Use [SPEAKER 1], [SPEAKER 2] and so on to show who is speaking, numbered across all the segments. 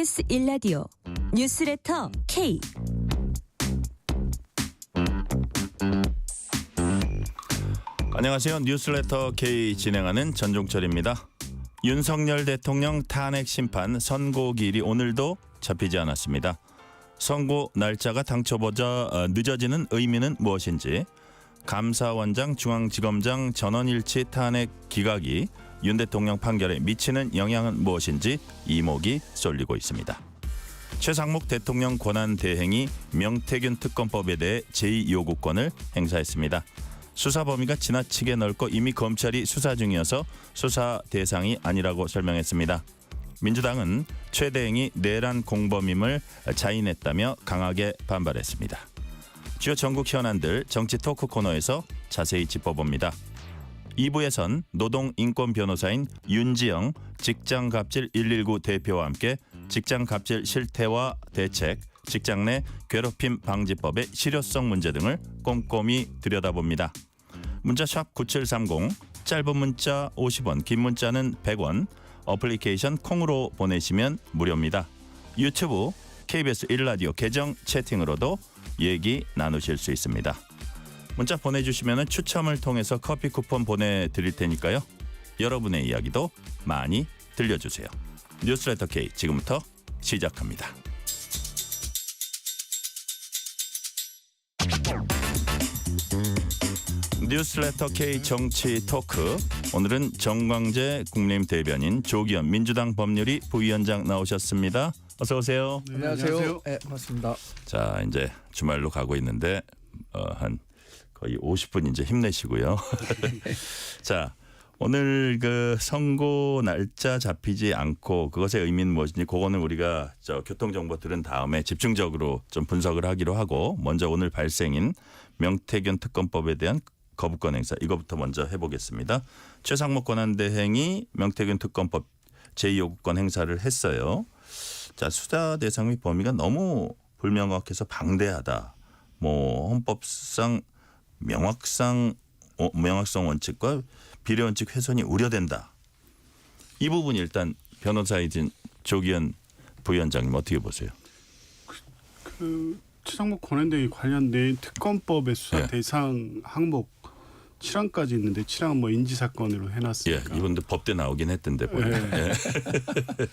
[SPEAKER 1] KBS 1라디오 뉴스레터 K.
[SPEAKER 2] 안녕하세요. 뉴스레터 K 진행하는 전종철입니다. 윤석열 대통령 탄핵 심판 선고기일이 오늘도 잡히지 않았습니다. 선고 날짜가 당초보다 늦어지는 의미는 무엇인지, 감사원장, 중앙지검장 전원일치 탄핵 기각이 윤 대통령 판결에 미치는 영향은 무엇인지 이목이 쏠리고 있습니다. 최상목 대통령 권한대행이 명태균 특검법에 대해 제2요구권을 행사했습니다. 수사 범위가 지나치게 넓고 이미 검찰이 수사 중이어서 수사 대상이 아니라고 설명했습니다. 민주당은 최 대행이 내란 공범임을 자인했다며 강하게 반발했습니다. 주요 전국 현안들 정치 토크 코너에서 자세히 짚어봅니다. 2부에선 노동인권 변호사인 윤지영 직장갑질 119 대표와 함께 직장갑질 실태와 대책, 직장 내 괴롭힘 방지법의 실효성 문제 등을 꼼꼼히 들여다봅니다. 문자 샵 9730, 짧은 문자 50원, 긴 문자는 100원, 어플리케이션 콩으로 보내시면 무료입니다. 유튜브 KBS 1라디오 계정 채팅으로도 얘기 나누실 수 있습니다. 문자 보내주시면 추첨을 통해서 커피 쿠폰 보내드릴 테니까요. 여러분의 이야기도 많이 들려주세요. 뉴스레터 K 지금부터 시작합니다. 뉴스레터 K 정치 토크, 오늘은 정광재 국민의힘 대변인, 조기현 민주당 법률위 부위원장 나오셨습니다. 어서 오세요.
[SPEAKER 3] 네, 안녕하세요. 네, 반갑습니다.
[SPEAKER 2] 자, 이제 주말로 가고 있는데 한 거의 50분 이제 힘내시고요. 자, 오늘 그 선고 날짜 잡히지 않고 그것의 의미는 무엇인지, 그거는 우리가 교통 정보 들은 다음에 집중적으로 좀 분석을 하기로 하고, 먼저 오늘 발생인 명태균 특검법에 대한 거부권 행사, 이거부터 먼저 해보겠습니다. 최상목 권한대행이 명태균 특검법 제2요구권 행사를 했어요. 자, 수사 대상의 범위가 너무 불명확해서 방대하다. 뭐 헌법상 명확성 원칙과 비례 원칙 훼손이 우려된다. 이 부분 일단 변호사이신 조기현 부위원장님 어떻게 보세요?
[SPEAKER 3] 그 최상목 권한대행이 관련된 특검법의 수사
[SPEAKER 2] 예.
[SPEAKER 3] 대상 항목 7항까지 있는데 7항은 뭐 인지사건으로 해놨으니까.
[SPEAKER 2] 예, 이분도 법대 나오긴 했던데 보니까. 예.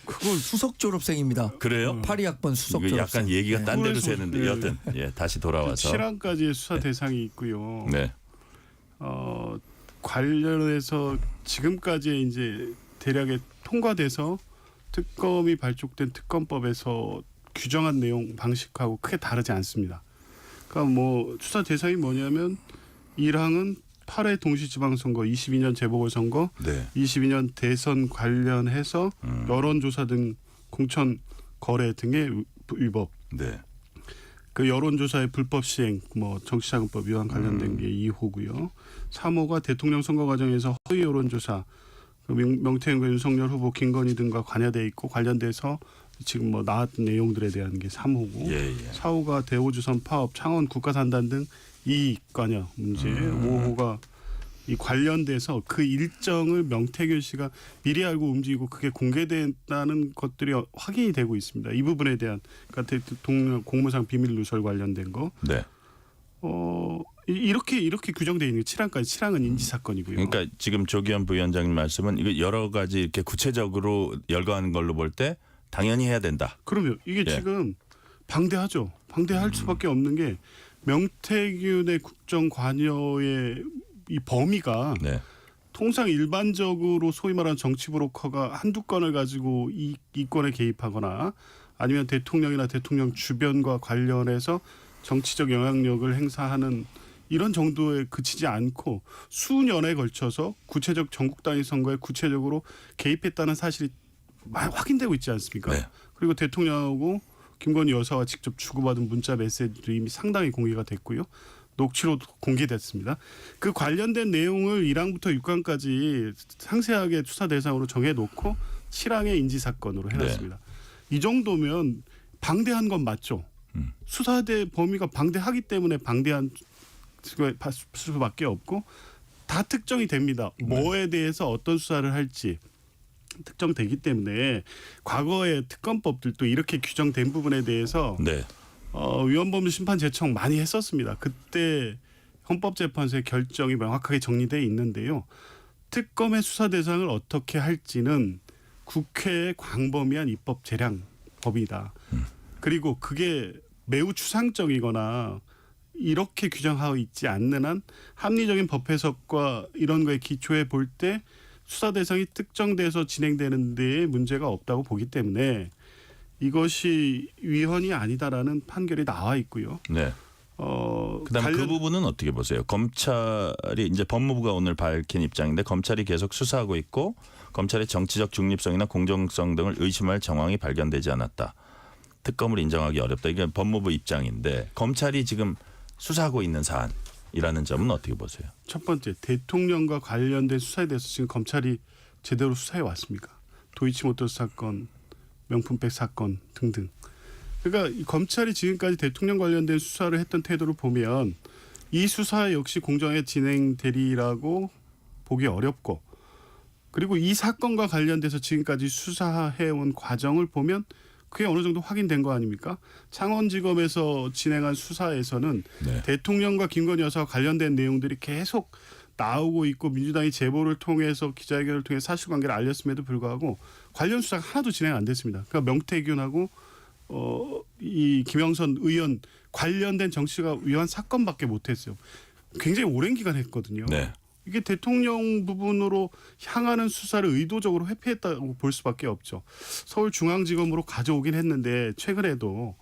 [SPEAKER 4] 그건 수석 졸업생입니다.
[SPEAKER 2] 그래요?
[SPEAKER 4] 82학번 수석
[SPEAKER 2] 이거
[SPEAKER 4] 졸업생.
[SPEAKER 2] 약간 얘기가 딴 데로
[SPEAKER 3] 그래서,
[SPEAKER 2] 새는데
[SPEAKER 3] 예.
[SPEAKER 2] 여튼 다시 돌아와서
[SPEAKER 3] 7항까지의 수사 대상이 있고요.
[SPEAKER 2] 네.
[SPEAKER 3] 관련해서 지금까지 이제 대략에 통과돼서 특검이 발족된 특검법에서 규정한 내용 방식하고 크게 다르지 않습니다. 그러니까 뭐 수사 대상이 뭐냐면 1항은 8회 동시지방선거, 22년 재보궐선거,
[SPEAKER 2] 네.
[SPEAKER 3] 22년 대선 관련해서 여론조사 등 공천 거래 등의 위법.
[SPEAKER 2] 네.
[SPEAKER 3] 그 여론조사의 불법 시행, 뭐 정치자금법 위반 관련된 게 2호고요. 3호가 대통령 선거 과정에서 허위 여론조사, 그 명태균과 윤석열 후보, 김건희 등과 관여돼 있고 관련돼서 지금 뭐 나왔던 내용들에 대한 게 3호고,
[SPEAKER 2] 예.
[SPEAKER 3] 4호가 대우주선 파업, 창원 국가산단 등 이익 관여 문제, 5호가 이 관련돼서 그 일정을 명태균 씨가 미리 알고 움직이고 그게 공개됐다는 것들이 확인이 되고 있습니다. 이 부분에 대한, 그러니까 대통령 공무상 비밀 누설 관련된 거.
[SPEAKER 2] 네.
[SPEAKER 3] 이렇게 규정되어 있는 게 7항까지. 7항은 인지사건이고요.
[SPEAKER 2] 그러니까 지금 조기현 부위원장님 말씀은 이거 여러 가지 이렇게 구체적으로 열거하는 걸로 볼 때 당연히 해야 된다.
[SPEAKER 3] 그러면 이게
[SPEAKER 2] 예.
[SPEAKER 3] 지금 방대하죠. 방대할 수밖에 없는 게 명태균의 국정 관여의 이 범위가
[SPEAKER 2] 네.
[SPEAKER 3] 통상 일반적으로 소위 말하는 정치 브로커가 한두 건을 가지고 이 건에 개입하거나 아니면 대통령이나 대통령 주변과 관련해서 정치적 영향력을 행사하는 이런 정도에 그치지 않고 수년에 걸쳐서 구체적 전국 단위 선거에 구체적으로 개입했다는 사실이 많이 확인되고 있지 않습니까?
[SPEAKER 2] 네.
[SPEAKER 3] 그리고 대통령하고 김건희 여사와 직접 주고받은 문자 메시지도 이미 상당히 공개가 됐고요. 녹취로 공개됐습니다. 그 관련된 내용을 1항부터 6항까지 상세하게 수사 대상으로 정해놓고 7항의 인지사건으로 해놨습니다.
[SPEAKER 2] 네.
[SPEAKER 3] 이 정도면 방대한 건 맞죠. 수사대 범위가 방대하기 때문에 방대한 수밖에 없고 다 특정이 됩니다. 뭐에 대해서 어떤 수사를 할지, 특정되기 때문에 과거의 특검법들도 이렇게 규정된 부분에 대해서
[SPEAKER 2] 네.
[SPEAKER 3] 위헌범죄 심판 제청 많이 했었습니다. 그때 헌법재판소의 결정이 명확하게 정리되어 있는데요. 특검의 수사 대상을 어떻게 할지는 국회의 광범위한 입법 재량 법이다. 그리고 그게 매우 추상적이거나 이렇게 규정하고 있지 않는 한 합리적인 법 해석과 이런 거에 기초해 볼 때 수사 대상이 특정돼서 진행되는 데에 문제가 없다고 보기 때문에 이것이 위헌이 아니다라는 판결이 나와 있고요.
[SPEAKER 2] 네. 그다음에 그 부분은 어떻게 보세요? 검찰이 이제 법무부가 오늘 밝힌 입장인데 검찰이 계속 수사하고 있고 검찰의 정치적 중립성이나 공정성 등을 의심할 정황이 발견되지 않았다. 특검을 인정하기 어렵다. 이게 법무부 입장인데 검찰이 지금 수사하고 있는 사안이라는 점은 어떻게 보세요?
[SPEAKER 3] 첫 번째, 대통령과 관련된 수사에 대해서 지금 검찰이 제대로 수사해 왔습니까? 도이치모터스 사건, 명품백 사건 등등. 그러니까 이 검찰이 지금까지 대통령 관련된 수사를 했던 태도를 보면 이 수사 역시 공정하게 진행되리라고 보기 어렵고, 그리고 이 사건과 관련돼서 지금까지 수사해온 과정을 보면 그게 어느 정도 확인된 거 아닙니까? 창원지검에서 진행한 수사에서는
[SPEAKER 2] 네.
[SPEAKER 3] 대통령과 김건희 여사와 관련된 내용들이 계속 나오고 있고 민주당이 제보를 통해서 기자회견을 통해 사실관계를 알렸음에도 불구하고 관련 수사가 하나도 진행 안 됐습니다. 그러니까 명태균하고 이 김영선 의원 관련된 정치가 위헌 사건밖에 못했어요. 굉장히 오랜 기간 했거든요.
[SPEAKER 2] 네.
[SPEAKER 3] 이게 대통령 부분으로 향하는 수사를 의도적으로 회피했다고 볼 수밖에 없죠. 서울중앙지검으로 가져오긴 했는데 최근에도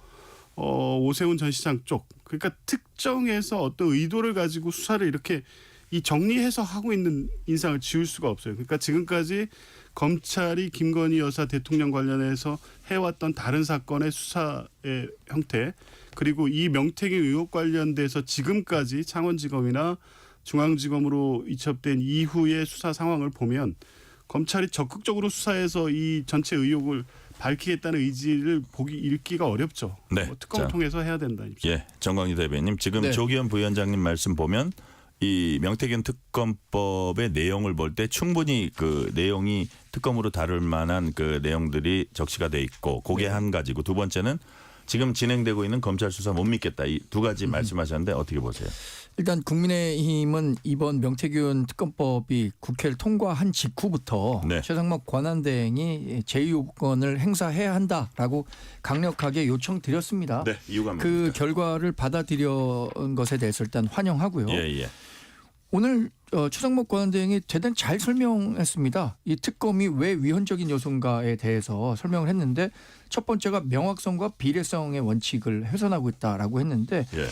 [SPEAKER 3] 오세훈 전 시장 쪽, 그러니까 특정해서 어떤 의도를 가지고 수사를 이렇게 이 정리해서 하고 있는 인상을 지울 수가 없어요. 그러니까 지금까지 검찰이 김건희 여사 대통령 관련해서 해왔던 다른 사건의 수사의 형태, 그리고 이 명태균 의혹 관련돼서 지금까지 창원지검이나 중앙지검으로 이첩된 이후의 수사 상황을 보면 검찰이 적극적으로 수사해서 이 전체 의혹을 밝히겠다는 의지를 읽기가 어렵죠.
[SPEAKER 2] 네.
[SPEAKER 3] 특검을 통해서 해야 된다.
[SPEAKER 2] 예, 정광희 대변인 지금
[SPEAKER 4] 네.
[SPEAKER 2] 조기현 부위원장님 말씀 보면 이 명태균 특검법의 내용을 볼 때 충분히 그 내용이 특검으로 다룰 만한 그 내용들이 적시가 돼 있고 그게
[SPEAKER 4] 네.
[SPEAKER 2] 한 가지고 두 번째는 지금 진행되고 있는 검찰 수사 못 믿겠다. 이 두 가지 말씀하셨는데 어떻게 보세요?
[SPEAKER 4] 일단 국민의힘은 이번 명태균 특검법이 국회를 통과한 직후부터
[SPEAKER 2] 네.
[SPEAKER 4] 최상목 권한대행이 제2요건을 행사해야 한다라고 강력하게 요청드렸습니다.
[SPEAKER 2] 네, 이유가
[SPEAKER 4] 그
[SPEAKER 2] 뭡니까?
[SPEAKER 4] 결과를 받아들인 것에 대해서 일단 환영하고요.
[SPEAKER 2] 예, 예.
[SPEAKER 4] 오늘 최상목 권한대행이 대단히 잘 설명했습니다. 이 특검이 왜 위헌적인 요소인가에 대해서 설명을 했는데 첫 번째가 명확성과 비례성의 원칙을 훼손하고 있다라고 했는데
[SPEAKER 2] 예.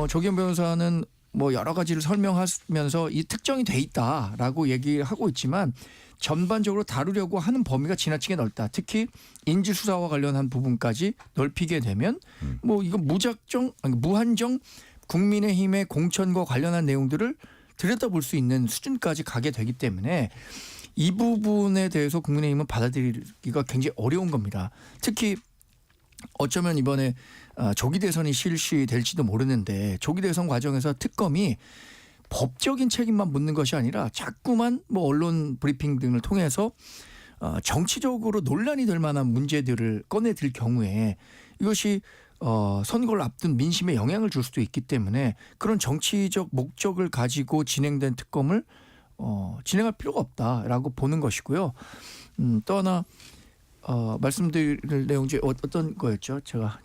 [SPEAKER 4] 조기현 변호사는 뭐 여러 가지를 설명하면서 이 특정이 돼 있다라고 얘기하고 있지만 전반적으로 다루려고 하는 범위가 지나치게 넓다. 특히 인지 수사와 관련한 부분까지 넓히게 되면 뭐 이건 무한정 국민의힘의 공천과 관련한 내용들을 들여다볼 수 있는 수준까지 가게 되기 때문에 이 부분에 대해서 국민의힘은 받아들이기가 굉장히 어려운 겁니다. 특히 어쩌면 이번에 조기 대선이 실시될지도 모르는데 조기 대선 과정에서 특검이 법적인 책임만 묻는 것이 아니라 자꾸만 뭐 언론 브리핑 등을 통해서 정치적으로 논란이 될 만한 문제들을 꺼내들 경우에 이것이 선거를 앞둔 민심에 영향을 줄 수도 있기 때문에 그런 정치적 목적을 가지고 진행된 특검을 진행할 필요가 없다라고 보는 것이고요. 또 하나 말씀드릴 내용 중에 어떤 거였죠? 제가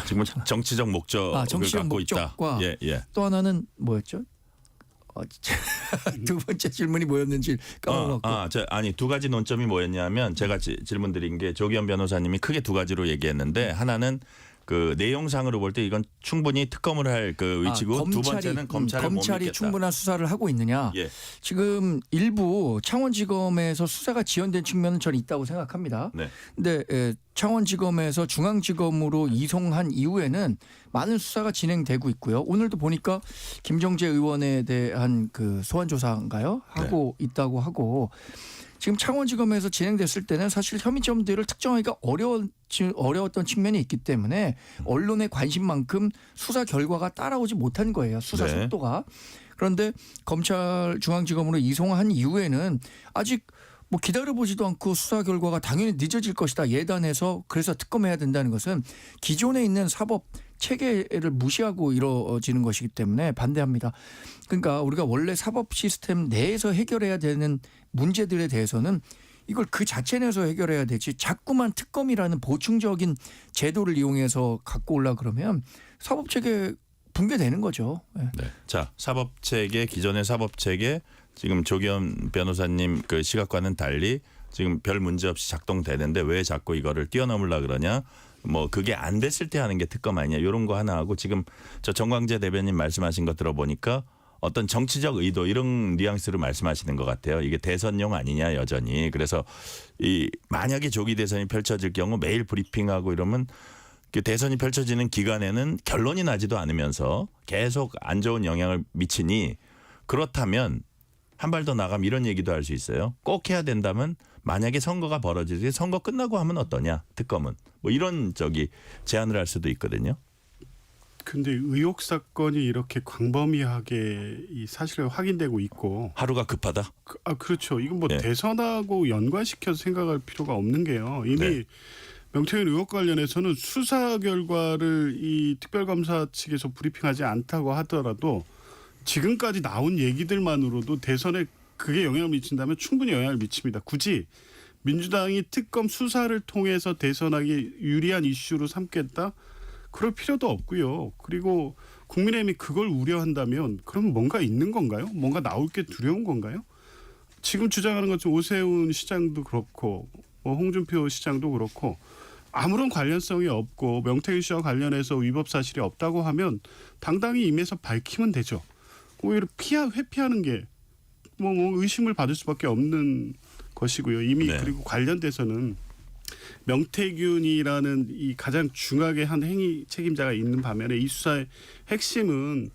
[SPEAKER 2] 지금 정치적 목적을
[SPEAKER 4] 정치적
[SPEAKER 2] 갖고
[SPEAKER 4] 목적과
[SPEAKER 2] 있다. 예, 예.
[SPEAKER 4] 또 하나는 뭐였죠? 두 번째 질문이 뭐였는지 까먹었고.
[SPEAKER 2] 아니 두 가지 논점이 뭐였냐면 제가 질문 드린 게 조기현 변호사님이 크게 두 가지로 얘기했는데 하나는 그 내용상으로 볼 때 이건 충분히 특검을 할 그 위치고 두 번째는 검찰이 못 믿겠다.
[SPEAKER 4] 충분한 수사를 하고 있느냐.
[SPEAKER 2] 예.
[SPEAKER 4] 지금 일부 창원지검에서 수사가 지연된 측면은 저는 있다고 생각합니다.
[SPEAKER 2] 네.
[SPEAKER 4] 근데 창원지검에서 중앙지검으로 이송한 이후에는 많은 수사가 진행되고 있고요. 오늘도 보니까 김정재 의원에 대한 그 소환 조사인가요? 하고 있다고 하고 지금 창원지검에서 진행됐을 때는 사실 혐의점들을 특정하기가 어려웠던 측면이 있기 때문에 언론의 관심만큼 수사 결과가 따라오지 못한 거예요. 수사
[SPEAKER 2] 네.
[SPEAKER 4] 속도가. 그런데 검찰 중앙지검으로 이송한 이후에는 아직 뭐 기다려보지도 않고 수사 결과가 당연히 늦어질 것이다 예단해서 그래서 특검해야 된다는 것은 기존에 있는 사법 체계를 무시하고 이루어지는 것이기 때문에 반대합니다. 그러니까 우리가 원래 사법 시스템 내에서 해결해야 되는 문제들에 대해서는 이걸 그 자체 내에서 해결해야 되지 자꾸만 특검이라는 보충적인 제도를 이용해서 갖고 올라 그러면 사법 체계 붕괴되는 거죠. 네.
[SPEAKER 2] 네. 자, 사법 체계 기존의 사법 체계 지금 조기현 변호사님 그 시각과는 달리 지금 별 문제 없이 작동되는데 왜 자꾸 이거를 뛰어넘으려 그러냐? 뭐 그게 안 됐을 때 하는 게 특검 아니냐? 이런 거 하나 하고 지금 저 정광재 대변인 말씀하신 거 들어보니까 어떤 정치적 의도 이런 뉘앙스로 말씀하시는 것 같아요. 이게 대선용 아니냐 여전히. 그래서 이 만약에 조기 대선이 펼쳐질 경우 매일 브리핑하고 이러면 그 대선이 펼쳐지는 기간에는 결론이 나지도 않으면서 계속 안 좋은 영향을 미치니 그렇다면 한 발 더 나가면 이런 얘기도 할 수 있어요. 꼭 해야 된다면 만약에 선거가 벌어지지 선거 끝나고 하면 어떠냐 특검은 뭐 이런 제안을 할 수도 있거든요.
[SPEAKER 3] 근데 의혹 사건이 이렇게 광범위하게 이 사실이 확인되고 있고
[SPEAKER 2] 하루가 급하다.
[SPEAKER 3] 그렇죠. 이건 뭐
[SPEAKER 2] 네.
[SPEAKER 3] 대선하고 연관시켜서 생각할 필요가 없는 게요. 이미
[SPEAKER 2] 네.
[SPEAKER 3] 명태균 의혹 관련해서는 수사 결과를 이 특별검사 측에서 브리핑하지 않다고 하더라도 지금까지 나온 얘기들만으로도 대선에 그게 영향을 미친다면 충분히 영향을 미칩니다. 굳이 민주당이 특검 수사를 통해서 대선하기 유리한 이슈로 삼겠다? 그럴 필요도 없고요. 그리고 국민의힘이 그걸 우려한다면 그럼 뭔가 있는 건가요? 뭔가 나올 게 두려운 건가요? 지금 주장하는 것처럼 오세훈 시장도 그렇고 뭐 홍준표 시장도 그렇고 아무런 관련성이 없고 명태균 씨와 관련해서 위법 사실이 없다고 하면 당당히 임해서 밝히면 되죠. 오히려 회피하는 게 뭐 의심을 받을 수밖에 없는 것이고요. 이미
[SPEAKER 2] 네.
[SPEAKER 3] 그리고 관련돼서는 명태균이라는 이 가장 중하게 한 행위 책임자가 있는 반면에 이 수사의 핵심은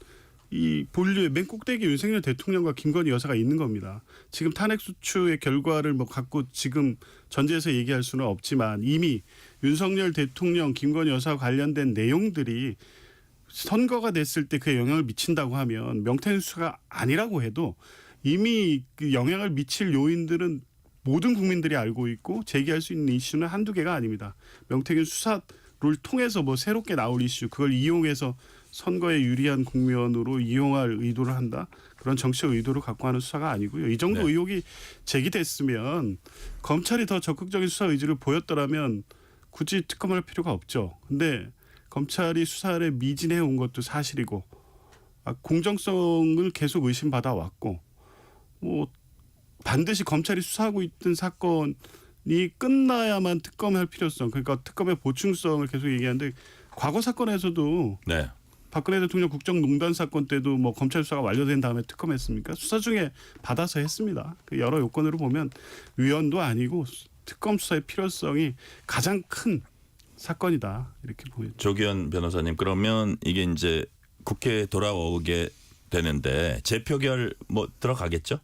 [SPEAKER 3] 이 본류의 맨 꼭대기 윤석열 대통령과 김건희 여사가 있는 겁니다. 지금 탄핵 소추의 결과를 뭐 갖고 지금 전제해서 얘기할 수는 없지만 이미 윤석열 대통령, 김건희 여사와 관련된 내용들이 선거가 됐을 때 그에 영향을 미친다고 하면 명태균 수사가 아니라고 해도 이미 그 영향을 미칠 요인들은 모든 국민들이 알고 있고 제기할 수 있는 이슈는 한두 개가 아닙니다. 명태균 수사를 통해서 뭐 새롭게 나올 이슈 그걸 이용해서 선거에 유리한 국면으로 이용할 의도를 한다. 그런 정치적 의도를 갖고 하는 수사가 아니고요. 이 정도
[SPEAKER 2] 네.
[SPEAKER 3] 의혹이 제기됐으면 검찰이 더 적극적인 수사 의지를 보였더라면 굳이 특검할 필요가 없죠. 근데 검찰이 수사를 미진해 온 것도 사실이고 공정성을 계속 의심받아 왔고 뭐 반드시 검찰이 수사하고 있던 사건이 끝나야만 특검할 필요성 그러니까 특검의 보충성을 계속 얘기하는데 과거 사건에서도
[SPEAKER 2] 네.
[SPEAKER 3] 박근혜 대통령 국정농단 사건 때도 뭐 검찰 수사가 완료된 다음에 특검했습니까? 수사 중에 받아서 했습니다. 그 여러 요건으로 보면 위헌도 아니고 특검 수사의 필요성이 가장 큰 사건이다 이렇게 보여요.
[SPEAKER 2] 조기현 변호사님 그러면 이게 이제 국회에 돌아오게 되는데 재표결 뭐 들어가겠죠?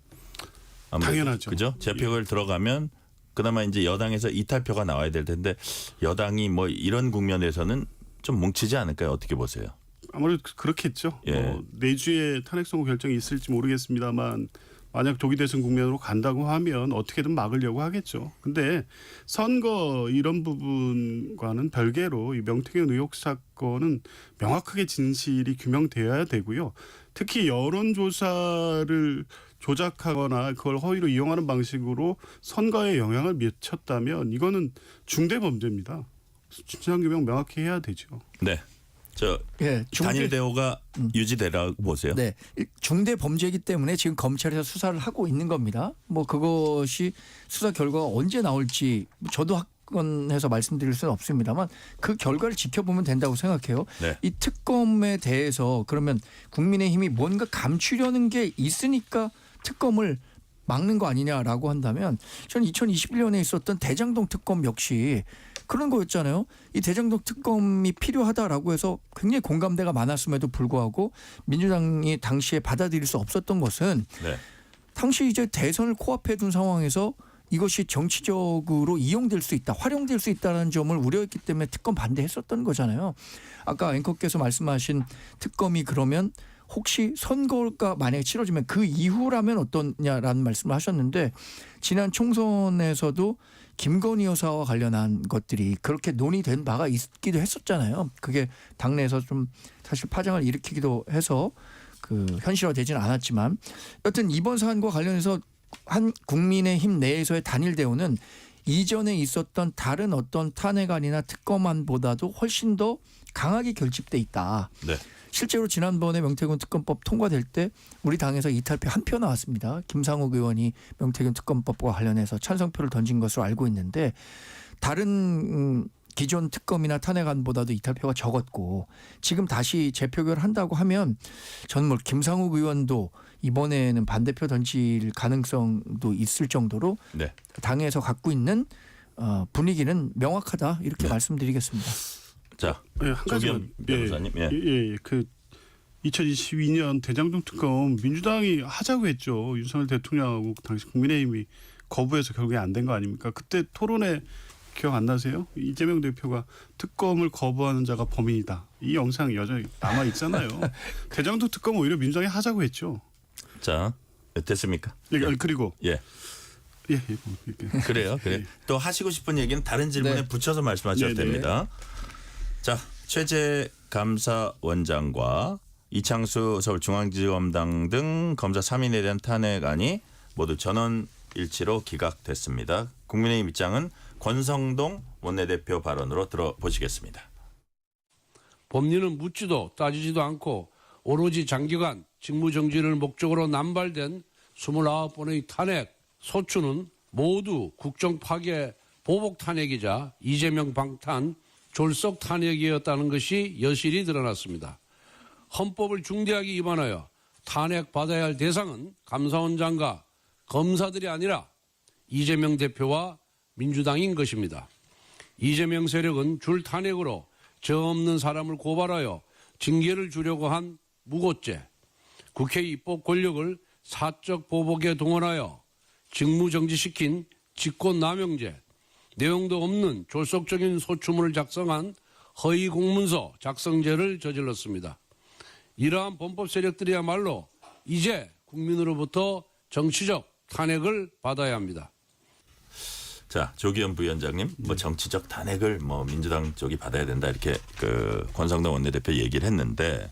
[SPEAKER 2] 아무래도.
[SPEAKER 3] 당연하죠.
[SPEAKER 2] 그죠? 재표결 들어가면 그나마 이제 여당에서 이탈표가 나와야 될 텐데 여당이 뭐 이런 국면에서는 좀 뭉치지 않을까요? 어떻게 보세요?
[SPEAKER 3] 아무래도 그렇겠죠.
[SPEAKER 2] 예.
[SPEAKER 3] 내주에 탄핵 선고 결정이 있을지 모르겠습니다만 만약 조기 대선 국면으로 간다고 하면 어떻게든 막으려고 하겠죠. 근데 선거 이런 부분과는 별개로 이 명태균 의혹 사건은 명확하게 진실이 규명되어야 되고요. 특히 여론조사를 조작하거나 그걸 허위로 이용하는 방식으로 선거에 영향을 미쳤다면 이거는 중대 범죄입니다. 진상규명 명확히 해야 되죠.
[SPEAKER 2] 네. 저
[SPEAKER 4] 예,
[SPEAKER 2] 단일 대우가 유지되라고 보세요.
[SPEAKER 4] 네, 중대 범죄이기 때문에 지금 검찰에서 수사를 하고 있는 겁니다. 뭐 그것이 수사 결과가 언제 나올지 저도 확언해서 말씀드릴 수는 없습니다만 그 결과를 지켜보면 된다고 생각해요.
[SPEAKER 2] 네.
[SPEAKER 4] 이 특검에 대해서 그러면 국민의힘이 뭔가 감추려는 게 있으니까 특검을 막는 거 아니냐라고 한다면 저는 2021년에 있었던 대장동 특검 역시 그런 거였잖아요. 이 대장동 특검이 필요하다라고 해서 굉장히 공감대가 많았음에도 불구하고 민주당이 당시에 받아들일 수 없었던 것은
[SPEAKER 2] 네.
[SPEAKER 4] 당시 이제 대선을 코앞에 둔 상황에서 이것이 정치적으로 이용될 수 있다, 활용될 수 있다는 점을 우려했기 때문에 특검 반대했었던 거잖아요. 아까 앵커께서 말씀하신 특검이 그러면 혹시 선거가 만약에 치러지면 그 이후라면 어떠냐라는 말씀을 하셨는데 지난 총선에서도 김건희 여사와 관련한 것들이 그렇게 논의된 바가 있기도 했었잖아요. 그게 당내에서 좀 사실 파장을 일으키기도 해서 그 현실화되지는 않았지만 여튼 이번 사안과 관련해서 한 국민의힘 내에서의 단일 대우는 이전에 있었던 다른 어떤 탄핵안이나 특검안보다도 훨씬 더 강하게 결집돼 있다.
[SPEAKER 2] 네.
[SPEAKER 4] 실제로 지난번에 명태균 특검법 통과될 때 우리 당에서 이탈표 한 표 나왔습니다. 김상욱 의원이 명태균 특검법과 관련해서 찬성표를 던진 것으로 알고 있는데 다른 기존 특검이나 탄핵안보다도 이탈표가 적었고 지금 다시 재표결한다고 하면 저는 뭐 김상욱 의원도 이번에는 반대표 던질 가능성도 있을 정도로
[SPEAKER 2] 네.
[SPEAKER 4] 당에서 갖고 있는 분위기는 명확하다 이렇게
[SPEAKER 2] 네.
[SPEAKER 4] 말씀드리겠습니다.
[SPEAKER 2] 자,
[SPEAKER 3] 네, 한 가지만.
[SPEAKER 2] 조기현 변호사님. 예.
[SPEAKER 3] 예. 그 2022년 대장동 특검 민주당이 하자고 했죠. 윤석열 대통령하고 당시 국민의힘이 거부해서 결국에 안 된 거 아닙니까? 그때 토론회 기억 안 나세요? 이재명 대표가 특검을 거부하는 자가 범인이다. 이 영상 여전히 남아 있잖아요. 대장동 특검 오히려 민주당이 하자고 했죠.
[SPEAKER 2] 자, 됐습니까?
[SPEAKER 3] 예, 그리고
[SPEAKER 2] 예.
[SPEAKER 3] 뭐 이렇게.
[SPEAKER 2] 그래요. 그래.
[SPEAKER 3] 예.
[SPEAKER 2] 또 하시고 싶은 얘기는 다른 질문에
[SPEAKER 4] 네.
[SPEAKER 2] 붙여서 말씀하셔도
[SPEAKER 3] 네, 네.
[SPEAKER 2] 됩니다. 자, 최재 감사원장과 이창수 서울중앙지검장 등 검사 3인에 대한 탄핵안이 모두 전원 일치로 기각됐습니다. 국민의힘 입장은 권성동 원내대표 발언으로 들어보시겠습니다.
[SPEAKER 5] 법리는 묻지도 따지지도 않고 오로지 장기간 직무정지를 목적으로 남발된 29번의 탄핵 소추는 모두 국정 파괴 보복 탄핵이자 이재명 방탄 졸속 탄핵이었다는 것이 여실히 드러났습니다. 헌법을 중대하게 위반하여 탄핵받아야 할 대상은 감사원장과 검사들이 아니라 이재명 대표와 민주당인 것입니다. 이재명 세력은 줄 탄핵으로 죄 없는 사람을 고발하여 징계를 주려고 한 무고죄, 국회 입법 권력을 사적 보복에 동원하여 직무정지시킨 직권남용죄, 내용도 없는 졸속적인 소추문을 작성한 허위 공문서 작성죄를 저질렀습니다. 이러한 범법 세력들이야말로 이제 국민으로부터 정치적 탄핵을 받아야 합니다.
[SPEAKER 2] 자, 조기현 부위원장님, 뭐 정치적 탄핵을 뭐 민주당 쪽이 받아야 된다 이렇게 그 권성동 원내대표 얘기를 했는데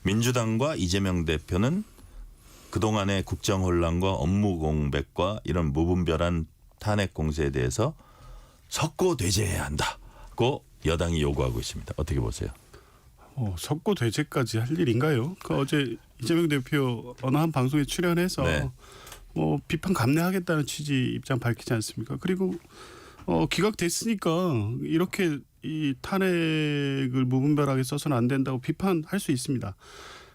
[SPEAKER 2] 민주당과 이재명 대표는 그동안의 국정 혼란과 업무 공백과 이런 무분별한 탄핵 공세에 대해서 석고대죄해야 한다고 여당이 요구하고 있습니다. 어떻게 보세요?
[SPEAKER 3] 석고대죄까지 할 일인가요? 그 어제 이재명 대표 어느 한 방송에 출연해서
[SPEAKER 2] 네.
[SPEAKER 3] 뭐 비판 감내하겠다는 취지 입장 밝히지 않습니까? 그리고 기각됐으니까 이렇게 이 탄핵을 무분별하게 써서는 안 된다고 비판할 수 있습니다.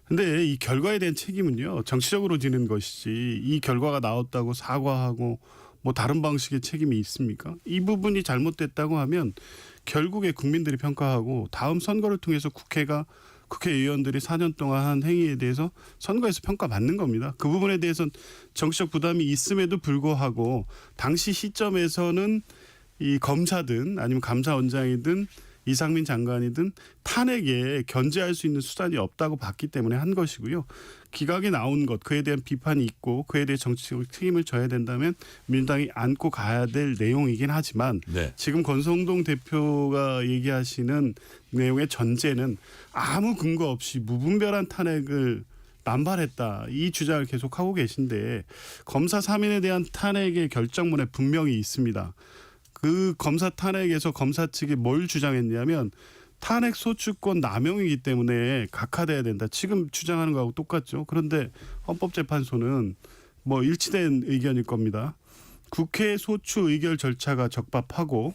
[SPEAKER 3] 근데 이 결과에 대한 책임은요 정치적으로 지는 것이지 이 결과가 나왔다고 사과하고 뭐 다른 방식의 책임이 있습니까? 이 부분이 잘못됐다고 하면 결국에 국민들이 평가하고 다음 선거를 통해서 국회의원들이 4년 동안 한 행위에 대해서 선거에서 평가받는 겁니다. 그 부분에 대해서는 정치적 부담이 있음에도 불구하고 당시 시점에서는 이 검사든 아니면 감사원장이든 이상민 장관이든 탄핵에 견제할 수 있는 수단이 없다고 봤기 때문에 한 것이고요. 기각이 나온 것, 그에 대한 비판이 있고 그에 대해 정치적 책임을 져야 된다면 민주당이 안고 가야 될 내용이긴 하지만
[SPEAKER 2] 네.
[SPEAKER 3] 지금 권성동 대표가 얘기하시는 내용의 전제는 아무 근거 없이 무분별한 탄핵을 남발했다. 이 주장을 계속하고 계신데 검사 3인에 대한 탄핵의 결정문에 분명히 있습니다. 그 검사 탄핵에서 검사 측이 뭘 주장했냐면 탄핵 소추권 남용이기 때문에 각하돼야 된다. 지금 주장하는 거하고 똑같죠. 그런데 헌법재판소는 뭐 일치된 의견일 겁니다. 국회 소추 의결 절차가 적법하고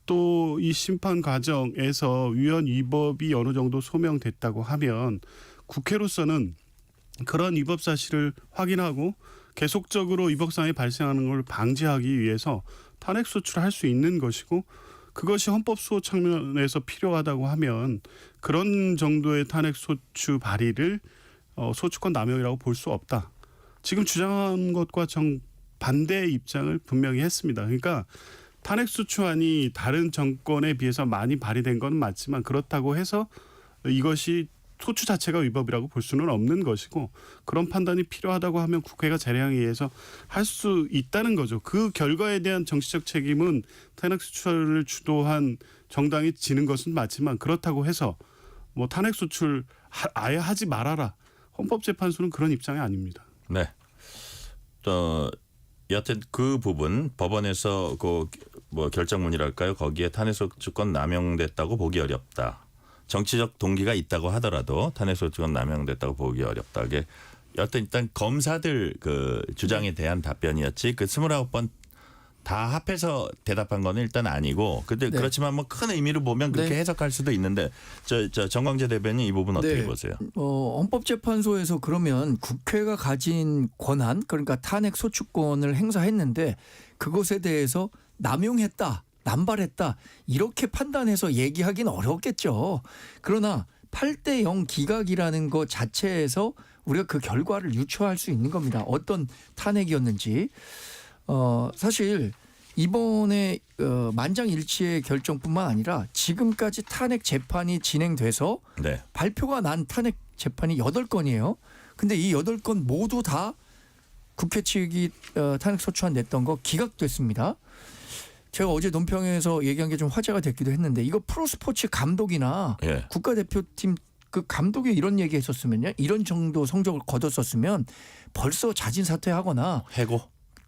[SPEAKER 3] 또 이 심판 과정에서 위헌 위법이 어느 정도 소명됐다고 하면 국회로서는 그런 위법 사실을 확인하고 계속적으로 위법 사항이 발생하는 걸 방지하기 위해서 탄핵 소추를 할 수 있는 것이고 그것이 헌법 수호 측면에서 필요하다고 하면 그런 정도의 탄핵 소추 발의를 소추권 남용이라고 볼 수 없다. 지금 주장한 것과 반대의 입장을 분명히 했습니다. 그러니까 탄핵소추안이 다른 정권에 비해서 많이 발의된 건 맞지만 그렇다고 해서 이것이 소추 자체가 위법이라고 볼 수는 없는 것이고 그런 판단이 필요하다고 하면 국회가 재량에 의해서 할 수 있다는 거죠. 그 결과에 대한 정치적 책임은 탄핵소추를 주도한 정당이 지는 것은 맞지만 그렇다고 해서 뭐 탄핵소추를 아예 하지 말아라. 헌법재판소는 그런 입장이 아닙니다.
[SPEAKER 2] 네. 여하튼 그 부분 법원에서 그 뭐 결정문이랄까요? 거기에 탄핵소추권 남용됐다고 보기 어렵다. 정치적 동기가 있다고 하더라도 탄핵소추권 남용됐다고 보기 어렵다. 이게 여하튼 일단 검사들 그 주장에 대한 답변이었지 그 29번 다 합해서 대답한 거는 일단 아니고 근데
[SPEAKER 4] 네.
[SPEAKER 2] 그렇지만 뭐 큰 의미로 보면 그렇게
[SPEAKER 4] 네.
[SPEAKER 2] 해석할 수도 있는데 저 정광재 대변인 이 부분 어떻게
[SPEAKER 4] 네.
[SPEAKER 2] 보세요?
[SPEAKER 4] 헌법재판소에서 그러면 국회가 가진 권한 그러니까 탄핵 소추권을 행사했는데 그것에 대해서 남용했다. 남발했다. 이렇게 판단해서 얘기하기는 어렵겠죠. 그러나 8대0 기각이라는 것 자체에서 우리가 그 결과를 유추할 수 있는 겁니다. 어떤 탄핵이었는지. 사실 이번에 만장일치의 결정뿐만 아니라 지금까지 탄핵 재판이 진행돼서
[SPEAKER 2] 네.
[SPEAKER 4] 발표가 난 탄핵 재판이 8건이에요. 근데 이 8건 모두 다 국회 측이 탄핵 소추안 냈던 거 기각됐습니다. 제가 어제 논평에서 얘기한 게 좀 화제가 됐기도 했는데 이거 프로스포츠 감독이나
[SPEAKER 2] 예.
[SPEAKER 4] 국가대표팀 그 감독이 이런 얘기 했었으면요. 이런 정도 성적을 거뒀었으면 벌써 자진 사퇴하거나
[SPEAKER 2] 해고.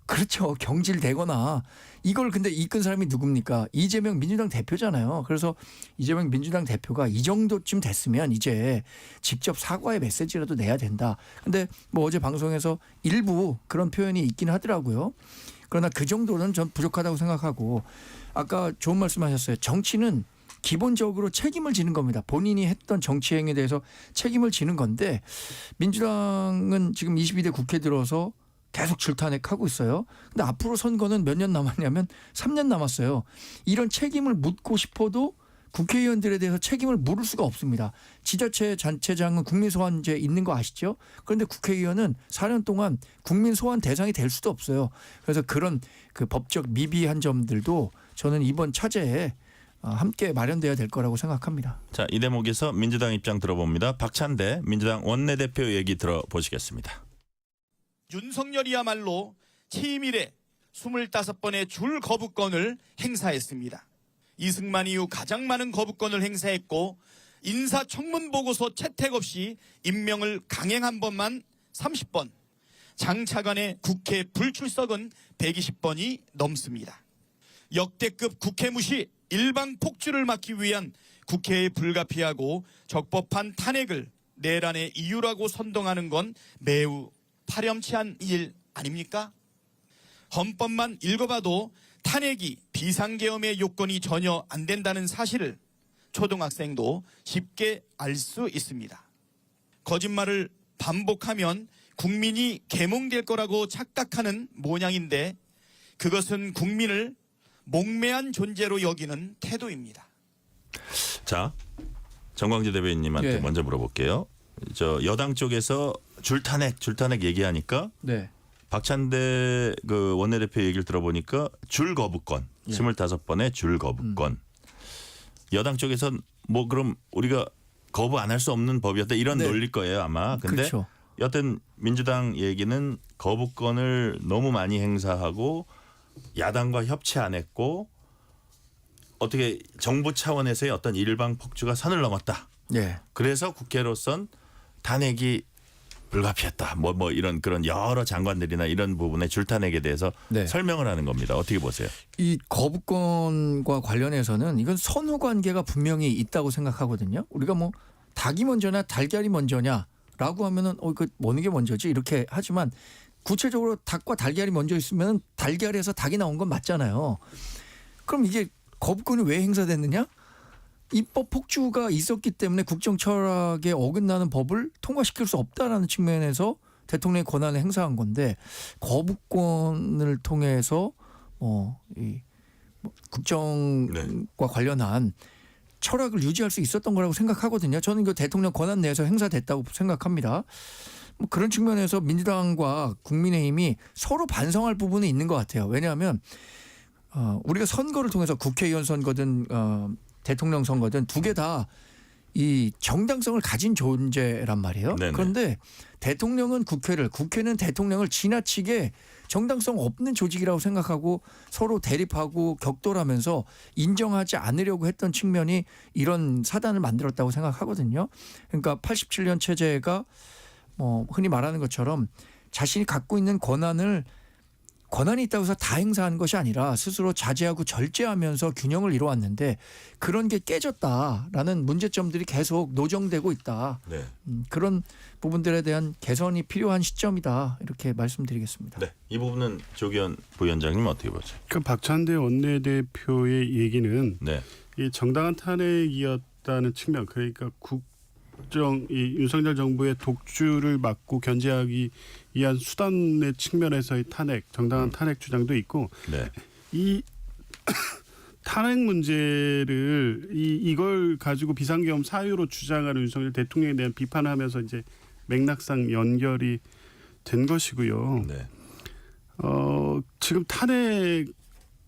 [SPEAKER 4] 그렇죠. 경질되거나 이걸 근데 이끈 사람이 누굽니까? 이재명 민주당 대표잖아요. 그래서 이재명 민주당 대표가 이 정도쯤 됐으면 이제 직접 사과의 메시지라도 내야 된다. 근데 뭐 어제 방송에서 일부 그런 표현이 있긴 하더라고요. 그러나 그 정도는 전 부족하다고 생각하고 아까 좋은 말씀하셨어요. 정치는 기본적으로 책임을 지는 겁니다. 본인이 했던 정치 행위에 대해서 책임을 지는 건데 민주당은 지금 22대 국회 들어서 계속 질탄핵하고 있어요. 근데 앞으로 선거는 몇 년 남았냐면 3년 남았어요. 이런 책임을 묻고 싶어도 국회의원들에 대해서 책임을 물을 수가 없습니다. 지자체 단체장은 국민소환제 있는 거 아시죠? 그런데 국회의원은 4년 동안 국민소환 대상이 될 수도 없어요. 그래서 그런 그 법적 미비한 점들도 저는 이번 차제에 함께 마련돼야 될 거라고 생각합니다.
[SPEAKER 2] 자, 이 대목에서 민주당 입장 들어봅니다. 박찬대 민주당 원내대표 얘기 들어보시겠습니다.
[SPEAKER 6] 윤석열이야말로 취임 이래 25번의 줄 거부권을 행사했습니다. 이승만 이후 가장 많은 거부권을 행사했고 인사청문보고서 채택 없이 임명을 강행한 번만 30번, 장차관의 국회 불출석은 120번이 넘습니다. 역대급 국회 무시, 일방 폭주를 막기 위한 국회에 불가피하고 적법한 탄핵을 내란의 이유라고 선동하는 건 매우 파렴치한 일 아닙니까? 헌법만 읽어봐도 탄핵이 비상계엄의 요건이 전혀 안 된다는 사실을 초등학생도 쉽게 알 수 있습니다. 거짓말을 반복하면 국민이 계몽될 거라고 착각하는 모양인데 그것은 국민을 목매한 존재로 여기는 태도입니다.
[SPEAKER 2] 자, 정광재 대변인님한테
[SPEAKER 4] 예.
[SPEAKER 2] 먼저 물어볼게요. 저 여당 쪽에서 줄탄핵 얘기하니까
[SPEAKER 4] 네.
[SPEAKER 2] 박찬대 그 원내대표 얘기를 들어보니까 줄 거부권,
[SPEAKER 4] 예.
[SPEAKER 2] 25번의 줄 거부권. 여당 쪽에선 뭐 그럼 우리가 거부 안 할 수 없는 법이었다 이런
[SPEAKER 4] 네.
[SPEAKER 2] 논리일 거예요 아마. 근데
[SPEAKER 4] 그렇죠.
[SPEAKER 2] 여튼 민주당 얘기는 거부권을 너무 많이 행사하고 야당과 협치 안 했고 어떻게 정부 차원에서의 어떤 일방 폭주가 선을 넘었다.
[SPEAKER 4] 네.
[SPEAKER 2] 그래서 국회로선 탄핵이 불가피했다. 뭐 이런 그런 여러 장관들이나 이런 부분의 줄탄핵에 대해서
[SPEAKER 4] 네.
[SPEAKER 2] 설명을 하는 겁니다. 어떻게 보세요?
[SPEAKER 4] 이 거부권과 관련해서는 이건 선후 관계가 분명히 있다고 생각하거든요. 우리가 뭐 닭이 먼저냐 달걀이 먼저냐라고 하면은 그 어느 게 먼저지 이렇게 하지만 구체적으로 닭과 달걀이 먼저 있으면 달걀에서 닭이 나온 건 맞잖아요. 그럼 이게 거부권이 왜 행사됐느냐? 입법 폭주가 있었기 때문에 국정 철학에 어긋나는 법을 통과시킬 수 없다라는 측면에서 대통령의 권한을 행사한 건데 거부권을 통해서 이 국정과 관련한 철학을 유지할 수 있었던 거라고 생각하거든요. 저는 이거 대통령 권한 내에서 행사됐다고 생각합니다. 뭐 그런 측면에서 민주당과 국민의힘이 서로 반성할 부분이 있는 것 같아요. 왜냐하면 우리가 선거를 통해서 국회의원 선거든 대통령 선거든 두 개 다 이 정당성을 가진 존재란 말이에요.
[SPEAKER 2] 네네.
[SPEAKER 4] 그런데 대통령은 국회는 대통령을 지나치게 정당성 없는 조직이라고 생각하고 서로 대립하고 격돌하면서 인정하지 않으려고 했던 측면이 이런 사단을 만들었다고 생각하거든요. 그러니까 87년 체제가 흔히 말하는 것처럼 자신이 갖고 있는 권한이 있다고 해서 다 행사하는 것이 아니라 스스로 자제하고 절제하면서 균형을 이루어왔는데 그런 게 깨졌다라는 문제점들이 계속 노정되고 있다.
[SPEAKER 2] 네.
[SPEAKER 4] 그런 부분들에 대한 개선이 필요한 시점이다. 이렇게 말씀드리겠습니다.
[SPEAKER 2] 네. 이 부분은 조기현 부위원장님 어떻게 보세요?
[SPEAKER 3] 그 박찬대 원내대표의 얘기는
[SPEAKER 2] 네.
[SPEAKER 3] 이 정당한 탄핵이었다는 측면, 그러니까 이 윤석열 정부의 독주를 막고 견제하기 위한 수단의 측면에서의 탄핵, 정당한 탄핵 주장도 있고,
[SPEAKER 2] 네.
[SPEAKER 3] 이 탄핵 문제를 이걸 가지고 비상계엄 사유로 주장하는 윤석열 대통령에 대한 비판하면서 이제 맥락상 연결이 된 것이고요.
[SPEAKER 2] 네.
[SPEAKER 3] 지금 탄핵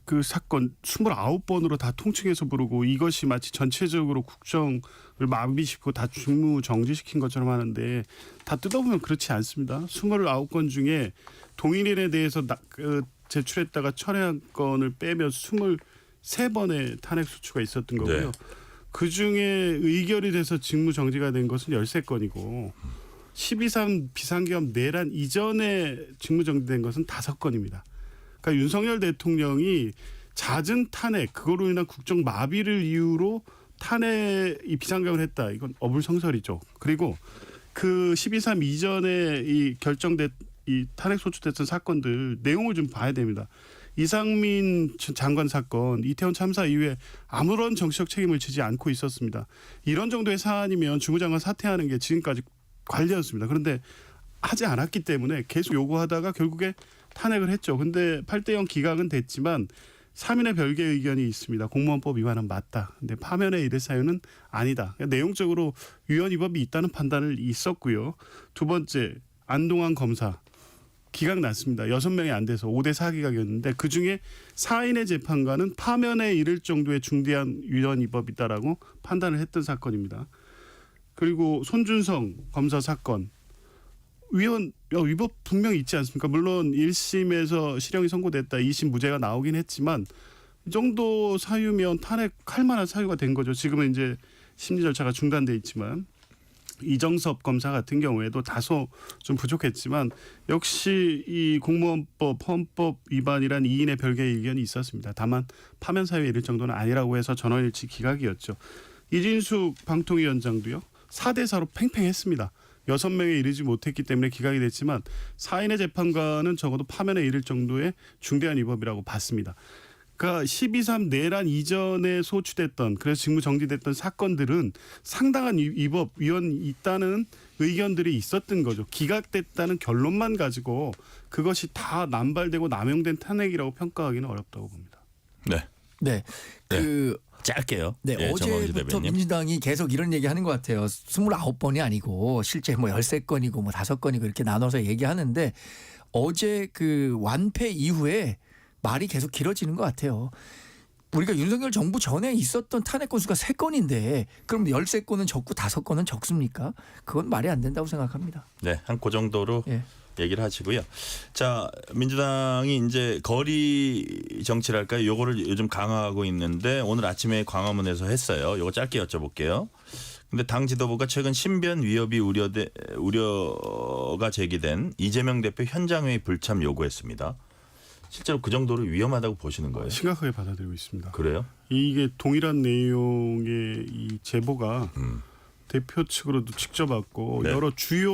[SPEAKER 3] 그 사건 29번으로 다 통칭해서 부르고 이것이 마치 전체적으로 국정을 마비시키고 다 직무 정지시킨 것처럼 하는데 다 뜯어보면 그렇지 않습니다. 29건 중에 동일인에 대해서 제출했다가 철회한 건을 빼면 23번의 탄핵 소추가 있었던 거고요.
[SPEAKER 2] 네.
[SPEAKER 3] 그중에 의결이 돼서 직무 정지가 된 것은 13건이고 12.3 비상계엄 내란 이전에 직무 정지된 것은 5건입니다. 그러니까 윤석열 대통령이 잦은 탄핵, 그거로 인한 국정 마비를 이유로 탄핵 이 비상계엄을 했다. 이건 어불성설이죠. 그리고 그 12.3 이전에 이 결정된 이 탄핵 소추됐던 사건들 내용을 좀 봐야 됩니다. 이상민 장관 사건, 이태원 참사 이후에 아무런 정치적 책임을 지지 않고 있었습니다. 이런 정도의 사안이면 주무장관 사퇴하는 게 지금까지 관례였습니다. 그런데 하지 않았기 때문에 계속 요구하다가 결국에 탄핵을 했죠. 근데 8대0 기각은 됐지만 3인의 별개 의견이 있습니다. 공무원법 위반은 맞다. 근데 파면의 일의 사유는 아니다. 내용적으로 위헌 위법이 있다는 판단을 있었고요. 두 번째, 안동환 검사 기각 났습니다. 6명이 안 돼서 5대4 기각이었는데 그중에 4인의 재판관은 파면에 이를 정도의 중대한 위헌 위법이다라고 판단을 했던 사건입니다. 그리고 손준성 검사 사건 위법 분명히 있지 않습니까? 물론 1심에서 실형이 선고됐다. 2심 무죄가 나오긴 했지만 이 정도 사유면 탄핵할 만한 사유가 된 거죠. 지금은 이제 심리 절차가 중단돼 있지만 이정섭 검사 같은 경우에도 다소 좀 부족했지만 역시 이 공무원법 헌법 위반이란 2인의 별개 의견이 있었습니다. 다만 파면 사유에 이를 정도는 아니라고 해서 전원일치 기각이었죠. 이진숙 방통위원장도요. 4대4로 팽팽했습니다. 6명에 이르지 못했기 때문에 기각이 됐지만 4인의 재판관은 적어도 파면에 이를 정도의 중대한 위법이라고 봤습니다. 그러니까 12.3 내란 이전에 소추됐던 그래서 직무 정지됐던 사건들은 상당한 위법, 위헌이 있다는 의견들이 있었던 거죠. 기각됐다는 결론만 가지고 그것이 다 남발되고 남용된 탄핵이라고 평가하기는 어렵다고 봅니다.
[SPEAKER 2] 네.
[SPEAKER 4] 네.
[SPEAKER 2] 짧게요.
[SPEAKER 4] 네,
[SPEAKER 2] 예, 정광주
[SPEAKER 4] 어제부터
[SPEAKER 2] 대변인.
[SPEAKER 4] 민주당이 계속 이런 얘기 하는 것 같아요. 29번이 아니고 실제 13건이고 5건이고 이렇게 나눠서 얘기하는데 어제 그 완패 이후에 말이 계속 길어지는 것 같아요. 우리가 윤석열 정부 전에 있었던 탄핵 건수가 3건인데 그럼 13건은 적고 5건은 적습니까? 그건 말이 안 된다고 생각합니다.
[SPEAKER 2] 네, 한 그 정도로
[SPEAKER 4] 예.
[SPEAKER 2] 얘기를 하시고요. 자, 민주당이 이제 거리 정치랄까요? 요거를 요즘 강화하고 있는데 오늘 아침에 광화문에서 했어요. 요거 짧게 여쭤볼게요. 근데 당 지도부가 최근 신변 위협이 우려가 제기된 이재명 대표 현장회의 불참 요구했습니다. 실제로 그 정도로 위험하다고 보시는 거예요?
[SPEAKER 3] 심각하게 받아들이고 있습니다.
[SPEAKER 2] 그래요?
[SPEAKER 3] 이게 동일한 내용의 이 제보가 대표 측으로도 직접 왔고
[SPEAKER 2] 네.
[SPEAKER 3] 여러 주요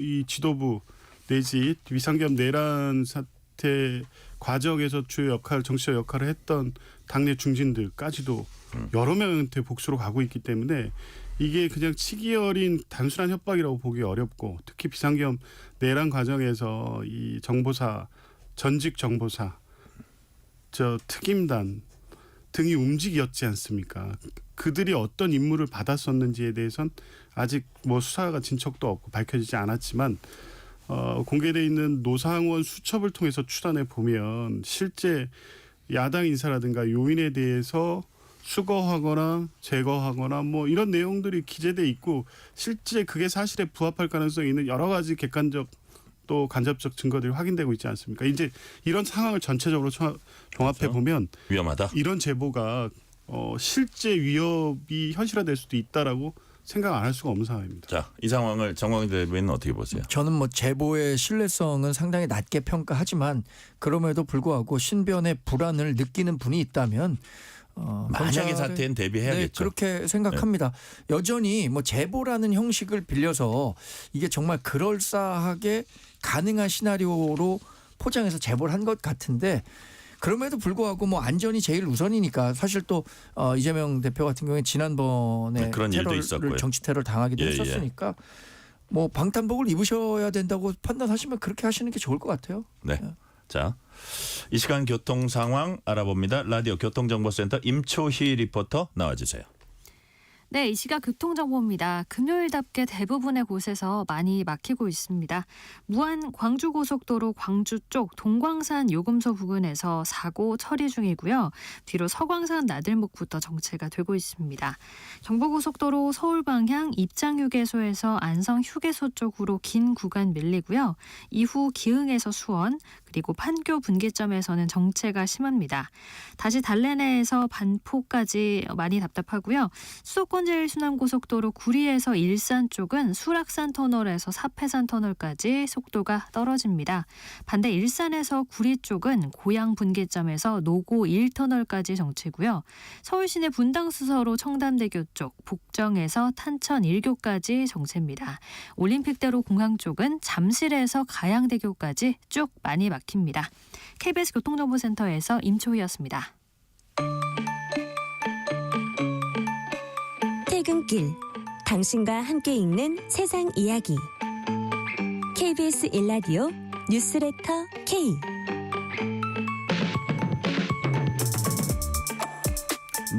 [SPEAKER 3] 이 지도부 내지 비상계엄 내란 사태 과정에서 주요 역할, 정치적 역할을 했던 당내 중진들까지도 여러 명한테 복수로 가고 있기 때문에 이게 그냥 치기 어린 단순한 협박이라고 보기 어렵고 특히 비상계엄 내란 과정에서 이 정보사, 전직 정보사, 특임단 등이 움직였지 않습니까? 그들이 어떤 임무를 받았었는지에 대해서는 아직 뭐 수사가 진척도 없고 밝혀지지 않았지만 공개돼 있는 노상원 수첩을 통해서 추단해 보면 실제 야당 인사라든가 요인에 대해서 수거하거나 제거하거나 뭐 이런 내용들이 기재돼 있고 실제 그게 사실에 부합할 가능성이 있는 여러 가지 객관적 또 간접적 증거들이 확인되고 있지 않습니까? 이제 이런 상황을 전체적으로 종합해 보면
[SPEAKER 2] 위험하다.
[SPEAKER 3] 이런 제보가 실제 위협이 현실화될 수도 있다라고 생각 안 할 수가 없는 상황입니다.
[SPEAKER 2] 자, 이 상황을 정광희 대변인은 어떻게 보세요?
[SPEAKER 4] 저는 뭐 제보의 신뢰성은 상당히 낮게 평가하지만 그럼에도 불구하고 신변의 불안을 느끼는 분이 있다면
[SPEAKER 2] 만약의
[SPEAKER 4] 검찰은-
[SPEAKER 2] 사태엔 대비해야겠죠.
[SPEAKER 4] 네, 그렇게 생각합니다. 여전히 뭐 제보라는 형식을 빌려서 이게 정말 그럴싸하게 가능한 시나리오로 포장해서 제보를 한 것 같은데 그럼에도 불구하고 뭐 안전이 제일 우선이니까 사실 또 이재명 대표 같은 경우에 지난번에
[SPEAKER 2] 그런 일도
[SPEAKER 4] 테러를
[SPEAKER 2] 있었고요.
[SPEAKER 4] 정치 테러를 당하기도
[SPEAKER 2] 예,
[SPEAKER 4] 했었으니까 뭐 방탄복을 입으셔야 된다고 판단하시면 그렇게 하시는 게 좋을 것 같아요.
[SPEAKER 2] 네. 자, 이 시간 교통 상황 알아봅니다. 라디오 교통정보센터 임초희 리포터 나와주세요.
[SPEAKER 7] 네, 이 시각 교통정보입니다. 금요일답게 대부분의 곳에서 많이 막히고 있습니다. 무안 광주고속도로 광주 쪽 동광산 요금소 부근에서 사고 처리 중이고요. 뒤로 서광산 나들목부터 정체가 되고 있습니다. 경부고속도로 서울 방향 입장휴게소에서 안성 휴게소 쪽으로 긴 구간 밀리고요. 이후 기흥에서 수원 그리고 판교 분기점에서는 정체가 심합니다. 다시 달래내에서 반포까지 많이 답답하고요. 수도권 제일순환고속도로 구리에서 일산 쪽은 수락산 터널에서 사패산 터널까지 속도가 떨어집니다. 반대 일산에서 구리 쪽은 고양 분기점에서 노고 1터널까지 정체고요. 서울시내 분당수서로 청담대교 쪽, 복정에서 탄천 1교까지 정체입니다. 올림픽대로 공항 쪽은 잠실에서 가양대교까지 쭉 많이 막힙니다. KBS 교통정보센터에서 임초희였습니다.
[SPEAKER 1] 퇴근길 당신과 함께 읽는 세상 이야기 KBS 1라디오 뉴스레터 K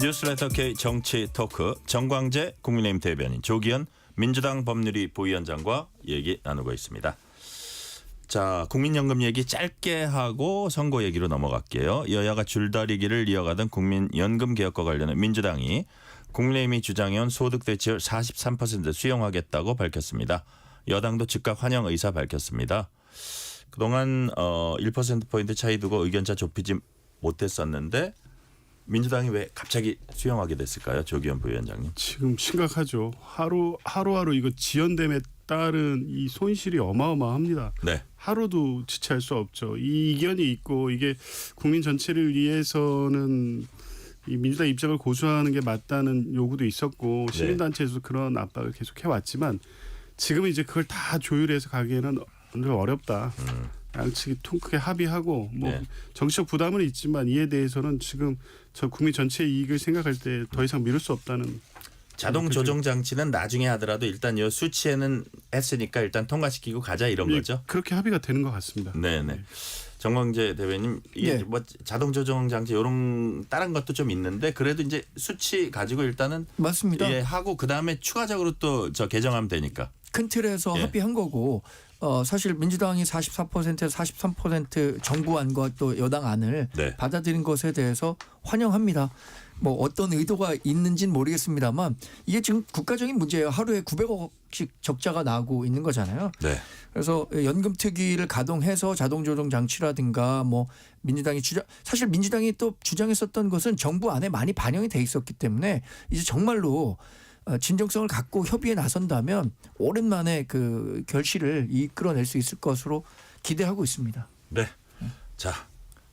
[SPEAKER 2] 뉴스레터 K 정치 토크 정광재 국민의힘 대변인 조기현 민주당 법률위 부위원장과 얘기 나누고 있습니다. 자, 국민연금 얘기 짧게 하고 선거 얘기로 넘어갈게요. 여야가 줄다리기를 이어가던 국민연금개혁과 관련해 민주당이 국민의힘이 주장해온 소득 대체율 43% 수용하겠다고 밝혔습니다. 여당도 즉각 환영 의사 밝혔습니다. 그동안 1%포인트 차이 두고 의견차 좁히지 못했었는데 민주당이 왜 갑자기 수용하게 됐을까요? 조기현 부위원장님.
[SPEAKER 3] 지금 심각하죠. 하루하루 이거 지연됨에 따른 이 손실이 어마어마합니다.
[SPEAKER 2] 네.
[SPEAKER 3] 하루도 지체할 수 없죠. 이 이견이 있고 이게 국민 전체를 위해서는 이 민주당 입장을 고수하는 게 맞다는 요구도 있었고 시민단체에서도 그런 압박을 계속 해왔지만 지금은 이제 그걸 다 조율해서 가기에는 어렵다. 양측이 통 크게 합의하고 뭐
[SPEAKER 2] 네.
[SPEAKER 3] 정치적 부담은 있지만 이에 대해서는 지금 저 국민 전체의 이익을 생각할 때 더 이상 미룰 수 없다는.
[SPEAKER 2] 자동 조정 장치는 나중에 하더라도 일단 이 수치에는 했으니까 일단 통과시키고 가자 이런 거죠.
[SPEAKER 3] 그렇게 합의가 되는 것 같습니다.
[SPEAKER 2] 네네. 정광재 대변인 이게
[SPEAKER 4] 네.
[SPEAKER 2] 뭐 자동 조정 장치 이런 다른 것도 좀 있는데 그래도 이제 수치 가지고 일단은
[SPEAKER 4] 맞습니다.
[SPEAKER 2] 예, 하고 그 다음에 추가적으로 또 저 개정하면 되니까.
[SPEAKER 4] 큰 틀에서
[SPEAKER 2] 예.
[SPEAKER 4] 합의한 거고 사실 민주당이 44%에서 43% 정부안과 또 여당 안을
[SPEAKER 2] 네.
[SPEAKER 4] 받아들인 것에 대해서 환영합니다. 뭐 어떤 의도가 있는지는 모르겠습니다만 이게 지금 국가적인 문제예요. 하루에 900억씩 적자가 나고 있는 거잖아요.
[SPEAKER 2] 네.
[SPEAKER 4] 그래서 연금특위를 가동해서 자동조정 장치라든가 뭐 민주당이 사실 민주당이 또 주장했었던 것은 정부 안에 많이 반영이 돼 있었기 때문에 이제 정말로 진정성을 갖고 협의에 나선다면 오랜만에 그 결실을 이끌어낼 수 있을 것으로 기대하고 있습니다.
[SPEAKER 2] 네. 자,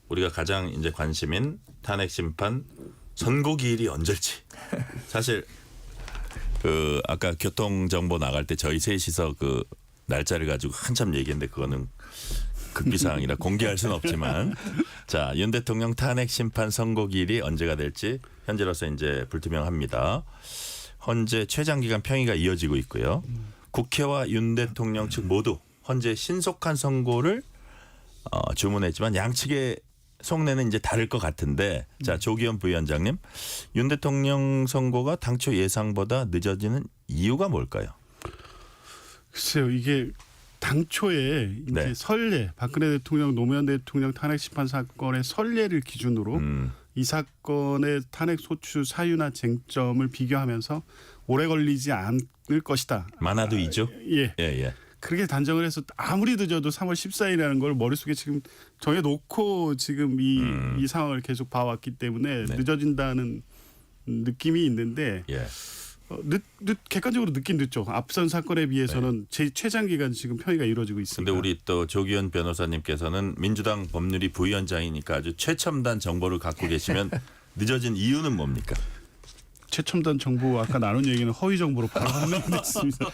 [SPEAKER 2] 우리가 가장 이제 관심인 탄핵 심판 선고기일이 언제일지. 사실 그 아까 교통 정보 나갈 때 저희 셋이서 그 날짜를 가지고 한참 얘기했는데 그거는 급비 사항이라 공개할 수는 없지만 자, 윤 대통령 탄핵 심판 선고기일이 언제가 될지 현재로서 이제 불투명합니다. 현재 최장 기간 평의가 이어지고 있고요. 국회와 윤 대통령 측 모두 현재 신속한 선고를 주문했지만 양측의 속내는 이제 다를 것 같은데 자, 조기현 부위원장님, 윤 대통령 선고가 당초 예상보다 늦어지는 이유가 뭘까요?
[SPEAKER 3] 글쎄요, 이게 당초에 이제
[SPEAKER 2] 네.
[SPEAKER 3] 선례 박근혜 대통령 노무현 대통령 탄핵 심판 사건의 선례를 기준으로 이 사건의 탄핵 소추 사유나 쟁점을 비교하면서 오래 걸리지 않을 것이다.
[SPEAKER 2] 많아도 2주?
[SPEAKER 3] 예.
[SPEAKER 2] 예.
[SPEAKER 3] 그렇게 단정을 해서 아무리 늦어도 3월 14일이라는 걸 머릿속에 지금 정해놓고 지금 이 상황을 계속 봐왔기 때문에
[SPEAKER 2] 네.
[SPEAKER 3] 늦어진다는 느낌이 있는데
[SPEAKER 2] 예.
[SPEAKER 3] 객관적으로 늦긴 늦죠. 앞선 사건에 비해서는 제 최장 기간 지금 평의가 이루어지고 있습니다.
[SPEAKER 2] 근데 우리 또 조기현 변호사님께서는 민주당 법률위 부위원장이니까 아주 최첨단 정보를 갖고 계시면 늦어진 이유는 뭡니까?
[SPEAKER 3] 최첨단 정보 아까 나눈 얘기는 허위 정보로 바로 판명됐습니다.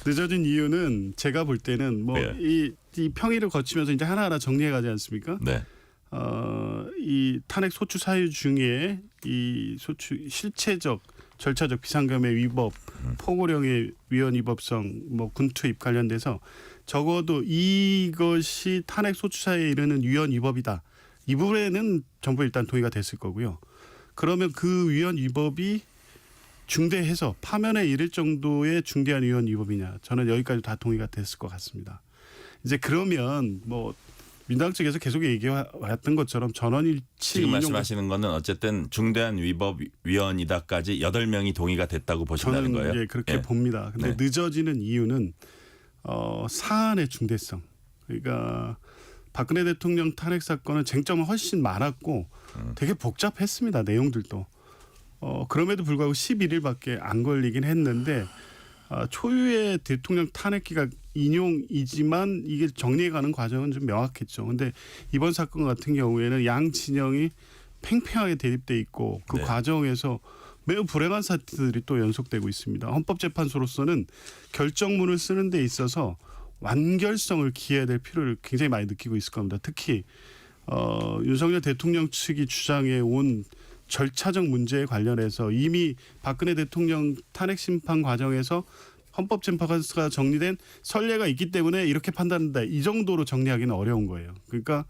[SPEAKER 3] 늦어진 이유는 제가 볼 때는 뭐 이 평의를 거치면서 이제 하나하나 정리해 가지 않습니까?
[SPEAKER 2] 네.
[SPEAKER 3] 이 탄핵 소추 사유 중에 이 소추 실체적 절차적 비상경의 위법, 포고령의 위헌 위법성, 뭐 군투입 관련돼서 적어도 이것이 탄핵 소추 사유에 이르는 위헌 위법이다. 이 부분에는 정부 일단 동의가 됐을 거고요. 그러면 그 위헌 위법이 중대해서 파면에 이를 정도의 중대한 위헌 위법이냐? 저는 여기까지 다 동의가 됐을 것 같습니다. 이제 그러면 뭐 민당 측에서 계속 얘기해왔던 것처럼 전원일치
[SPEAKER 2] 지금 말씀하시는 거는 어쨌든 중대한 위법 위헌이다까지 8명이 동의가 됐다고 보신다는
[SPEAKER 3] 저는
[SPEAKER 2] 거예요?
[SPEAKER 3] 예, 그렇게
[SPEAKER 2] 예.
[SPEAKER 3] 봅니다. 근데
[SPEAKER 2] 네.
[SPEAKER 3] 늦어지는 이유는 사안의 중대성. 그러니까 박근혜 대통령 탄핵 사건은 쟁점은 훨씬 많았고 되게 복잡했습니다. 내용들도. 그럼에도 불구하고 11일밖에 안 걸리긴 했는데 초유의 대통령 탄핵기각 인용이지만 이게 정리해가는 과정은 좀 명확했죠. 근데 이번 사건 같은 경우에는 양 진영이 팽팽하게 대립돼 있고 그
[SPEAKER 2] 네.
[SPEAKER 3] 과정에서 매우 불행한 사태들이 또 연속되고 있습니다. 헌법재판소로서는 결정문을 쓰는 데 있어서 완결성을 기해야 될 필요를 굉장히 많이 느끼고 있을 겁니다. 특히 윤석열 대통령 측이 주장해 온 절차적 문제에 관련해서 이미 박근혜 대통령 탄핵 심판 과정에서 헌법재판소가 정리된 선례가 있기 때문에 이렇게 판단한다. 이 정도로 정리하기는 어려운 거예요. 그러니까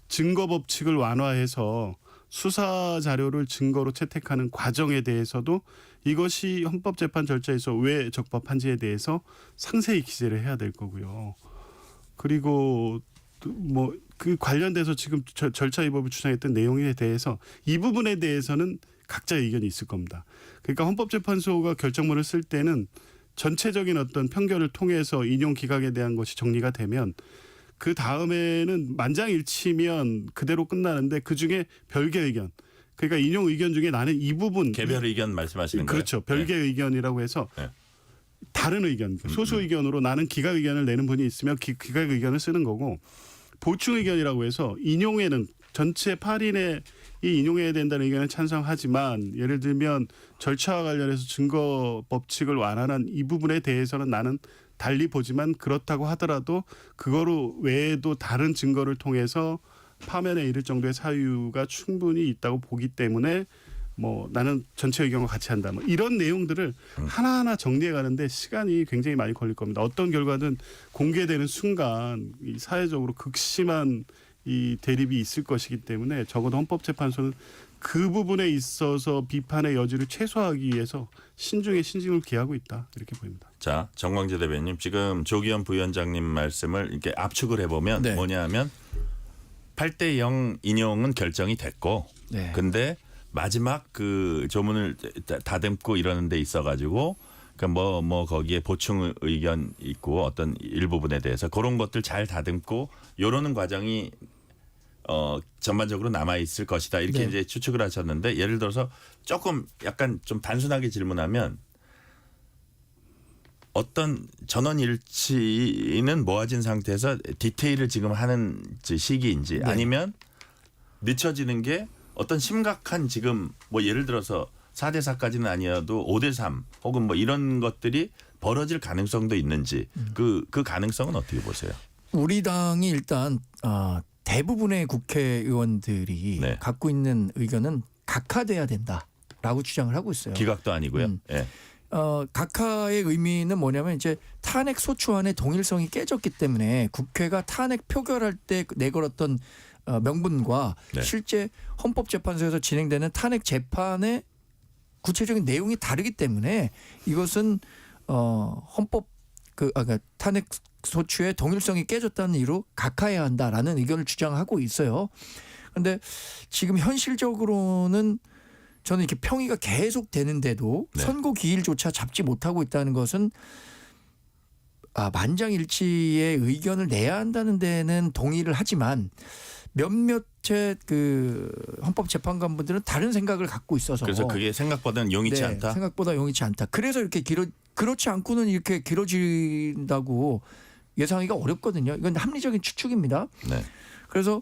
[SPEAKER 3] 증거 법칙을 완화해서 수사 자료를 증거로 채택하는 과정에 대해서도 이것이 헌법재판 절차에서 왜 적법한지에 대해서 상세히 기재를 해야 될 거고요. 그리고 뭐 그 관련돼서 지금 절차 위법을 주장했던 내용에 대해서 이 부분에 대해서는 각자 의견이 있을 겁니다. 그러니까 헌법재판소가 결정문을 쓸 때는 전체적인 어떤 편결을 통해서 인용 기각에 대한 것이 정리가 되면 그 다음에는 만장일치면 그대로 끝나는데 그중에 별개 의견. 그러니까 인용 의견 중에 나는 이 부분
[SPEAKER 2] 개별 의견 말씀하시는 거예요?
[SPEAKER 3] 그렇죠. 별개 의견이라고 해서
[SPEAKER 2] 네.
[SPEAKER 3] 다른 의견, 소수 의견으로 나는 기각 의견을 내는 분이 있으면 기각 의견을 쓰는 거고 보충 의견이라고 해서 인용에는 전체 8인의 이 인용해야 된다는 의견은 찬성하지만 예를 들면 절차와 관련해서 증거 법칙을 완화한 이 부분에 대해서는 나는 달리 보지만 그렇다고 하더라도 그거로 외에도 다른 증거를 통해서 파면에 이를 정도의 사유가 충분히 있다고 보기 때문에 뭐 나는 전체 의견과 같이 한다. 뭐 이런 내용들을 하나하나 정리해 가는데 시간이 굉장히 많이 걸릴 겁니다. 어떤 결과든 공개되는 순간 이 사회적으로 극심한 이 대립이 있을 것이기 때문에 적어도 헌법재판소는 그 부분에 있어서 비판의 여지를 최소화하기 위해서 신중에 신중을 기하고 있다. 이렇게 보입니다.
[SPEAKER 2] 자, 정광재 대변인 지금 조기현 부위원장님 말씀을 이렇게 압축을 해보면
[SPEAKER 4] 네.
[SPEAKER 2] 뭐냐면 8대0 인용은 결정이 됐고
[SPEAKER 4] 네.
[SPEAKER 2] 근데 마지막 그 조문을 다듬고 이러는 데 있어가지고 그러니까 뭐 거기에 보충 의견 있고 어떤 일부분에 대해서 그런 것들 잘 다듬고 요러는 과정이 전반적으로 남아 있을 것이다 이렇게
[SPEAKER 4] 네.
[SPEAKER 2] 이제 추측을 하셨는데 예를 들어서 조금 약간 좀 단순하게 질문하면 어떤 전원 일치는 모아진 상태에서 디테일을 지금 하는 시기인지 아니면 늦춰지는 게 어떤 심각한 지금 뭐 예를 들어서 4대 4까지는 아니어도 5대 3 혹은 뭐 이런 것들이 벌어질 가능성도 있는지 그 가능성은 어떻게 보세요?
[SPEAKER 4] 우리 당이 일단 대부분의 국회의원들이
[SPEAKER 2] 네.
[SPEAKER 4] 갖고 있는 의견은 각하돼야 된다라고 주장을 하고 있어요.
[SPEAKER 2] 기각도 아니고요. 예.
[SPEAKER 4] 각하의 의미는 뭐냐면 이제 탄핵 소추안의 동일성이 깨졌기 때문에 국회가 탄핵 표결할 때 내걸었던 명분과
[SPEAKER 2] 네.
[SPEAKER 4] 실제 헌법재판소에서 진행되는 탄핵 재판의 구체적인 내용이 다르기 때문에 이것은 헌법 그러니까 탄핵 소추의 동일성이 깨졌다는 이유로 각하해야 한다라는 의견을 주장하고 있어요. 그런데 지금 현실적으로는 저는 이렇게 평의가 계속 되는데도
[SPEAKER 2] 네.
[SPEAKER 4] 선고 기일조차 잡지 못하고 있다는 것은 만장일치의 의견을 내야 한다는 데는 동의를 하지만 몇몇의 그 헌법재판관분들은 다른 생각을 갖고 있어서
[SPEAKER 2] 그래서 그게 생각보다는 용이치
[SPEAKER 4] 네,
[SPEAKER 2] 않다.
[SPEAKER 4] 생각보다 용이치 않다. 그래서 이렇게 그렇지 않고는 이렇게 길어진다고 예상하기가 어렵거든요. 이건 합리적인 추측입니다.
[SPEAKER 2] 네.
[SPEAKER 4] 그래서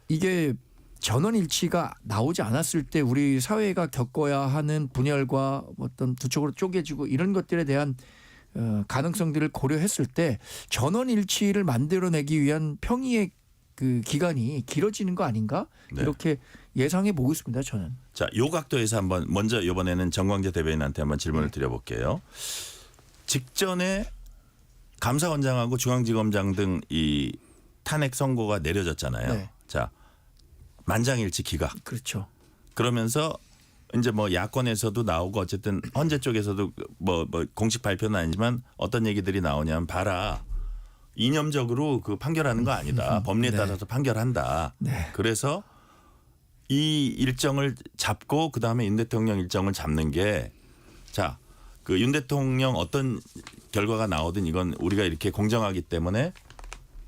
[SPEAKER 4] 이게 전원일치가 나오지 않았을 때 우리 사회가 겪어야 하는 분열과 어떤 두 쪽으로 쪼개지고 이런 것들에 대한 가능성들을 고려했을 때 전원일치를 만들어내기 위한 평의의 그 기간이 길어지는 거 아닌가
[SPEAKER 2] 네.
[SPEAKER 4] 이렇게 예상해 보고 있습니다. 저는.
[SPEAKER 2] 자, 요 각도에서 한번 먼저 이번에는 정광재 대변인한테 한번 질문을 드려볼게요. 직전에 감사원장하고 중앙지검장 등 이 탄핵 선고가 내려졌잖아요.
[SPEAKER 4] 네.
[SPEAKER 2] 자, 만장일치 기각.
[SPEAKER 4] 그렇죠.
[SPEAKER 2] 그러면서 이제 뭐 야권에서도 나오고 어쨌든 헌재 쪽에서도 뭐 공식 발표는 아니지만 어떤 얘기들이 나오냐면 봐라. 이념적으로 그 판결하는 거 아니다. 법리에
[SPEAKER 4] 네.
[SPEAKER 2] 따라서 판결한다.
[SPEAKER 4] 네.
[SPEAKER 2] 그래서 이 일정을 잡고 그다음에 윤 대통령 일정을 잡는 게 자, 그 윤 대통령 어떤 결과가 나오든 이건 우리가 이렇게 공정하기 때문에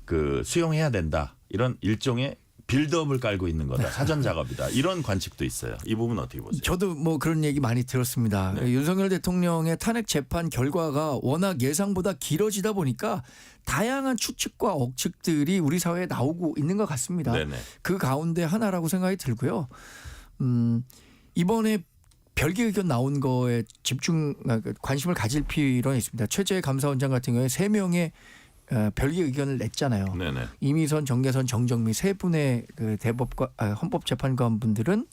[SPEAKER 2] 그 수용해야 된다. 이런 일종의 빌드업을 깔고 있는 거다. 사전 작업이다. 이런 관측도 있어요. 이 부분 어떻게 보세요?
[SPEAKER 4] 저도 뭐 그런 얘기 많이 들었습니다.
[SPEAKER 2] 네.
[SPEAKER 4] 윤석열 대통령의 탄핵 재판 결과가 워낙 예상보다 길어지다 보니까 다양한 추측과 억측들이 우리 사회에 나오고 있는 것 같습니다.
[SPEAKER 2] 네네.
[SPEAKER 4] 그 가운데 하나라고 생각이 들고요. 이번에 별개 의견 나온 거에 관심을 가질 필요는 있습니다. 최재 감사원장 같은 경우에 3명의 별개 의견을 냈잖아요.
[SPEAKER 2] 네네.
[SPEAKER 4] 이미선, 정계선, 정정미 세 분의 그 헌법재판관 분들은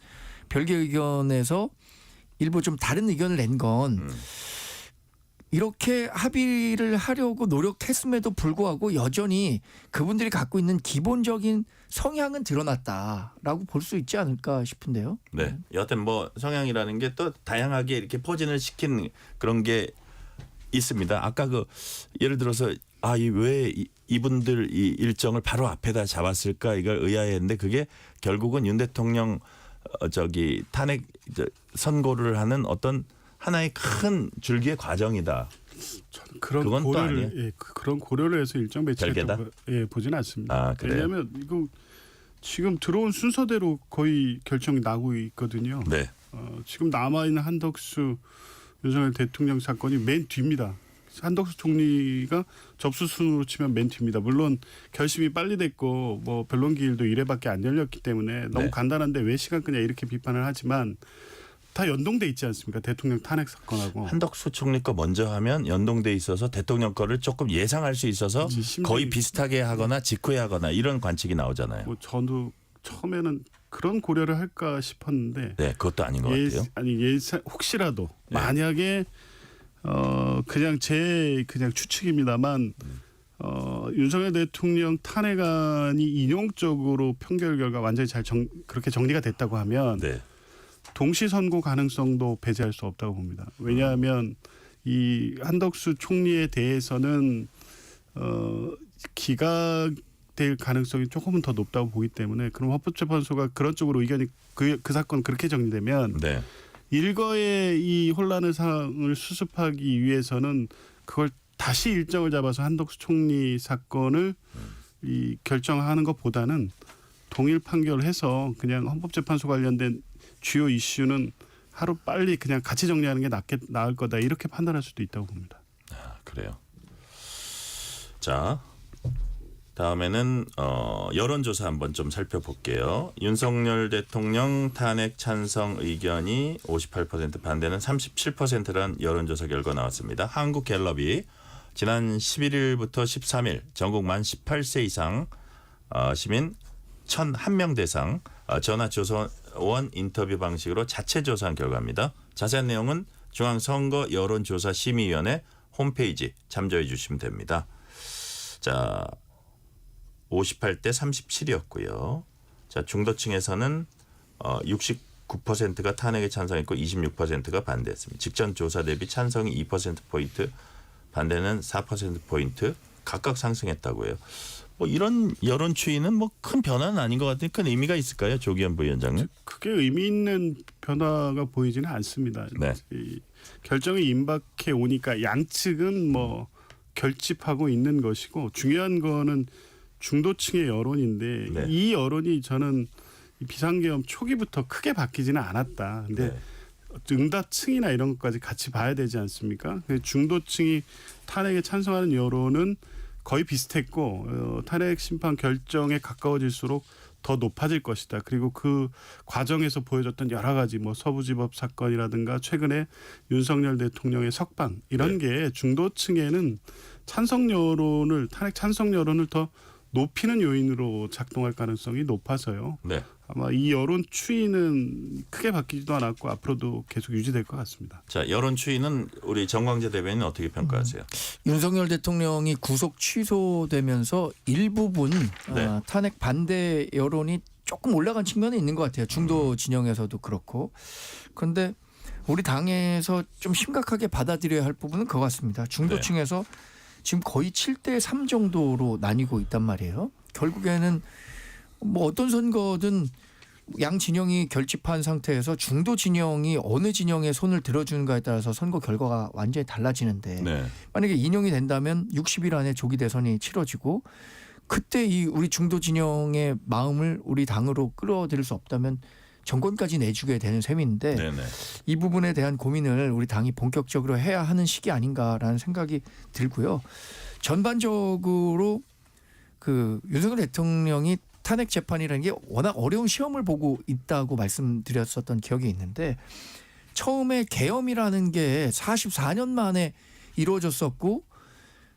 [SPEAKER 4] 별개 의견에서 일부 좀 다른 의견을 낸 건 이렇게 합의를 하려고 노력했음에도 불구하고 여전히 그분들이 갖고 있는 기본적인 성향은 드러났다라고 볼 수 있지 않을까 싶은데요.
[SPEAKER 2] 네. 여하튼 뭐 성향이라는 게 또 다양하게 이렇게 포진을 시킨 그런 게 있습니다. 아까 그 예를 들어서 왜 이분들 이 일정을 바로 앞에다 잡았을까 이걸 의아해했는데 그게 결국은 윤 대통령 탄핵 선고를 하는 어떤 하나의 큰 줄기의 과정이다.
[SPEAKER 3] 저는 그런
[SPEAKER 2] 그건 또
[SPEAKER 3] 고려를
[SPEAKER 2] 아니에요?
[SPEAKER 3] 그런 고려를 해서 일정
[SPEAKER 2] 별개다?
[SPEAKER 3] 배치했다고 보지는 않습니다.
[SPEAKER 2] 아, 그래요?
[SPEAKER 3] 왜냐하면 이거 지금 들어온 순서대로 거의 결정이 나고 있거든요.
[SPEAKER 2] 네.
[SPEAKER 3] 지금 남아 있는 한덕수 윤석열 대통령 사건이 맨 뒤입니다. 한덕수 총리가 접수순으로 치면 맨 뒤입니다. 물론 결심이 빨리 됐고 뭐 변론 기일도 1회밖에 안 열렸기 때문에 너무
[SPEAKER 2] 네.
[SPEAKER 3] 간단한데 왜 시간 끄냐 이렇게 비판을 하지만 다 연동돼 있지 않습니까? 대통령 탄핵 사건하고.
[SPEAKER 2] 한덕수 총리 거 먼저 하면 연동돼 있어서 대통령 거를 조금 예상할 수 있어서 거의 비슷하게 하거나 직후에 하거나 이런 관측이 나오잖아요.
[SPEAKER 3] 뭐 저도 처음에는 그런 고려를 할까 싶었는데
[SPEAKER 2] 네, 그것도 아닌 것 같아요.
[SPEAKER 3] 혹시라도
[SPEAKER 2] 네.
[SPEAKER 3] 만약에 그냥 그냥 추측입니다만 윤석열 대통령 탄핵안이 인용적으로 판결 결과 완전히 그렇게 정리가 됐다고 하면
[SPEAKER 2] 네.
[SPEAKER 3] 동시 선고 가능성도 배제할 수 없다고 봅니다. 왜냐하면 이 한덕수 총리에 대해서는 기각될 가능성이 조금은 더 높다고 보기 때문에 그럼 헌법재판소가 그런 쪽으로 의견이 그 사건 그렇게 정리되면
[SPEAKER 2] 네.
[SPEAKER 3] 일거의 이 혼란의 상황을 수습하기 위해서는 그걸 다시 일정을 잡아서 한덕수 총리 사건을 이 결정하는 것보다는 동일 판결해서 그냥 헌법재판소 관련된 주요 이슈는 하루 빨리 그냥 같이 정리하는 게 나을 거다 이렇게 판단할 수도 있다고 봅니다.
[SPEAKER 2] 그래요. 자, 다음에는 여론조사 한번 좀 살펴볼게요. 윤석열 대통령 탄핵 찬성 의견이 58% 반대는 37%란 여론조사 결과 나왔습니다. 한국갤럽이 지난 11일부터 13일 전국 만 18세 이상 시민 1,001명 대상 전화조사원 인터뷰 방식으로 자체 조사한 결과입니다. 자세한 내용은 중앙선거 여론조사심의위원회 홈페이지 참조해 주시면 됩니다. 자, 58대 37이었고요. 자, 중도층에서는 69%가 탄핵에 찬성했고 26%가 반대했습니다. 직전 조사 대비 찬성이 2%포인트, 반대는 4%포인트 각각 상승했다고 해요. 뭐 이런 여론 추이는 뭐 큰 변화는 아닌 것 같은데 큰 의미가 있을까요, 조기현 부위원장님?
[SPEAKER 3] 크게 의미 있는 변화가 보이지는 않습니다.
[SPEAKER 2] 네.
[SPEAKER 3] 이 결정이 임박해 오니까 양측은 뭐 결집하고 있는 것이고 중요한 거는 중도층의 여론인데
[SPEAKER 2] 네.
[SPEAKER 3] 이 여론이 저는 이 비상계엄 초기부터 크게 바뀌지는 않았다. 근데
[SPEAKER 2] 네.
[SPEAKER 3] 응답층이나 이런 것까지 같이 봐야 되지 않습니까? 중도층이 탄핵에 찬성하는 여론은 거의 비슷했고 탄핵 심판 결정에 가까워질수록 더 높아질 것이다. 그리고 그 과정에서 보여줬던 여러 가지 뭐 서부지법 사건이라든가 최근에 윤석열 대통령의 석방 이런 게 중도층에는 탄핵 찬성 여론을 더 높이는 요인으로 작동할 가능성이 높아서요.
[SPEAKER 2] 네.
[SPEAKER 3] 아마 이 여론 추이는 크게 바뀌지도 않았고 앞으로도 계속 유지될 것 같습니다.
[SPEAKER 2] 자, 여론 추이는 우리 정광재 대변인 어떻게 평가하세요?
[SPEAKER 4] 윤석열 대통령이 구속 취소되면서 일부분
[SPEAKER 2] 네.
[SPEAKER 4] 탄핵 반대 여론이 조금 올라간 측면이 있는 것 같아요. 중도 진영에서도 그렇고. 그런데 우리 당에서 좀 심각하게 받아들여야 할 부분은 그거 같습니다. 중도층에서 지금 거의 7대3 정도로 나뉘고 있단 말이에요. 결국에는 뭐 어떤 선거든 양 진영이 결집한 상태에서 중도 진영이 어느 진영에 손을 들어주는가에 따라서 선거 결과가 완전히 달라지는데
[SPEAKER 2] 네.
[SPEAKER 4] 만약에 인용이 된다면 60일 안에 조기 대선이 치러지고 그때 이 우리 중도 진영의 마음을 우리 당으로 끌어들일 수 없다면 정권까지 내주게 되는 셈인데
[SPEAKER 2] 네네.
[SPEAKER 4] 이 부분에 대한 고민을 우리 당이 본격적으로 해야 하는 시기 아닌가라는 생각이 들고요. 전반적으로 그 윤석열 대통령이 탄핵 재판이라는 게 워낙 어려운 시험을 보고 있다고 말씀드렸었던 기억이 있는데 처음에 계엄이라는 게 44년 만에 이루어졌었고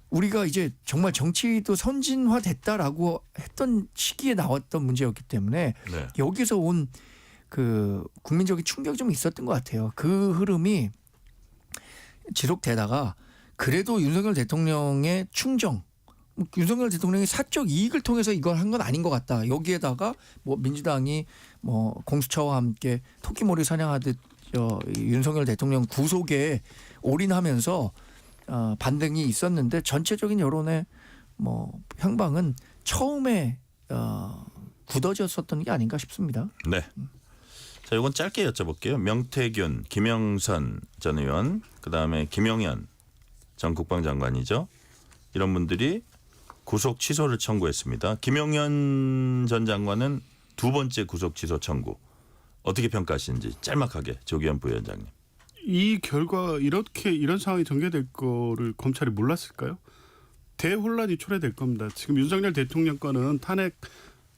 [SPEAKER 4] 우리가 이제 정말 정치도 선진화됐다라고 했던 시기에 나왔던 문제였기 때문에
[SPEAKER 2] 네.
[SPEAKER 4] 여기서 온 그 국민적인 충격이 좀 있었던 것 같아요. 그 흐름이 지속되다가 그래도 윤석열 대통령의 충정, 윤석열 대통령이 사적 이익을 통해서 이걸 한 건 아닌 것 같다. 여기에다가 뭐 민주당이 뭐 공수처와 함께 토끼머리 사냥하듯 윤석열 대통령 구속에 올인하면서 반등이 있었는데 전체적인 여론의 뭐 향방은 처음에 굳어졌었던 게 아닌가 싶습니다.
[SPEAKER 2] 네. 자, 이건 짧게 여쭤볼게요. 명태균, 김영선 전 의원, 그다음에 김용현 전 국방장관이죠. 이런 분들이 구속 취소를 청구했습니다. 김용현 전 장관은 두 번째 구속 취소 청구. 어떻게 평가하시는지 짤막하게 조기현 부위원장님.
[SPEAKER 3] 이 결과 이런 상황이 전개될 거를 검찰이 몰랐을까요? 대혼란이 초래될 겁니다. 지금 윤석열 대통령 거는 탄핵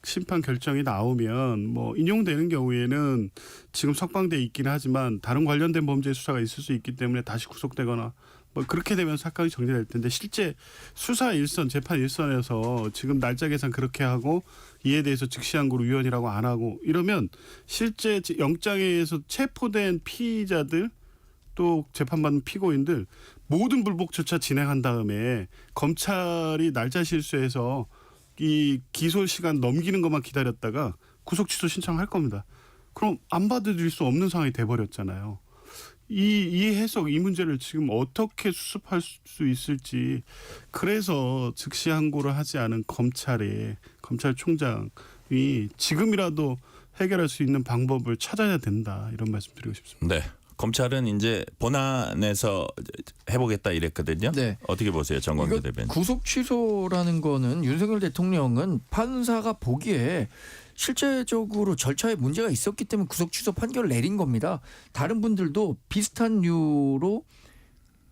[SPEAKER 3] 심판 결정이 나오면 뭐 인용되는 경우에는 지금 석방돼 있긴 하지만 다른 관련된 범죄 수사가 있을 수 있기 때문에 다시 구속되거나 뭐 그렇게 되면 사건이 정리될 텐데 실제 수사 일선, 재판 일선에서 지금 날짜 계산 그렇게 하고 이에 대해서 즉시항고로 위헌이라고 안 하고 이러면 실제 영장에서 체포된 피의자들 또 재판받는 피고인들 모든 불복 절차 진행한 다음에 검찰이 날짜 실수해서 이 기소 시간 넘기는 것만 기다렸다가 구속 취소 신청할 겁니다. 그럼 안 받아들일 수 없는 상황이 돼버렸잖아요. 이 해석, 이 문제를 지금 어떻게 수습할 수 있을지 그래서 즉시 항고를 하지 않은 검찰총장이 지금이라도 해결할 수 있는 방법을 찾아야 된다 이런 말씀드리고 싶습니다.
[SPEAKER 2] 네. 검찰은 이제 본안에서 해보겠다 이랬거든요.
[SPEAKER 4] 네.
[SPEAKER 2] 어떻게 보세요, 정광재 대변인?
[SPEAKER 4] 구속 취소라는 거는 윤석열 대통령은 판사가 보기에 실제적으로 절차에 문제가 있었기 때문에 구속 취소 판결을 내린 겁니다. 다른 분들도 비슷한 류로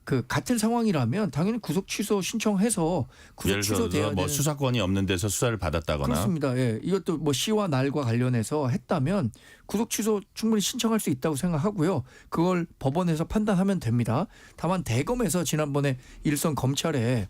[SPEAKER 4] 그 같은 상황이라면 당연히 구속 취소 신청해서 구속
[SPEAKER 2] 예를
[SPEAKER 4] 취소돼야
[SPEAKER 2] 들어서 뭐
[SPEAKER 4] 되는
[SPEAKER 2] 수사권이 없는 데서 수사를 받았다거나.
[SPEAKER 4] 그렇습니다. 예. 이것도 뭐 시와 날과 관련해서 했다면 구속 취소 충분히 신청할 수 있다고 생각하고요. 그걸 법원에서 판단하면 됩니다. 다만 대검에서 지난번에 일선 검찰에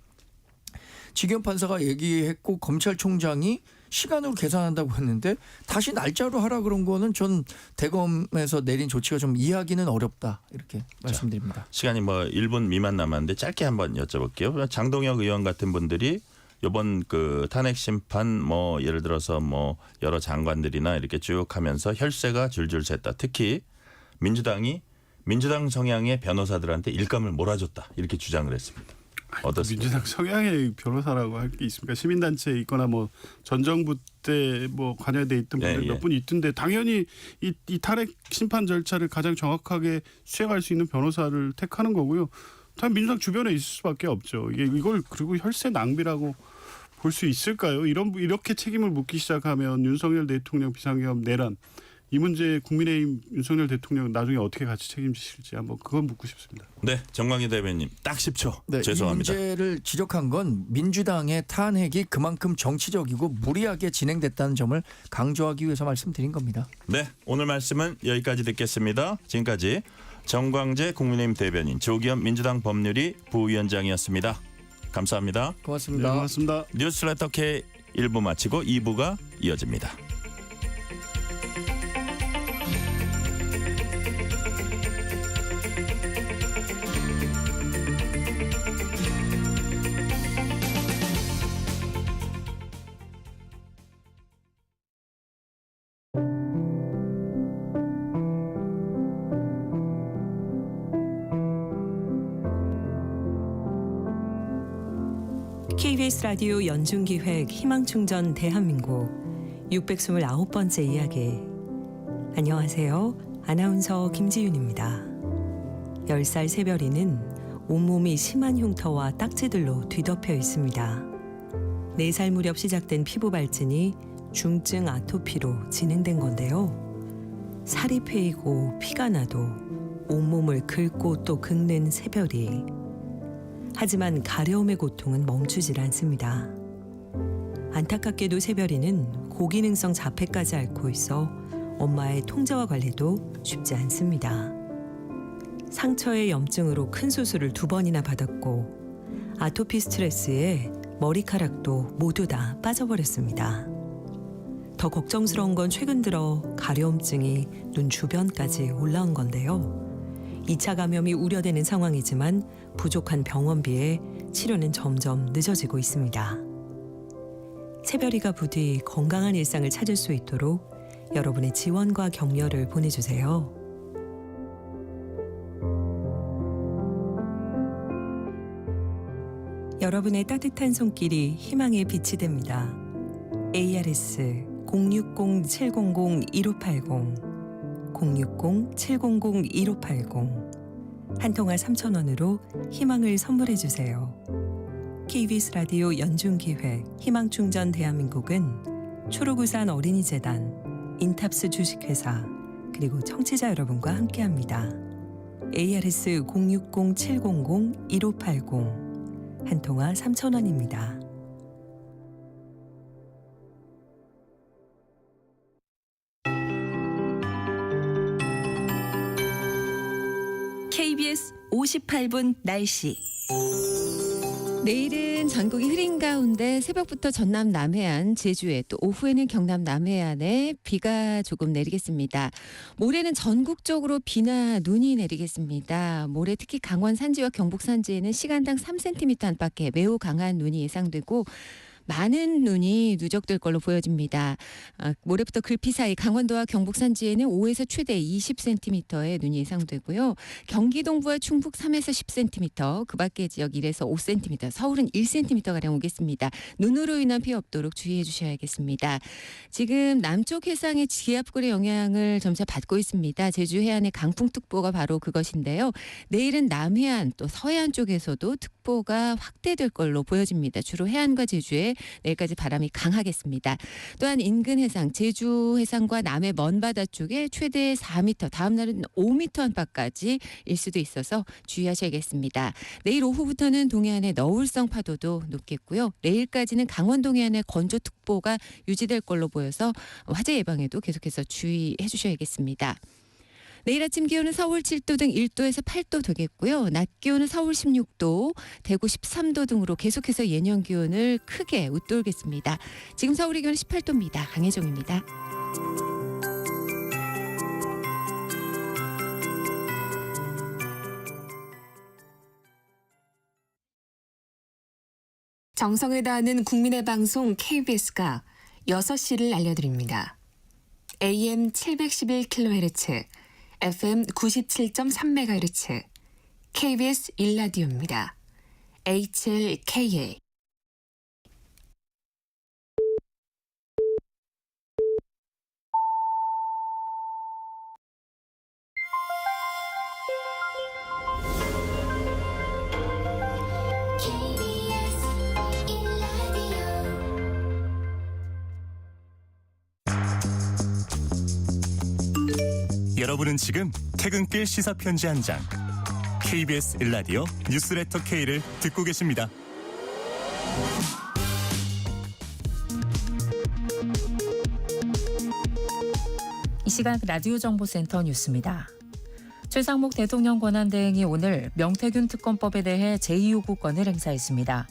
[SPEAKER 4] 지경 판사가 얘기했고 검찰총장이 시간으로 계산한다고 했는데 다시 날짜로 하라 그런 거는 전 대검에서 내린 조치가 좀 이해하기는 어렵다 이렇게 말씀드립니다.
[SPEAKER 2] 시간이 뭐 1분 미만 남았는데 짧게 한번 여쭤볼게요. 장동혁 의원 같은 분들이 이번 그 탄핵 심판 뭐 예를 들어서 뭐 여러 장관들이나 이렇게 쭉 하면서 혈세가 줄줄 샜다. 특히 민주당 성향의 변호사들한테 일감을 몰아줬다 이렇게 주장을 했습니다. 어떻습니까?
[SPEAKER 3] 민주당 성향의 변호사라고 할 게 있습니까? 시민단체에 있거나 뭐 전 정부 때 뭐 관여돼 있던 분들
[SPEAKER 2] 예.
[SPEAKER 3] 몇 분 있던데 당연히 이 탄핵 심판 절차를 가장 정확하게 수행할 수 있는 변호사를 택하는 거고요. 다 민주당 주변에 있을 수밖에 없죠. 이걸 그리고 혈세 낭비라고 볼 수 있을까요? 이렇게 책임을 묻기 시작하면 윤석열 대통령 비상계엄 내란 이 문제 국민의힘 윤석열 대통령 나중에 어떻게 같이 책임지실지 한번 그건 묻고 싶습니다.
[SPEAKER 2] 네, 정광희 대변인 딱 10초.
[SPEAKER 4] 네,
[SPEAKER 2] 죄송합니다.
[SPEAKER 4] 이 문제를 지적한 건 민주당의 탄핵이 그만큼 정치적이고 무리하게 진행됐다는 점을 강조하기 위해서 말씀드린 겁니다.
[SPEAKER 2] 네, 오늘 말씀은 여기까지 듣겠습니다. 지금까지 정광재 국민의힘 대변인, 조기현 민주당 법률위 부위원장이었습니다. 감사합니다.
[SPEAKER 3] 네,
[SPEAKER 4] 고맙습니다.
[SPEAKER 3] 고맙습니다.
[SPEAKER 2] 뉴스레터 K 1부 마치고 2부가 이어집니다.
[SPEAKER 1] KBS 라디오 연중기획 희망충전 대한민국 629번째 이야기. 안녕하세요. 아나운서 김지윤입니다. 10살 새별이는 온몸이 심한 흉터와 딱지들로 뒤덮여 있습니다. 4살 무렵 시작된 피부 발진이 중증 아토피로 진행된 건데요. 살이 패이고 피가 나도 온몸을 긁고 또 긁는 새별이. 하지만 가려움의 고통은 멈추질 않습니다. 안타깝게도 새별이는 고기능성 자폐까지 앓고 있어 엄마의 통제와 관리도 쉽지 않습니다. 상처의 염증으로 큰 수술을 2번이나 받았고 아토피 스트레스에 머리카락도 모두 다 빠져버렸습니다. 더 걱정스러운 건 최근 들어 가려움증이 눈 주변까지 올라온 건데요. 2차 감염이 우려되는 상황이지만 부족한 병원비에 치료는 점점 늦어지고 있습니다. 새별이가 부디 건강한 일상을 찾을 수 있도록 여러분의 지원과 격려를 보내주세요. 여러분의 따뜻한 손길이 희망의 빛이 됩니다. ARS 060-700-1580 060-700-1580 한 통화 3,000원으로 희망을 선물해 주세요. KBS 라디오 연중기획 희망충전 대한민국은 초록우산 어린이재단, 인탑스 주식회사 그리고 청취자 여러분과 함께합니다. ARS 060-700-1580 한 통화 3,000원입니다. KBS 58분 날씨.
[SPEAKER 8] 내일은 전국이 흐린 가운데 새벽부터 전남 남해안, 제주에 또 오후에는 경남 남해안에 비가 조금 내리겠습니다. 모레는 전국적으로 비나 눈이 내리겠습니다. 모레 특히 강원 산지와 경북 산지에는 시간당 3cm 안팎의 매우 강한 눈이 예상되고 많은 눈이 누적될 걸로 보여집니다. 모레부터 글피 사이 강원도와 경북 산지에는 5에서 최대 20cm의 눈이 예상되고요. 경기 동부와 충북 3에서 10cm, 그 밖의 지역 1에서 5cm, 서울은 1cm가량 오겠습니다. 눈으로 인한 피해 없도록 주의해 주셔야겠습니다. 지금 남쪽 해상의 기압골의 영향을 점차 받고 있습니다. 제주 해안의 강풍특보가 바로 그것인데요. 내일은 남해안 또 서해안 쪽에서도 특보가 확대될 걸로 보여집니다. 주로 해안과 제주에 내일까지 바람이 강하겠습니다. 또한 인근 해상, 제주 해상과 남해 먼바다 쪽에 최대 4m, 다음 날은 5m 안팎까지 일 수도 있어서 주의하셔야겠습니다. 내일 오후부터는 동해안의 너울성 파도도 높겠고요. 내일까지는 강원 동해안의 건조특보가 유지될 걸로 보여서 화재 예방에도 계속해서 주의해 주셔야겠습니다. 내일 아침 기온은 서울 7도 등 1도에서 8도 되겠고요. 낮 기온은 서울 16도, 대구 13도 등으로 계속해서 예년 기온을 크게 웃돌겠습니다. 지금 서울의 기온은 18도입니다. 강혜정입니다.
[SPEAKER 9] 정성을 다하는 국민의 방송 KBS가 6시를 알려드립니다. AM 711kHz, FM 97.3MHz, KBS 1라디오입니다. HLKL.
[SPEAKER 10] 여러분은 지금 퇴근길 시사편지 한 장 KBS 1라디오 뉴스레터 K를 듣고 계십니다.
[SPEAKER 11] 이 시각 라디오 정보센터 뉴스입니다. 최상목 대통령 권한대행이 오늘 명태균 특검법에 대해 제2요구권을 행사했습니다.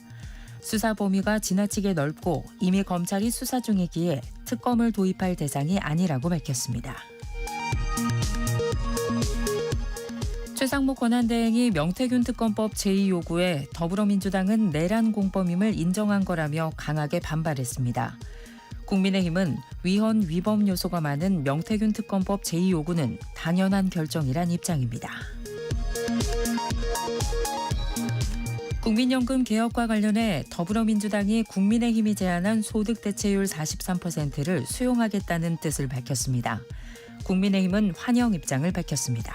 [SPEAKER 11] 수사 범위가 지나치게 넓고 이미 검찰이 수사 중이기에 특검을 도입할 대상이 아니라고 밝혔습니다. 최상목 권한대행이 명태균 특검법 제2요구에 더불어민주당은 내란 공범임을 인정한 거라며 강하게 반발했습니다. 국민의힘은 위헌 위법 요소가 많은 명태균 특검법 제2요구는 당연한 결정이란 입장입니다. 국민연금 개혁과 관련해 더불어민주당이 국민의힘이 제안한 소득 대체율 43%를 수용하겠다는 뜻을 밝혔습니다. 국민의힘은 환영 입장을 밝혔습니다.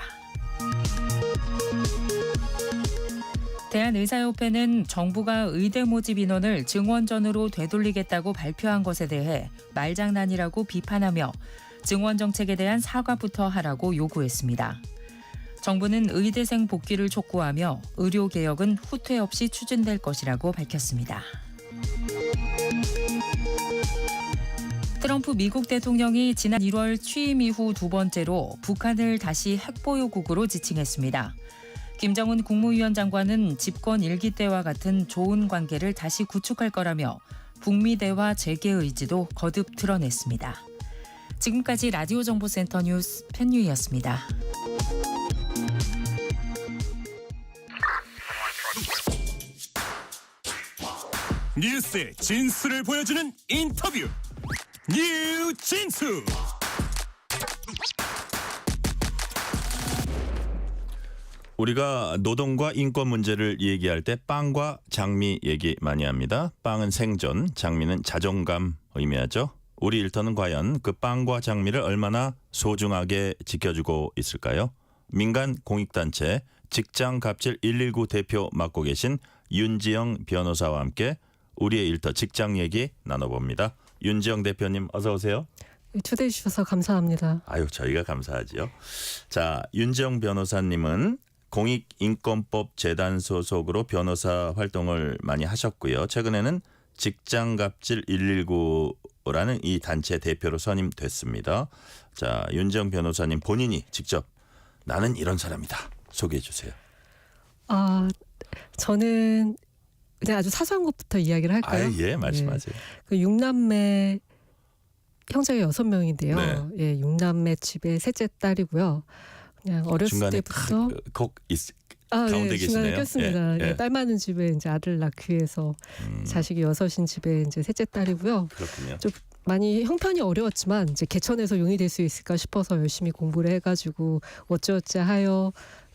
[SPEAKER 11] 대한의사협회는 정부가 의대 모집 인원을 증원전으로 되돌리겠다고 발표한 것에 대해 말장난이라고 비판하며 증원 정책에 대한 사과부터 하라고 요구했습니다. 정부는 의대생 복귀를 촉구하며 의료개혁은 후퇴 없이 추진될 것이라고 밝혔습니다. 트럼프 미국 대통령이 지난 1월 취임 이후 두 번째로 북한을 다시 핵보유국으로 지칭했습니다. 김정은 국무위원 장관은 집권 1기 때와 같은 좋은 관계를 다시 구축할 거라며 북미 대화 재개 의지도 거듭 드러냈습니다. 지금까지 라디오 정보센터 뉴스 편유희였습니다.
[SPEAKER 10] 뉴스의 진수를 보여주는 인터뷰 뉴진수.
[SPEAKER 2] 우리가 노동과 인권 문제를 얘기할 때 빵과 장미 얘기 많이 합니다. 빵은 생존, 장미는 자존감 의미하죠. 우리 일터는 과연 그 빵과 장미를 얼마나 소중하게 지켜주고 있을까요? 민간 공익단체 직장갑질 119 대표 맡고 계신 윤지영 변호사와 함께 우리의 일터 직장 얘기 나눠봅니다. 윤지영 대표님 어서 오세요.
[SPEAKER 12] 초대해 주셔서 감사합니다.
[SPEAKER 2] 아유, 저희가 감사하지요. 자, 윤지영 변호사님은 공익인권법 재단 소속으로 변호사 활동을 많이 하셨고요. 최근에는 직장갑질 119라는 이 단체 대표로 선임됐습니다. 자, 윤지영 변호사님 본인이 직접 나는 이런 사람이다 소개해 주세요.
[SPEAKER 12] 저는 그냥 아주 사소한 것부터 이야기를 할까요?
[SPEAKER 2] 예, 말씀하세요.
[SPEAKER 12] 네. 그 6남매 형제가 6명인데요.
[SPEAKER 2] 네.
[SPEAKER 12] 예, 6남매 집의 셋째 딸이고요. 그냥 어렸을 때부터
[SPEAKER 2] 가운데
[SPEAKER 12] 예,
[SPEAKER 2] 계시네요.
[SPEAKER 12] 중간에 꼈습니다.
[SPEAKER 2] 예, 예.
[SPEAKER 12] 예, 딸 많은 집에 이제 아들 낳기 위해서 자식이 6인 집에 이제 셋째 딸이고요.
[SPEAKER 2] 그렇군요.
[SPEAKER 12] 좀 많이 형편이 어려웠지만 이제 개천에서 용이 될 수 있을까 싶어서 열심히 공부를 해가지고 어찌어찌 하여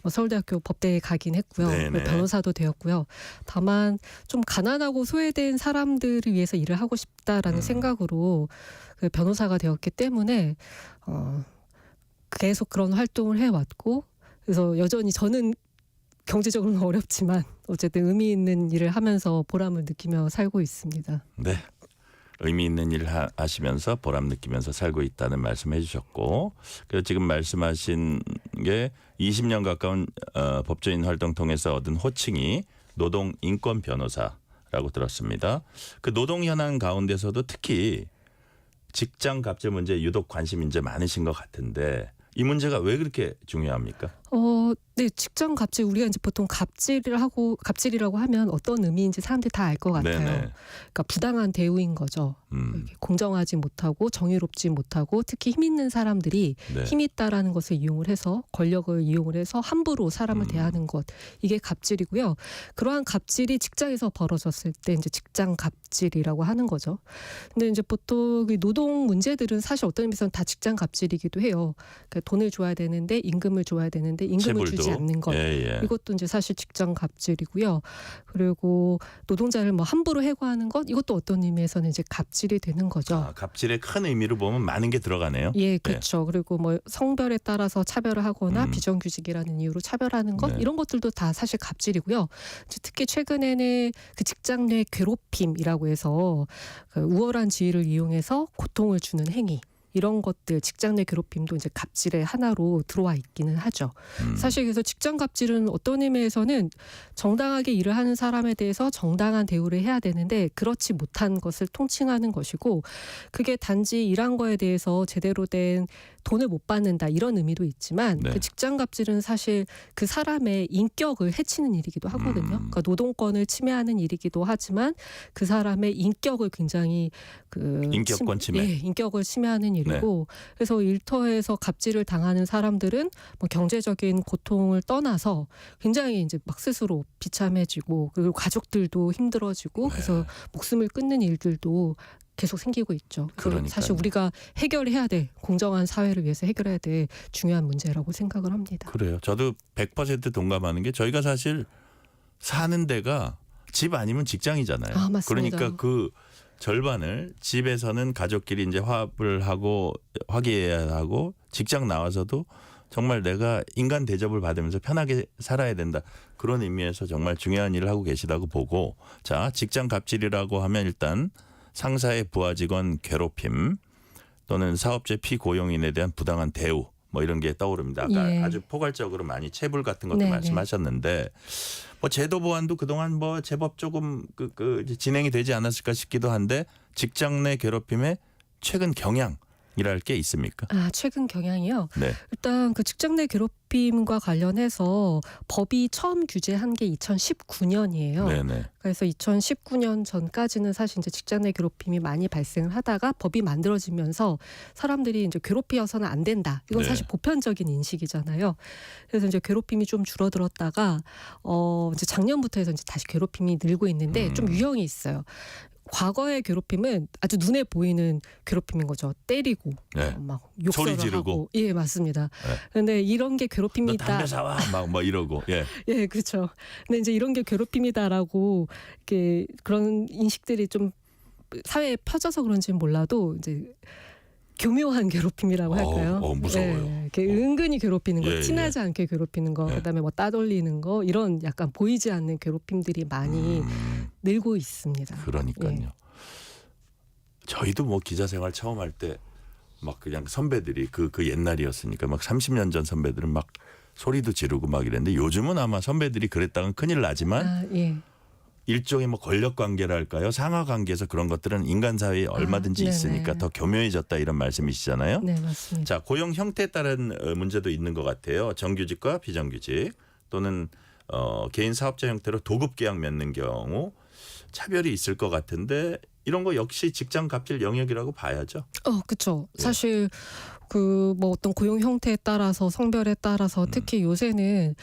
[SPEAKER 12] 서울대학교 법대에 가긴 했고요. 변호사도 되었고요. 다만 좀 가난하고 소외된 사람들을 위해서 일을 하고 싶다라는 생각으로 그 변호사가 되었기 때문에 계속 그런 활동을 해왔고, 그래서 여전히 저는 경제적으로는 어렵지만 어쨌든 의미 있는 일을 하면서 보람을 느끼며 살고 있습니다.
[SPEAKER 2] 네. 의미 있는 일을 하시면서 보람 느끼면서 살고 있다는 말씀해 주셨고, 그리고 지금 말씀하신 게 20년 가까운 법조인 활동 통해서 얻은 호칭이 노동인권 변호사라고 들었습니다. 그 노동 현안 가운데서도 특히 직장 갑질 문제에 유독 관심이 이제 많으신 것 같은데 이 문제가 왜 그렇게 중요합니까?
[SPEAKER 12] 네, 직장 갑질 우리가 이제 보통 갑질이라고 하면 어떤 의미인지 사람들이 다 알 것 같아요.
[SPEAKER 2] 네네.
[SPEAKER 12] 그러니까 부당한 대우인 거죠. 공정하지 못하고 정의롭지 못하고 특히 힘 있는 사람들이
[SPEAKER 2] 네.
[SPEAKER 12] 힘 있다라는 것을 이용을 해서 권력을 이용을 해서 함부로 사람을 대하는 것, 이게 갑질이고요. 그러한 갑질이 직장에서 벌어졌을 때 이제 직장 갑질 갑질이라고 하는 거죠. 근데 이제 보통 이 노동 문제들은 사실 어떤 의미에서는 다 직장 갑질이기도 해요. 그러니까 돈을 줘야 되는데 임금을 줘야 되는데 임금을 주지 않는 것. 이것도 이제 사실 직장 갑질이고요. 그리고 노동자를 뭐 함부로 해고하는 것 이것도 어떤 의미에서는 이제 갑질이 되는 거죠.
[SPEAKER 2] 아, 갑질의 큰 의미로 보면 많은 게 들어가네요.
[SPEAKER 12] 예, 그렇죠. 그리고 뭐 성별에 따라서 차별을 하거나 비정규직이라는 이유로 차별하는 것 이런 것들도 다 사실 갑질이고요. 특히 최근에는 그 직장 내 괴롭힘이라고 해서 그 우월한 지위를 이용해서 고통을 주는 행위. 이런 것들 직장 내 괴롭힘도 이제 갑질의 하나로 들어와 있기는 하죠. 사실 그래서 직장 갑질은 어떤 의미에서는 정당하게 일을 하는 사람에 대해서 정당한 대우를 해야 되는데 그렇지 못한 것을 통칭하는 것이고 그게 단지 일한 거에 대해서 제대로 된 돈을 못 받는다 이런 의미도 있지만
[SPEAKER 2] 네.
[SPEAKER 12] 그 직장 갑질은 사실 그 사람의 인격을 해치는 일이기도 하거든요. 그러니까 노동권을 침해하는 일이기도 하지만 그 사람의 인격을 굉장히
[SPEAKER 2] 인격권 침해.
[SPEAKER 12] 인격을 침해하는 일이고 그래서 일터에서 갑질을 당하는 사람들은 뭐 경제적인 고통을 떠나서 굉장히 이제 막 스스로 비참해지고 그리고 가족들도 힘들어지고 그래서 목숨을 끊는 일들도 계속 생기고 있죠. 그래서 사실 우리가 해결해야 될 공정한 사회를 위해서 해결해야 될 중요한 문제라고 생각을 합니다.
[SPEAKER 2] 그래요. 저도 100% 동감하는 게 저희가 사실 사는 데가 집 아니면 직장이잖아요.
[SPEAKER 12] 아, 맞습니다.
[SPEAKER 2] 그러니까 그 절반을 집에서는 가족끼리 이제 화합을 하고 화기애애해야 하고 직장 나와서도 정말 내가 인간 대접을 받으면서 편하게 살아야 된다. 그런 의미에서 정말 중요한 일을 하고 계시다고 보고 자, 직장 갑질이라고 하면 일단 상사의 부하 직원 괴롭힘 또는 사업체 피고용인에 대한 부당한 대우 뭐 이런 게 떠오릅니다. 아까 아주 포괄적으로 많이 체불 같은 것도 말씀하셨는데 뭐 제도 보완도 그동안 뭐 제법 조금 진행이 되지 않았을까 싶기도 한데 직장 내 괴롭힘의 최근 경향이랄 게 있습니까?
[SPEAKER 12] 아, 최근 경향이요?
[SPEAKER 2] 네.
[SPEAKER 12] 일단 그 직장 내 괴롭힘과 관련해서 법이 처음 규제한 게 2019년이에요.
[SPEAKER 2] 네네.
[SPEAKER 12] 그래서 2019년 전까지는 사실 이제 직장 내 괴롭힘이 많이 발생을 하다가 법이 만들어지면서 사람들이 이제 괴롭히어서는 안 된다. 이건 사실 보편적인 인식이잖아요. 그래서 이제 괴롭힘이 좀 줄어들었다가 이제 작년부터 해서 이제 다시 괴롭힘이 늘고 있는데 좀 유형이 있어요. 과거의 괴롭힘은 아주 눈에 보이는 괴롭힘인 거죠. 때리고 막 욕설을
[SPEAKER 2] 소리 지르고.
[SPEAKER 12] 하고. 예, 맞습니다. 그런데 이런 게 괴롭힘이다.
[SPEAKER 2] 너 담배 사와 막 뭐 이러고.
[SPEAKER 12] 예, 그렇죠. 근데 이제 이런 게 괴롭힘이다라고 이렇게 그런 인식들이 좀 사회에 펴져서 그런지는 몰라도 이제 교묘한 괴롭힘이라고 할까요?
[SPEAKER 2] 무서워요.
[SPEAKER 12] 이렇게 은근히 괴롭히는 거,
[SPEAKER 2] 예,
[SPEAKER 12] 티나지 않게 괴롭히는 거, 그다음에 뭐 따돌리는 거 이런 약간 보이지 않는 괴롭힘들이 많이 늘고 있습니다.
[SPEAKER 2] 그러니까요. 저희도 뭐 기자 생활 처음 할 때 막 그냥 선배들이 그 옛날이었으니까 막 30년 전 선배들은 막 소리도 지르고 막 이랬는데 요즘은 아마 선배들이 그랬다간 큰일 나지만 일종의 뭐 권력 관계랄까요? 상하 관계에서 그런 것들은 인간 사회에 얼마든지 있으니까 더 교묘해졌다 이런 말씀이시잖아요.
[SPEAKER 12] 네, 맞습니다.
[SPEAKER 2] 자, 고용 형태에 따른 문제도 있는 것 같아요. 정규직과 비정규직 또는 개인 사업자 형태로 도급 계약 맺는 경우 차별이 있을 것 같은데 이런 거 역시 직장 갑질 영역이라고 봐야죠.
[SPEAKER 12] 그렇죠. 사실 그 뭐 어떤 고용 형태에 따라서 성별에 따라서 특히 요새는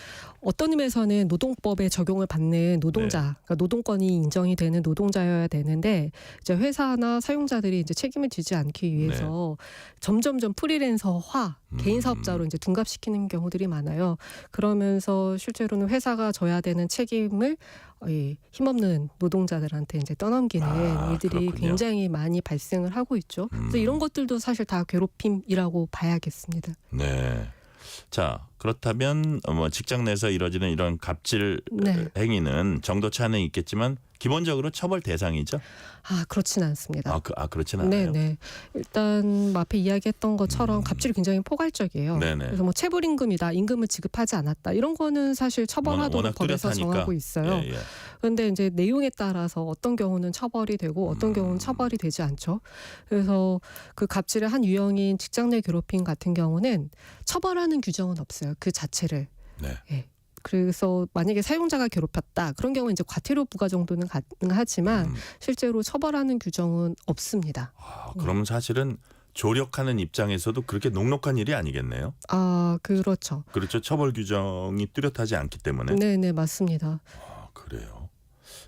[SPEAKER 12] 어떤 의미에서는 노동법에 적용을 받는 노동자, 그러니까 노동권이 인정이 되는 노동자여야 되는데 이제 회사나 사용자들이 이제 책임을 지지 않기 위해서 점점점 프리랜서화, 개인 사업자로 이제 둔갑시키는 경우들이 많아요. 그러면서 실제로는 회사가 져야 되는 책임을 힘없는 노동자들한테 이제 떠넘기는 일들이
[SPEAKER 2] 그렇군요.
[SPEAKER 12] 굉장히 많이 발생을 하고 있죠. 그래서 이런 것들도 사실 다 괴롭힘이라고 봐야겠습니다.
[SPEAKER 2] 네. 자, 그렇다면 뭐 직장 내에서 이뤄지는 이런 갑질 행위는 정도 차이는 있겠지만 기본적으로 처벌 대상이죠?
[SPEAKER 12] 그렇지는 않습니다.
[SPEAKER 2] 그렇진 않아요.
[SPEAKER 12] 네네. 일단 뭐 앞에 이야기했던 것처럼 갑질이 굉장히 포괄적이에요.
[SPEAKER 2] 네네.
[SPEAKER 12] 그래서 뭐 체불임금이다, 임금을 지급하지 않았다 이런 거는 사실 처벌하도록 법에서
[SPEAKER 2] 뚜렷하니까.
[SPEAKER 12] 정하고 있어요. 그런데 이제 내용에 따라서 어떤 경우는 처벌이 되고 어떤 경우는 처벌이 되지 않죠. 그래서 그 갑질의 한 유형인 직장 내 괴롭힘 같은 경우는 처벌하는 규정은 없어요. 그 자체를. 그래서 만약에 사용자가 괴롭혔다 그런 경우는 이제 과태료 부과 정도는 가능하지만 실제로 처벌하는 규정은 없습니다.
[SPEAKER 2] 그러면 사실은 조력하는 입장에서도 그렇게 녹록한 일이 아니겠네요.
[SPEAKER 12] 그렇죠.
[SPEAKER 2] 그렇죠. 처벌 규정이 뚜렷하지 않기 때문에.
[SPEAKER 12] 네네, 맞습니다.
[SPEAKER 2] 그래요.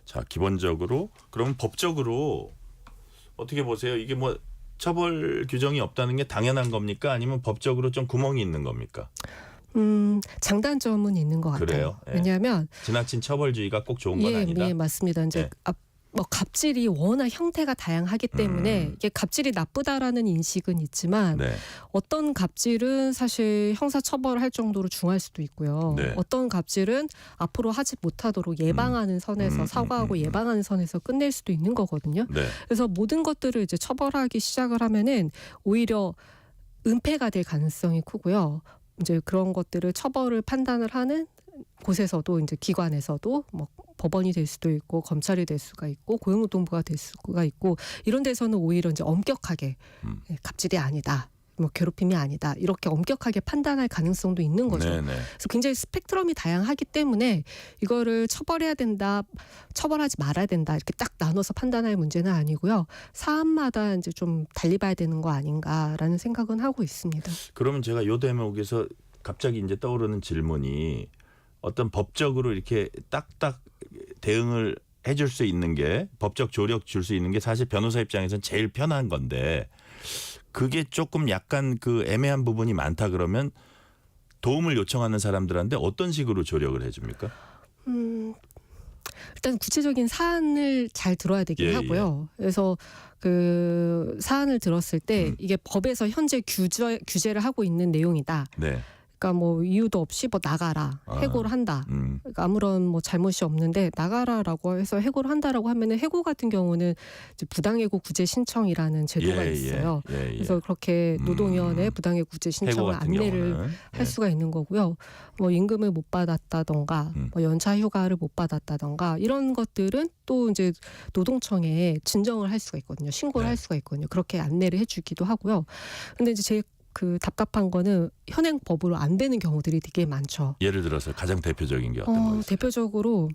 [SPEAKER 2] 자, 기본적으로 그러면 법적으로 어떻게 보세요? 이게 뭐 처벌 규정이 없다는 게 당연한 겁니까? 아니면 법적으로 좀 구멍이 있는 겁니까?
[SPEAKER 12] 장단점은 있는 것 같아요.
[SPEAKER 2] 그래요? 예.
[SPEAKER 12] 왜냐하면
[SPEAKER 2] 지나친 처벌주의가 꼭 좋은 건 아니다.
[SPEAKER 12] 예, 맞습니다. 이제
[SPEAKER 2] 예.
[SPEAKER 12] 뭐 갑질이 워낙 형태가 다양하기 때문에 이게 갑질이 나쁘다라는 인식은 있지만
[SPEAKER 2] 네.
[SPEAKER 12] 어떤 갑질은 사실 형사 처벌할 정도로 중할 수도 있고요.
[SPEAKER 2] 네.
[SPEAKER 12] 어떤 갑질은 앞으로 하지 못하도록 예방하는 선에서 사과하고 예방하는 선에서 끝낼 수도 있는 거거든요.
[SPEAKER 2] 네.
[SPEAKER 12] 그래서 모든 것들을 이제 처벌하기 시작을 하면은 오히려 은폐가 될 가능성이 크고요. 이제 그런 것들을 처벌을 판단을 하는 곳에서도 이제 기관에서도 뭐 법원이 될 수도 있고 검찰이 될 수가 있고 고용노동부가 될 수가 있고 이런 데서는 오히려 이제 엄격하게 갑질이 아니다. 뭐 괴롭힘이 아니다. 이렇게 엄격하게 판단할 가능성도 있는 거죠.
[SPEAKER 2] 네네.
[SPEAKER 12] 그래서 굉장히 스펙트럼이 다양하기 때문에 이거를 처벌해야 된다, 처벌하지 말아야 된다 이렇게 딱 나눠서 판단할 문제는 아니고요. 사안마다 이제 좀 달리 봐야 되는 거 아닌가라는 생각은 하고 있습니다.
[SPEAKER 2] 그러면 제가 요 대목에서 갑자기 이제 떠오르는 질문이 어떤 법적으로 이렇게 딱딱 대응을 해줄 수 있는 게 법적 조력 줄 수 있는 게 사실 변호사 입장에서는 제일 편한 건데 그게 조금 약간 그 애매한 부분이 많다 그러면 도움을 요청하는 사람들한테 어떤 식으로 조력을 해줍니까?
[SPEAKER 12] 일단 구체적인 사안을 잘 들어야 되긴 하고요. 그래서 그 사안을 들었을 때 이게 법에서 현재 규제를 하고 있는 내용이다.
[SPEAKER 2] 네.
[SPEAKER 12] 그러니까 뭐 이유도 없이 뭐 나가라 해고를 한다. 그러니까 아무런 뭐 잘못이 없는데 나가라라고 해서 해고를 한다라고 하면은 해고 같은 경우는 이제 부당해고 구제 신청이라는 제도가 있어요. 그래서 그렇게 노동위원회 부당해고 구제 신청을 안내를 할 수가 있는 거고요. 뭐 임금을 못 받았다던가 뭐 연차 휴가를 못 받았다던가 이런 것들은 또 이제 노동청에 진정을 할 수가 있거든요. 신고를 할 수가 있거든요. 그렇게 안내를 해주기도 하고요. 근데 이제 그 답답한 거는 현행 법으로 안 되는 경우들이 되게 많죠.
[SPEAKER 2] 예를 들어서 가장 대표적인 게 어떤 거예요?
[SPEAKER 12] 대표적으로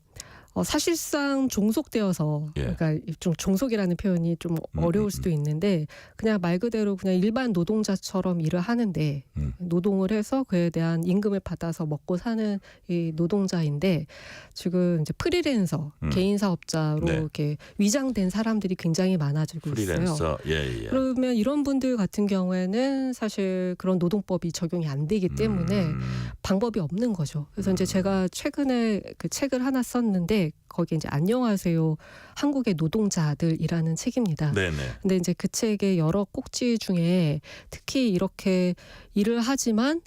[SPEAKER 12] 사실상 종속되어서 그러니까 좀 종속이라는 표현이 좀 어려울 수도 있는데 그냥 말 그대로 그냥 일반 노동자처럼 일을 하는데 노동을 해서 그에 대한 임금을 받아서 먹고 사는 이 노동자인데 지금 이제 프리랜서 개인 사업자로 이렇게 위장된 사람들이 굉장히 많아지고 있어요. 그러면 이런 분들 같은 경우에는 사실 그런 노동법이 적용이 안 되기 때문에 방법이 없는 거죠. 그래서 이제 제가 최근에 그 책을 하나 썼는데 거기에 이제 안녕하세요 한국의 노동자들이라는 책입니다.
[SPEAKER 2] 네네.
[SPEAKER 12] 근데 이제 그 책의 여러 꼭지 중에 특히 이렇게 일을 하지만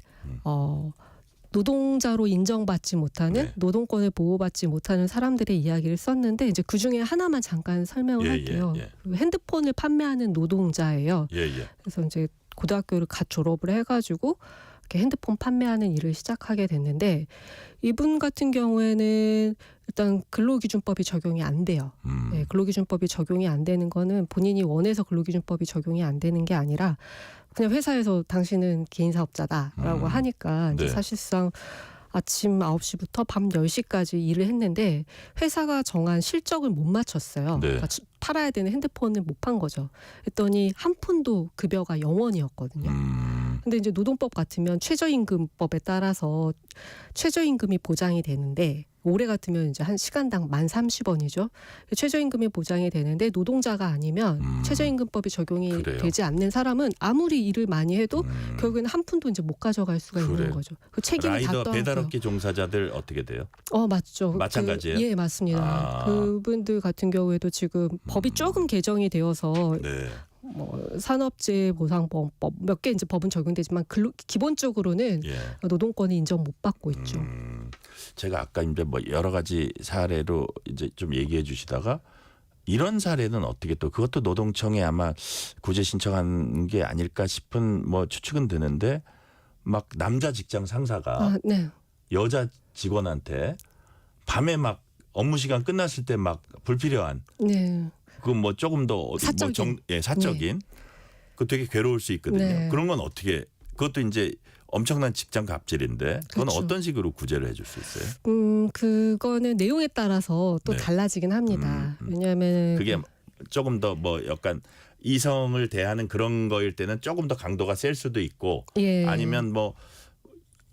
[SPEAKER 12] 노동자로 인정받지 못하는 노동권을 보호받지 못하는 사람들의 이야기를 썼는데 이제 그 중에 하나만 잠깐 설명을 할게요. 핸드폰을 판매하는 노동자예요. 그래서 이제 고등학교를 갓 졸업을 해가지고 이렇게 핸드폰 판매하는 일을 시작하게 됐는데 이분 같은 경우에는 일단 근로기준법이 적용이 안 돼요. 네, 근로기준법이 적용이 안 되는 거는 본인이 원해서 근로기준법이 적용이 안 되는 게 아니라 그냥 회사에서 당신은 개인사업자다라고 하니까 이제 사실상 아침 9시부터 밤 10시까지 일을 했는데 회사가 정한 실적을 못 맞췄어요. 그러니까 팔아야 되는 핸드폰을 못 판 거죠. 했더니 한 푼도 급여가 0원이었거든요. 근데 이제 노동법 같으면 최저임금법에 따라서 최저임금이 보장이 되는데 올해 같으면 이제 한 시간당 1030원이죠. 최저임금이 보장이 되는데 노동자가 아니면 최저임금법이 적용이 되지 않는 사람은 아무리 일을 많이 해도 결국에는 한 푼도 이제 못 가져갈 수가 있는 거죠. 그 책임이 다
[SPEAKER 2] 라이더
[SPEAKER 12] 떠나고요.
[SPEAKER 2] 배달업계 종사자들 어떻게 돼요?
[SPEAKER 12] 맞죠.
[SPEAKER 2] 마찬가지예요?
[SPEAKER 12] 예, 맞습니다. 그분들 같은 경우에도 지금 법이 조금 개정이 되어서 뭐 산업재해보상법 몇 개 이제 법은 적용되지만 기본적으로는 노동권이 인정 못 받고 있죠.
[SPEAKER 2] 제가 아까 이제 뭐 여러 가지 사례로 이제 좀 얘기해 주시다가 이런 사례는 어떻게 또 그것도 노동청에 아마 구제 신청한 게 아닐까 싶은 뭐 추측은 드는데 막 남자 직장 상사가 여자 직원한테 밤에 막 업무 시간 끝났을 때 막 불필요한 그 뭐 조금 더 사적인 사적인 그 되게 괴로울 수 있거든요. 그런 건 어떻게 그것도 이제 엄청난 직장 갑질인데 그건 어떤 식으로 구제를 해줄 수 있어요?
[SPEAKER 12] 그거는 내용에 따라서 또 달라지긴 합니다. 왜냐하면
[SPEAKER 2] 그게 조금 더 뭐 약간 이성을 대하는 그런 거일 때는 조금 더 강도가 셀 수도 있고 아니면 뭐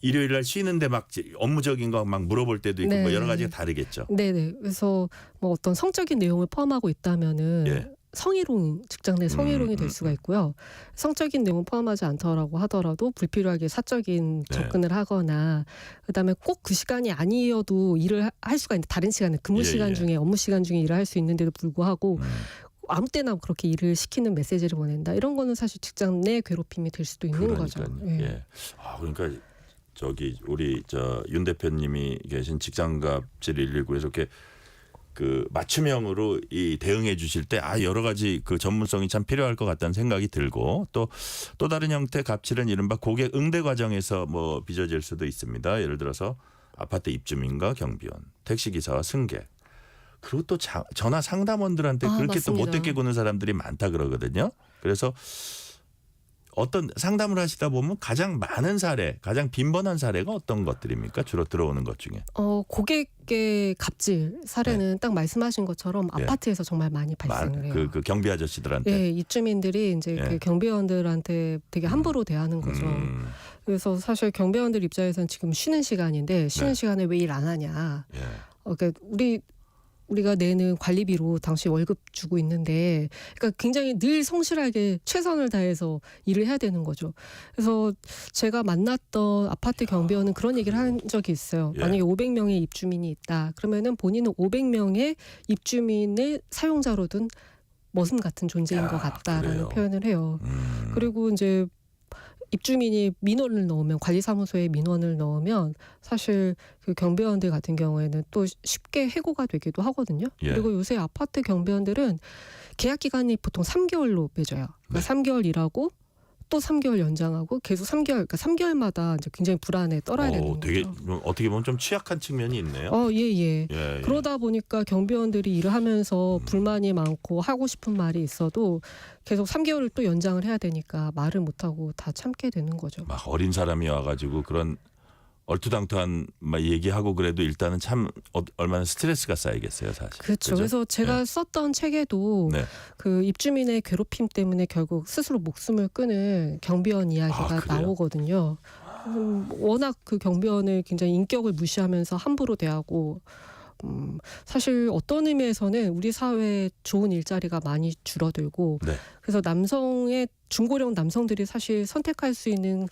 [SPEAKER 2] 일요일 날 쉬는데 막 업무적인 거 막 물어볼 때도 있고
[SPEAKER 12] 네.
[SPEAKER 2] 뭐 여러 가지가 다르겠죠.
[SPEAKER 12] 네네. 그래서 뭐 어떤 성적인 내용을 포함하고 있다면은
[SPEAKER 2] 예.
[SPEAKER 12] 성희롱, 직장 내 성희롱이 될 수가 있고요. 성적인 내용을 포함하지 않더라고 하더라도 불필요하게 사적인
[SPEAKER 2] 네.
[SPEAKER 12] 접근을 하거나 그다음에 꼭 그 시간이 아니어도 일을 할 수가 있는데 다른 시간에 근무
[SPEAKER 2] 예,
[SPEAKER 12] 시간
[SPEAKER 2] 예.
[SPEAKER 12] 중에 업무 시간 중에 일을 할 수 있는데도 불구하고 아무 때나 그렇게 일을 시키는 메시지를 보낸다. 이런 거는 사실 직장 내 괴롭힘이 될 수도 있는 거죠.
[SPEAKER 2] 그러니까요. 예. 아, 그러니까 저기 우리 윤 대표님이 계신 직장갑질 119에서 이렇게 그 맞춤형으로 이 대응해 주실 때 여러 가지 그 전문성이 참 필요할 것 같다는 생각이 들고 또 다른 형태 갑질은 이른바 고객 응대 과정에서 뭐 빚어질 수도 있습니다. 예를 들어서 아파트 입주민과 경비원, 택시기사와 승객, 그리고 또 전화 상담원들한테 그렇게 또
[SPEAKER 12] 맞습니다.
[SPEAKER 2] 못되게 구는 사람들이 많다 그러거든요. 그래서 어떤 상담을 하시다 보면 가장 많은 사례, 가장 빈번한 사례가 어떤 것들입니까? 주로 들어오는 것 중에.
[SPEAKER 12] 고객의 갑질 사례는 딱 말씀하신 것처럼
[SPEAKER 2] 예.
[SPEAKER 12] 아파트에서 정말 많이 발생을 해요.
[SPEAKER 2] 그 경비 아저씨들한테.
[SPEAKER 12] 예, 입주민들이 이제
[SPEAKER 2] 예.
[SPEAKER 12] 그 경비원들한테 되게 함부로 대하는 거죠. 그래서 사실 경비원들 입장에서는 지금 쉬는 시간인데 쉬는
[SPEAKER 2] 네.
[SPEAKER 12] 시간에 왜 일 안 하냐.
[SPEAKER 2] 예.
[SPEAKER 12] 그러니까 우리가 내는 관리비로 당시 월급 주고 있는데, 그러니까 굉장히 늘 성실하게 최선을 다해서 일을 해야 되는 거죠. 그래서 제가 만났던 아파트 경비원은 그런 얘기를 한 적이 있어요.
[SPEAKER 2] 예.
[SPEAKER 12] 만약에 500명의 입주민이 있다. 그러면은 본인은 500명의 입주민의 사용자로 둔 머슴 같은 존재인 것 같다라는
[SPEAKER 2] 그래요?
[SPEAKER 12] 표현을 해요. 그리고 이제 입주민이 민원을 넣으면 관리사무소에 민원을 넣으면 사실 그 경비원들 같은 경우에는 또 쉽게 해고가 되기도 하거든요.
[SPEAKER 2] 예.
[SPEAKER 12] 그리고 요새 아파트 경비원들은 계약 기간이 보통 3개월로 맺어요. 그러니까
[SPEAKER 2] 네.
[SPEAKER 12] 3개월 일하고 또 3개월 연장하고 계속 3개월, 그러니까 3개월마다 이제 굉장히 불안에 떨어야 되는
[SPEAKER 2] 되게
[SPEAKER 12] 거죠.
[SPEAKER 2] 어떻게 보면 좀 취약한 측면이 있네요.
[SPEAKER 12] 예.
[SPEAKER 2] 예.
[SPEAKER 12] 그러다 보니까 경비원들이 일을 하면서 불만이 많고 하고 싶은 말이 있어도 계속 3개월을 또 연장을 해야 되니까 말을 못하고 다 참게 되는 거죠.
[SPEAKER 2] 막 어린 사람이 와가지고 그런 얼토당토한 막 얘기하고 그래도 일단은 참 얼마나 스트레스가 쌓이겠어요, 사실.
[SPEAKER 12] 그렇죠.
[SPEAKER 2] 그죠?
[SPEAKER 12] 그래서 제가 썼던 책에도
[SPEAKER 2] 네.
[SPEAKER 12] 그 입주민의 괴롭힘 때문에 결국 스스로 목숨을 끊은 경비원 이야기가
[SPEAKER 2] 그래요?
[SPEAKER 12] 나오거든요. 워낙 그 경비원을 굉장히 인격을 무시하면서 함부로 대하고 사실 어떤 의미에서는 우리 사회에 좋은 일자리가 많이 줄어들고
[SPEAKER 2] 네.
[SPEAKER 12] 그래서 중고령 남성들이 사실 선택할 수 있는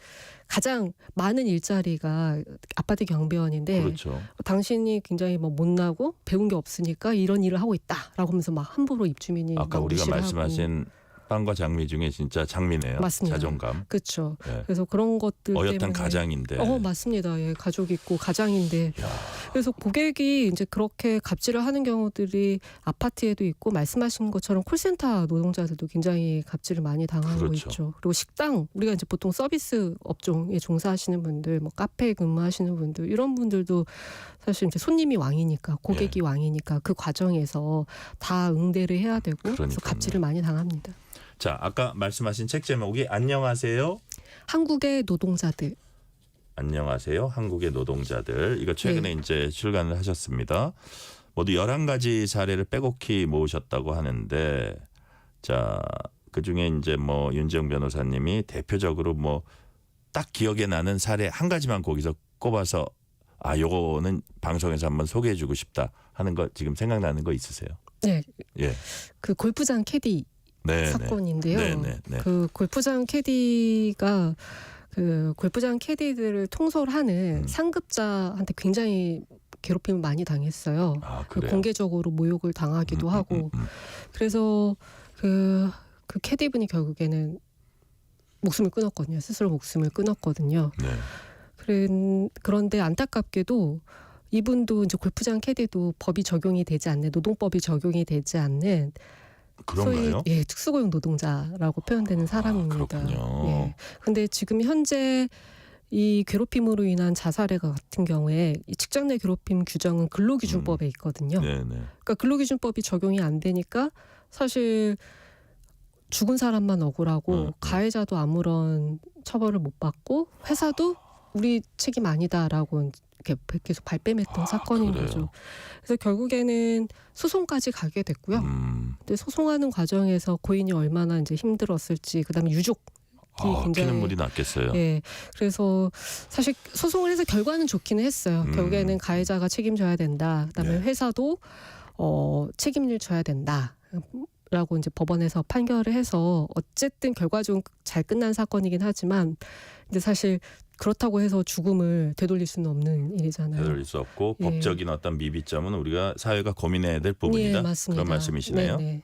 [SPEAKER 12] 가장 많은 일자리가 아파트 경비원인데
[SPEAKER 2] 그렇죠.
[SPEAKER 12] 당신이 굉장히 뭐 못나고 배운 게 없으니까 이런 일을 하고 있다라고 하면서 막 함부로 입주민이
[SPEAKER 2] 아까
[SPEAKER 12] 막
[SPEAKER 2] 우리가
[SPEAKER 12] 무시를
[SPEAKER 2] 말씀하신 빵과 장미 중에 진짜 장미네요.
[SPEAKER 12] 맞습니다.
[SPEAKER 2] 자존감.
[SPEAKER 12] 그렇죠.
[SPEAKER 2] 예.
[SPEAKER 12] 그래서 그런 것들
[SPEAKER 2] 어엿한
[SPEAKER 12] 때문에
[SPEAKER 2] 가장인데.
[SPEAKER 12] 맞습니다. 예, 가족 있고 가장인데
[SPEAKER 2] 야.
[SPEAKER 12] 그래서 고객이 이제 그렇게 갑질을 하는 경우들이 아파트에도 있고 말씀하신 것처럼 콜센터 노동자들도 굉장히 갑질을 많이 당하고
[SPEAKER 2] 그렇죠.
[SPEAKER 12] 있죠. 그리고 식당 우리가 이제 보통 서비스 업종에 종사하시는 분들, 뭐 카페에 근무하시는 분들 이런 분들도 사실 이제 손님이 왕이니까 고객이 왕이니까 그 과정에서 다 응대를 해야 되고 그래서
[SPEAKER 2] 그러니까요.
[SPEAKER 12] 갑질을 많이 당합니다.
[SPEAKER 2] 자, 아까 말씀하신 책 제목이 안녕하세요.
[SPEAKER 12] 한국의 노동자들.
[SPEAKER 2] 안녕하세요. 한국의 노동자들. 이거 최근에
[SPEAKER 12] 네.
[SPEAKER 2] 이제 출간을 하셨습니다. 모두 11가지 사례를 빼곡히 모으셨다고 하는데 자, 그중에 이제 뭐 윤지영 변호사님이 대표적으로 뭐 딱 기억에 나는 사례 한 가지만 거기서 꼽아서 요거는 방송에서 한번 소개해 주고 싶다 하는 거 지금 생각나는 거 있으세요?
[SPEAKER 12] 네.
[SPEAKER 2] 예.
[SPEAKER 12] 그 골프장 캐디
[SPEAKER 2] 네,
[SPEAKER 12] 사건인데요.
[SPEAKER 2] 네.
[SPEAKER 12] 그 골프장 캐디가 그 골프장 캐디들을 통솔하는 상급자한테 굉장히 괴롭힘을 많이 당했어요.
[SPEAKER 2] 그래요?
[SPEAKER 12] 공개적으로 모욕을 당하기도 하고 그래서 그 캐디분이 결국에는 목숨을 끊었거든요. 스스로 목숨을 끊었거든요.
[SPEAKER 2] 네.
[SPEAKER 12] 그런데 안타깝게도 이분도 이제 골프장 캐디도 법이 적용이 되지 않는 노동법이 적용이 되지 않는
[SPEAKER 2] 그런가요?
[SPEAKER 12] 소위 특수고용 노동자라고 표현되는 사람입니다.
[SPEAKER 2] 그렇군요.
[SPEAKER 12] 예. 근데 지금 현재 이 괴롭힘으로 인한 자살해가 같은 경우에 이 직장 내 괴롭힘 규정은 근로기준법에 있거든요.
[SPEAKER 2] 네.
[SPEAKER 12] 그러니까 근로기준법이 적용이 안 되니까 사실 죽은 사람만 억울하고 가해자도 아무런 처벌을 못 받고 회사도 우리 책임 아니다라고 이렇게 계속 발뺌했던 사건인
[SPEAKER 2] 그래요?
[SPEAKER 12] 거죠. 그래서 결국에는 소송까지 가게 됐고요. 근데 소송하는 과정에서 고인이 얼마나 이제 힘들었을지, 그다음에 유족 굉장히
[SPEAKER 2] 피눈물이 났겠어요.
[SPEAKER 12] 예. 그래서 사실 소송을 해서 결과는 좋기는 했어요. 결국에는 가해자가 책임져야 된다. 그다음에
[SPEAKER 2] 네.
[SPEAKER 12] 회사도 책임을 져야 된다. 라고 이제 법원에서 판결을 해서 어쨌든 결과적으로 잘 끝난 사건이긴 하지만 근데 사실 그렇다고 해서 죽음을 되돌릴 수는 없는 일이잖아요.
[SPEAKER 2] 되돌릴 수 없고
[SPEAKER 12] 예.
[SPEAKER 2] 법적인 어떤 미비점은 우리가 사회가 고민해야 될 부분이다.
[SPEAKER 12] 예, 맞습니다.
[SPEAKER 2] 그런 말씀이시네요.
[SPEAKER 12] 네네.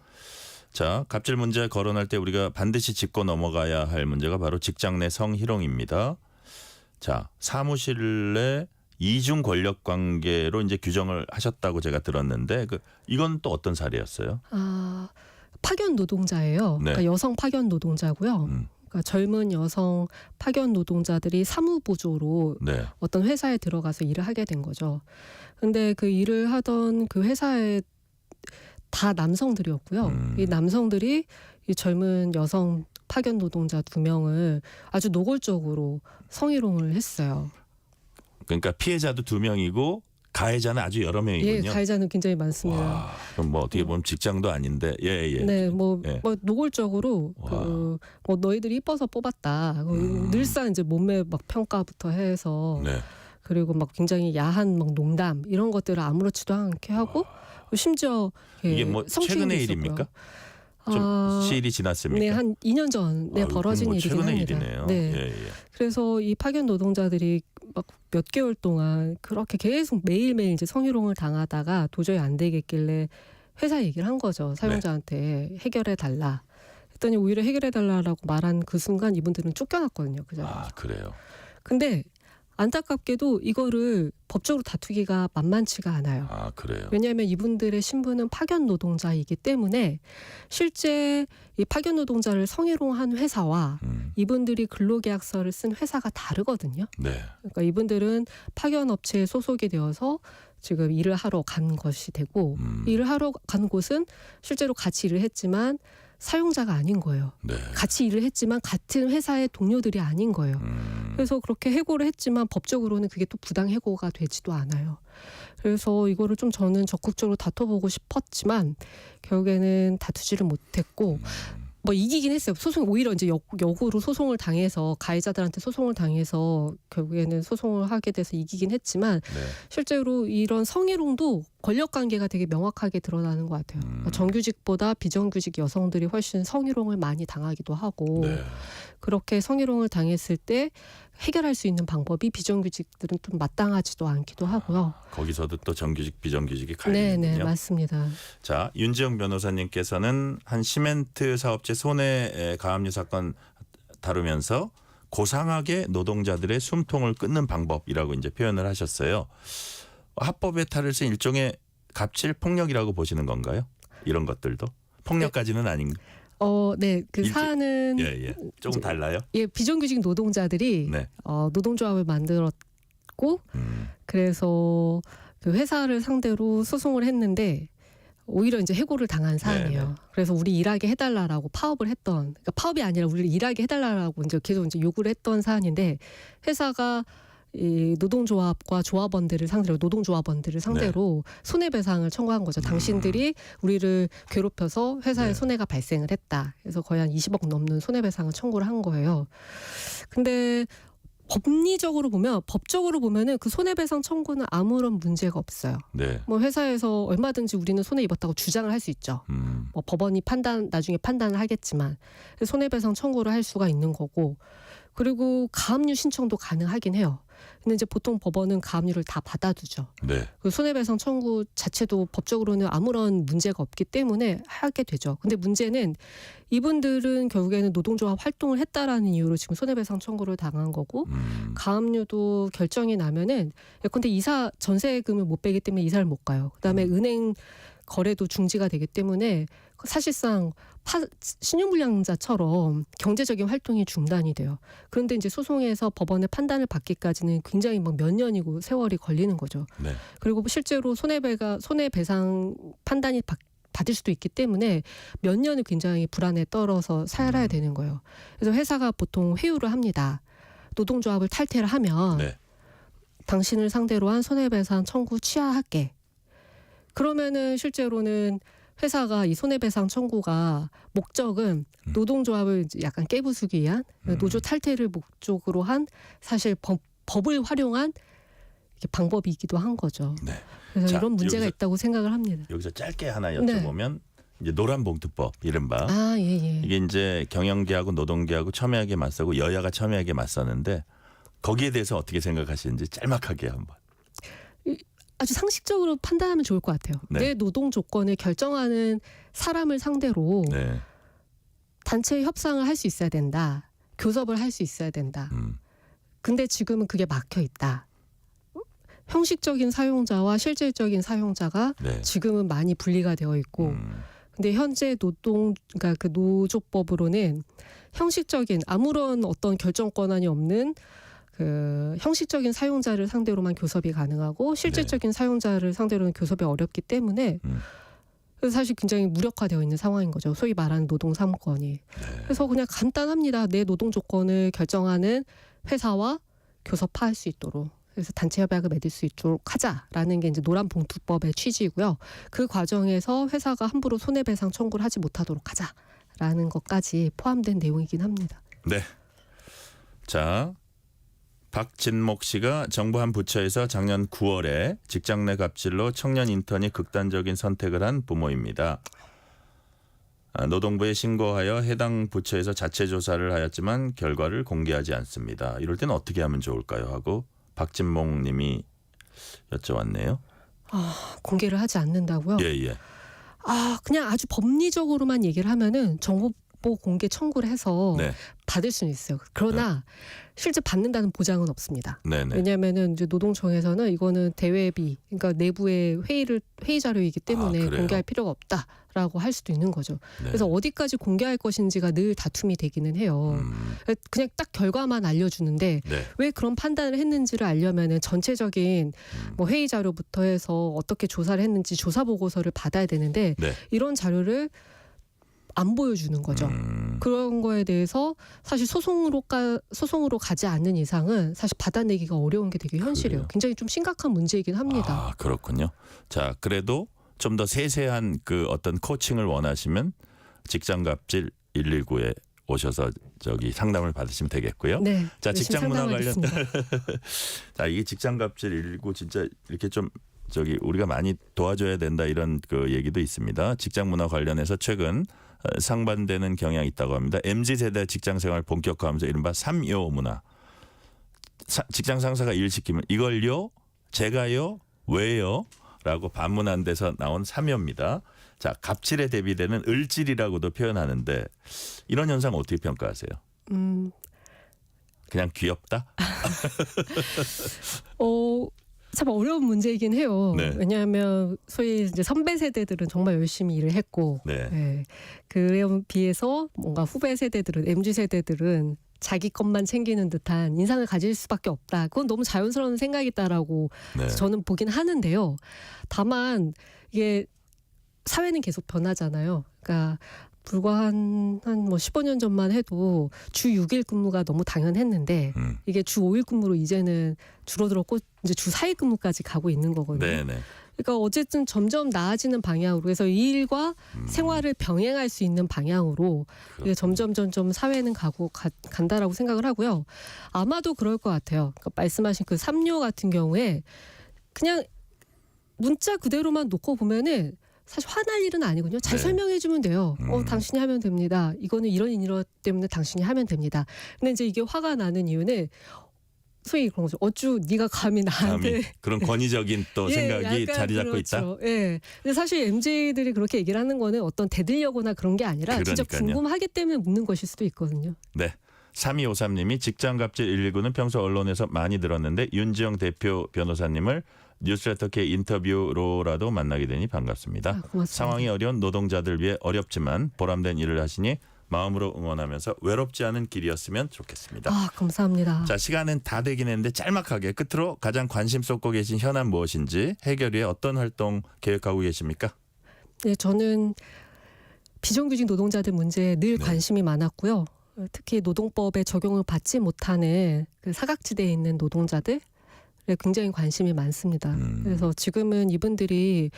[SPEAKER 2] 자, 갑질 문제 거론할 때 우리가 반드시 짚고 넘어가야 할 문제가 바로 직장 내 성희롱입니다. 자, 사무실 내 이중 권력 관계로 이제 규정을 하셨다고 제가 들었는데 이건 또 어떤 사례였어요?
[SPEAKER 12] 파견 노동자예요.
[SPEAKER 2] 네.
[SPEAKER 12] 그러니까 여성 파견 노동자고요. 그러니까 젊은 여성 파견 노동자들이 사무보조로
[SPEAKER 2] 네.
[SPEAKER 12] 어떤 회사에 들어가서 일을 하게 된 거죠. 근데 그 일을 하던 그 회사에 다 남성들이었고요. 이 남성들이 이 젊은 여성 파견 노동자 2명을 아주 노골적으로 성희롱을 했어요.
[SPEAKER 2] 그러니까 피해자도 2명이고 가해자는 아주 여러 명이군요.
[SPEAKER 12] 예, 가해자는 굉장히 많습니다.
[SPEAKER 2] 와, 그럼 뭐 어떻게 보면 직장도 아닌데, 예.
[SPEAKER 12] 네,
[SPEAKER 2] 예.
[SPEAKER 12] 뭐 노골적으로 뭐 너희들이 이뻐서 뽑았다. 늘상 이제 몸매 막 평가부터 해서
[SPEAKER 2] 네.
[SPEAKER 12] 그리고 막 굉장히 야한 막 농담 이런 것들을 아무렇지도 않게 하고 심지어
[SPEAKER 2] 이게 뭐
[SPEAKER 12] 성추행도
[SPEAKER 2] 최근의
[SPEAKER 12] 있었고요.
[SPEAKER 2] 일입니까? 좀 시일이 지났습니까?
[SPEAKER 12] 네, 한 2년 전에 벌어진
[SPEAKER 2] 뭐
[SPEAKER 12] 일이긴
[SPEAKER 2] 최근의
[SPEAKER 12] 합니다.
[SPEAKER 2] 일이네요.
[SPEAKER 12] 네.
[SPEAKER 2] 예.
[SPEAKER 12] 그래서 이 파견 노동자들이 막 몇 개월 동안 그렇게 계속 매일매일 이제 성희롱을 당하다가 도저히 안 되겠길래 회사 얘기를 한 거죠. 사용자한테 해결해 달라. 했더니 오히려 해결해 달라라고 말한 그 순간 이분들은 쫓겨났거든요. 그 자리에서.
[SPEAKER 2] 그래요.
[SPEAKER 12] 근데 안타깝게도 이거를 법적으로 다투기가 만만치가 않아요.
[SPEAKER 2] 그래요.
[SPEAKER 12] 왜냐하면 이분들의 신분은 파견 노동자이기 때문에 실제 이 파견 노동자를 성희롱한 회사와 이분들이 근로계약서를 쓴 회사가 다르거든요.
[SPEAKER 2] 네.
[SPEAKER 12] 그러니까 이분들은 파견 업체에 소속이 되어서 지금 일을 하러 간 것이 되고 일을 하러 간 곳은 실제로 같이 일을 했지만 사용자가 아닌 거예요.
[SPEAKER 2] 네.
[SPEAKER 12] 같이 일을 했지만 같은 회사의 동료들이 아닌 거예요. 그래서 그렇게 해고를 했지만 법적으로는 그게 또 부당 해고가 되지도 않아요. 그래서 이거를 좀 저는 적극적으로 다퉈보고 싶었지만 결국에는 다투지를 못했고 뭐 이기긴 했어요. 소송 오히려 이제 역으로 소송을 당해서 가해자들한테 소송을 당해서 결국에는 소송을 하게 돼서 이기긴 했지만 실제로 이런 성희롱도 권력 관계가 되게 명확하게 드러나는 것 같아요. 그러니까 정규직보다 비정규직 여성들이 훨씬 성희롱을 많이 당하기도 하고 그렇게 성희롱을 당했을 때 해결할 수 있는 방법이 비정규직들은 좀 마땅하지도 않기도 하고요.
[SPEAKER 2] 거기서도 또 정규직 비정규직이 갈리는군요.
[SPEAKER 12] 네, 맞습니다.
[SPEAKER 2] 자, 윤지영 변호사님께서는 한 시멘트 사업체 손해 가압류 사건 다루면서 고상하게 노동자들의 숨통을 끊는 방법이라고 이제 표현을 하셨어요. 합법의 탈을 쓴 일종의 갑질 폭력이라고 보시는 건가요? 이런 것들도 폭력까지는 아닌.
[SPEAKER 12] 네, 그 사안은
[SPEAKER 2] 조금 달라요.
[SPEAKER 12] 예, 비정규직 노동자들이 노동조합을 만들었고 그래서 그 회사를 상대로 소송을 했는데 오히려 이제 해고를 당한 사안이에요. 그래서 우리 일하게 해달라라고 파업을 했던, 그러니까 파업이 아니라 우리를 일하게 해달라라고 이제 계속 이제 요구를 했던 사안인데 회사가 이 노동조합과 조합원들을 상대로 노동조합원들을 상대로 손해배상을 청구한 거죠. 당신들이 우리를 괴롭혀서 회사에 손해가 발생을 했다. 그래서 거의 한 20억 넘는 손해배상을 청구를 한 거예요. 근데 법적으로 보면은 그 손해배상 청구는 아무런 문제가 없어요. 뭐 회사에서 얼마든지 우리는 손해 입었다고 주장을 할 수 있죠. 뭐 법원이 나중에 판단을 하겠지만 손해배상 청구를 할 수가 있는 거고 그리고 가압류 신청도 가능하긴 해요. 근데 이제 보통 법원은 가압류를 다 받아두죠. 그 손해배상 청구 자체도 법적으로는 아무런 문제가 없기 때문에 하게 되죠. 근데 문제는 이분들은 결국에는 노동조합 활동을 했다라는 이유로 지금 손해배상 청구를 당한 거고 가압류도 결정이 나면은 예컨대 이사 전세금을 못 빼기 때문에 이사를 못 가요. 그다음에 은행 거래도 중지가 되기 때문에 사실상 신용불량자처럼 경제적인 활동이 중단이 돼요. 그런데 이제 소송에서 법원의 판단을 받기까지는 굉장히 막 몇 년이고 세월이 걸리는 거죠. 그리고 실제로 손해배상 판단이 받을 수도 있기 때문에 몇 년을 굉장히 불안에 떨어서 살아야 되는 거예요. 그래서 회사가 보통 회유를 합니다. 노동조합을 탈퇴를 하면 당신을 상대로 한 손해배상 청구 취하할게. 그러면은 실제로는 회사가 이 손해배상 청구가 목적은 노동조합을 이제 약간 깨부수기 위한 노조 탈퇴를 목적으로 한 사실 법을 활용한 방법이기도 한 거죠.
[SPEAKER 2] 네.
[SPEAKER 12] 그래서
[SPEAKER 2] 자,
[SPEAKER 12] 이런 문제가
[SPEAKER 2] 여기서-
[SPEAKER 12] 있다고 생각을 합니다.
[SPEAKER 2] 여기서 짧게 하나 여쭤보면 이제 노란봉투법 이른바
[SPEAKER 12] 아, 예.
[SPEAKER 2] 이게 이제 경영계하고 노동계하고 첨예하게 맞서고 여야가 첨예하게 맞서는데 거기에 대해서 어떻게 생각하시는지 짤막하게 한번.
[SPEAKER 12] 아주 상식적으로 판단하면 좋을 것 같아요.
[SPEAKER 2] 네.
[SPEAKER 12] 내 노동 조건을 결정하는 사람을 상대로
[SPEAKER 2] 네.
[SPEAKER 12] 단체 협상을 할 수 있어야 된다. 교섭을 할 수 있어야 된다. 근데 지금은 그게 막혀 있다. 형식적인 사용자와 실질적인 사용자가
[SPEAKER 2] 네.
[SPEAKER 12] 지금은 많이 분리가 되어 있고 근데 현재 그러니까 그 노조법으로는 형식적인 아무런 어떤 결정 권한이 없는 그 형식적인 사용자를 상대로만 교섭이 가능하고 실질적인 사용자를 상대로는 교섭이 어렵기 때문에 그래서 사실 굉장히 무력화되어 있는 상황인 거죠. 소위 말하는 노동 3권이. 그래서 그냥 간단합니다. 내 노동 조건을 결정하는 회사와 교섭할 수 있도록. 그래서 단체 협약을 맺을 수 있도록 하자라는 게 이제 노란봉투법의 취지고요. 그 과정에서 회사가 함부로 손해배상 청구를 하지 못하도록 하자라는 것까지 포함된 내용이긴 합니다.
[SPEAKER 2] 네. 자, 박진목 씨가 정부 한 부처에서 작년 9월에 직장 내 갑질로 청년 인턴이 극단적인 선택을 한 부모입니다. 노동부에 신고하여 해당 부처에서 자체 조사를 하였지만 결과를 공개하지 않습니다. 이럴 때는 어떻게 하면 좋을까요? 하고 박진목 님이 여쭤왔네요.
[SPEAKER 12] 공개를 하지 않는다고요?
[SPEAKER 2] 예.
[SPEAKER 12] 그냥 아주 법리적으로만 얘기를 하면은 정보 공개 청구를 해서
[SPEAKER 2] 네.
[SPEAKER 12] 받을 수는 있어요. 그러나 실제 받는다는 보장은 없습니다.
[SPEAKER 2] 네네.
[SPEAKER 12] 왜냐하면은 이제 노동청에서는 이거는 대외비, 그러니까 내부의 회의 자료이기 때문에
[SPEAKER 2] 그래요?
[SPEAKER 12] 공개할 필요가 없다라고 할 수도 있는 거죠.
[SPEAKER 2] 네.
[SPEAKER 12] 그래서 어디까지 공개할 것인지가 늘 다툼이 되기는 해요. 그냥 딱 결과만 알려주는데
[SPEAKER 2] 네.
[SPEAKER 12] 왜 그런 판단을 했는지를 알려면은 전체적인 뭐 회의 자료부터 해서 어떻게 조사를 했는지 조사 보고서를 받아야 되는데
[SPEAKER 2] 네.
[SPEAKER 12] 이런 자료를 안 보여주는 거죠. 그런 거에 대해서 사실 소송으로 가지 않는 이상은 사실 받아내기가 어려운 게 되게 현실이에요.
[SPEAKER 2] 그래요?
[SPEAKER 12] 굉장히 좀 심각한 문제이긴 합니다.
[SPEAKER 2] 그렇군요. 자, 그래도 좀 더 세세한 그 어떤 코칭을 원하시면 직장갑질 119에 오셔서 저기 상담을 받으시면 되겠고요.
[SPEAKER 12] 네.
[SPEAKER 2] 자,
[SPEAKER 12] 열심히
[SPEAKER 2] 직장 문화 관련
[SPEAKER 12] 상담하겠습니다.
[SPEAKER 2] 자, 이게 직장갑질 119 진짜 이렇게 좀 저기 우리가 많이 도와줘야 된다 이런 그 얘기도 있습니다. 직장 문화 관련해서 최근 상반되는 경향이 있다고 합니다. MZ세대 직장생활 본격화하면서 이른바 3요 문화. 직장 상사가 일 시키면 이걸요? 제가요? 왜요? 라고 반문한 데서 나온 3요입니다. 자, 갑질에 대비되는 을질이라고도 표현하는데 이런 현상 어떻게 평가하세요? 그냥 귀엽다?
[SPEAKER 12] 참 어려운 문제이긴 해요.
[SPEAKER 2] 네.
[SPEAKER 12] 왜냐하면 소위 이제 선배 세대들은 정말 열심히 일을 했고,
[SPEAKER 2] 네.
[SPEAKER 12] 그에 비해서 뭔가 후배 세대들은 MZ 세대들은 자기 것만 챙기는 듯한 인상을 가질 수밖에 없다. 그건 너무 자연스러운 생각이다라고
[SPEAKER 2] 네.
[SPEAKER 12] 저는 보긴 하는데요. 다만 이게 사회는 계속 변하잖아요. 그러니까 불과 한 뭐 15년 전만 해도 주 6일 근무가 너무 당연했는데 이게 주 5일 근무로 이제는 줄어들었고 이제 주 4일 근무까지 가고 있는 거거든요.
[SPEAKER 2] 네네.
[SPEAKER 12] 그러니까 어쨌든 점점 나아지는 방향으로 해서 이 일과 생활을 병행할 수 있는 방향으로 이제 점점 사회는 간다라고 생각을 하고요. 아마도 그럴 것 같아요. 그러니까 말씀하신 그 3요 같은 경우에 그냥 문자 그대로만 놓고 보면은 사실 화날 일은 아니군요. 잘
[SPEAKER 2] 네.
[SPEAKER 12] 설명해 주면 돼요. 당신이 하면 됩니다. 이거는 이런 때문에 당신이 하면 됩니다. 근데 이제 이게 화가 나는 이유는 소위 그런 거죠. 어쭈 네가 감히 나한테
[SPEAKER 2] 그런 권위적인 또 생각이
[SPEAKER 12] 약간
[SPEAKER 2] 자리 잡고 있다.
[SPEAKER 12] 그렇죠. 예. 근데 사실 MZ들이 그렇게 얘기를 하는 거는 어떤 대들려거나 그런 게 아니라 진짜
[SPEAKER 2] 그러니까요.
[SPEAKER 12] 궁금하기 때문에 묻는 것일 수도 있거든요.
[SPEAKER 2] 네. 3253님이 직장갑질 119는 평소 언론에서 많이 들었는데 윤지영 대표 변호사님을 뉴스레터 K 인터뷰로라도 만나게 되니 반갑습니다.
[SPEAKER 12] 고맙습니다.
[SPEAKER 2] 상황이 어려운 노동자들 위해 어렵지만 보람된 일을 하시니 마음으로 응원하면서 외롭지 않은 길이었으면 좋겠습니다.
[SPEAKER 12] 감사합니다.
[SPEAKER 2] 자, 시간은 다 되긴 했는데 짤막하게 끝으로 가장 관심 쏟고 계신 현안 무엇인지 해결 위해 어떤 활동 계획하고 계십니까?
[SPEAKER 12] 네, 저는 비정규직 노동자들 문제에 늘 관심이 많았고요. 특히 노동법의 적용을 받지 못하는 그 사각지대에 있는 노동자들 굉장히 관심이 많습니다. 그래서 지금은 이분들이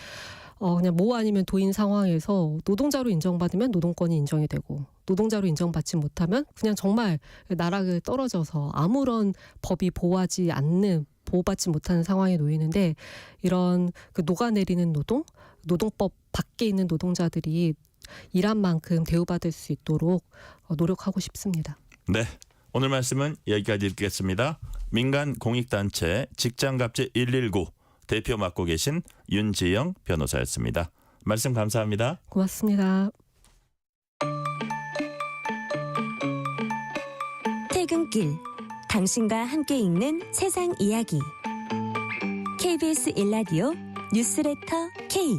[SPEAKER 12] 그냥 모 아니면 도인 상황에서 노동자로 인정받으면 노동권이 인정이 되고 노동자로 인정받지 못하면 그냥 정말 나락에 떨어져서 아무런 법이 보호하지 않는 보호받지 못하는 상황에 놓이는데 이런 그 녹아내리는 노동법 밖에 있는 노동자들이 일한 만큼 대우받을 수 있도록 노력하고 싶습니다.
[SPEAKER 2] 네, 오늘 말씀은 여기까지 듣겠습니다. 민간 공익단체 직장갑질 119 대표 맡고 계신 윤지영 변호사였습니다. 말씀 감사합니다.
[SPEAKER 12] 고맙습니다.
[SPEAKER 13] 퇴근길 당신과 함께 읽는 세상 이야기 KBS 1라디오 뉴스레터 K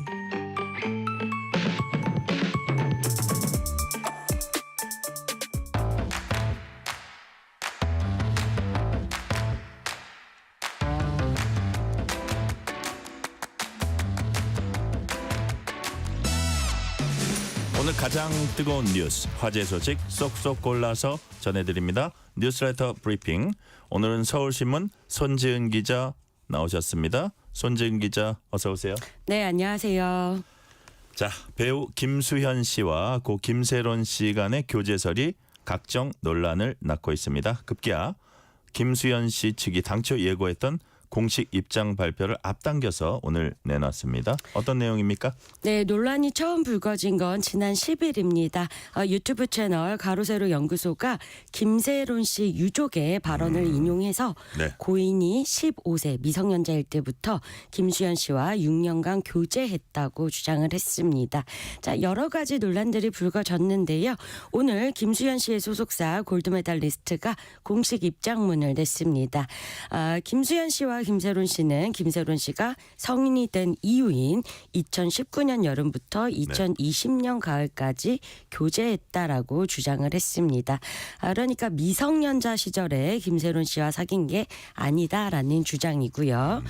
[SPEAKER 2] 오늘 가장 뜨거운 뉴스, 화제 소식 쏙쏙 골라서 전해드립니다. 뉴스레터 브리핑. 오늘은 서울신문 손지은 기자 나오셨습니다. 손지은 기자 어서 오세요.
[SPEAKER 14] 네, 안녕하세요.
[SPEAKER 2] 자, 배우 김수현 씨와 고 김세론 씨 간의 교제설이 각종 논란을 낳고 있습니다. 급기야 김수현 씨 측이 당초 예고했던 공식 입장 발표를 앞당겨서 오늘 내놨습니다. 어떤 내용입니까?
[SPEAKER 14] 네, 논란이 처음 불거진 건 지난 10일입니다. 유튜브 채널 가로세로 연구소가 김세론 씨 유족의 발언을 인용해서
[SPEAKER 2] 네.
[SPEAKER 14] 고인이 15세 미성년자일 때부터 김수현 씨와 6년간 교제했다고 주장을 했습니다. 자, 여러 가지 논란들이 불거졌는데요. 오늘 김수현 씨의 소속사 골드메달리스트가 공식 입장문을 냈습니다. 김수현 씨와 김세론 씨는 김세론 씨가 성인이 된 이후인 2019년 여름부터 2020년 가을까지 교제했다라고 주장을 했습니다. 그러니까 미성년자 시절에 김세론 씨와 사귄 게 아니다라는 주장이고요.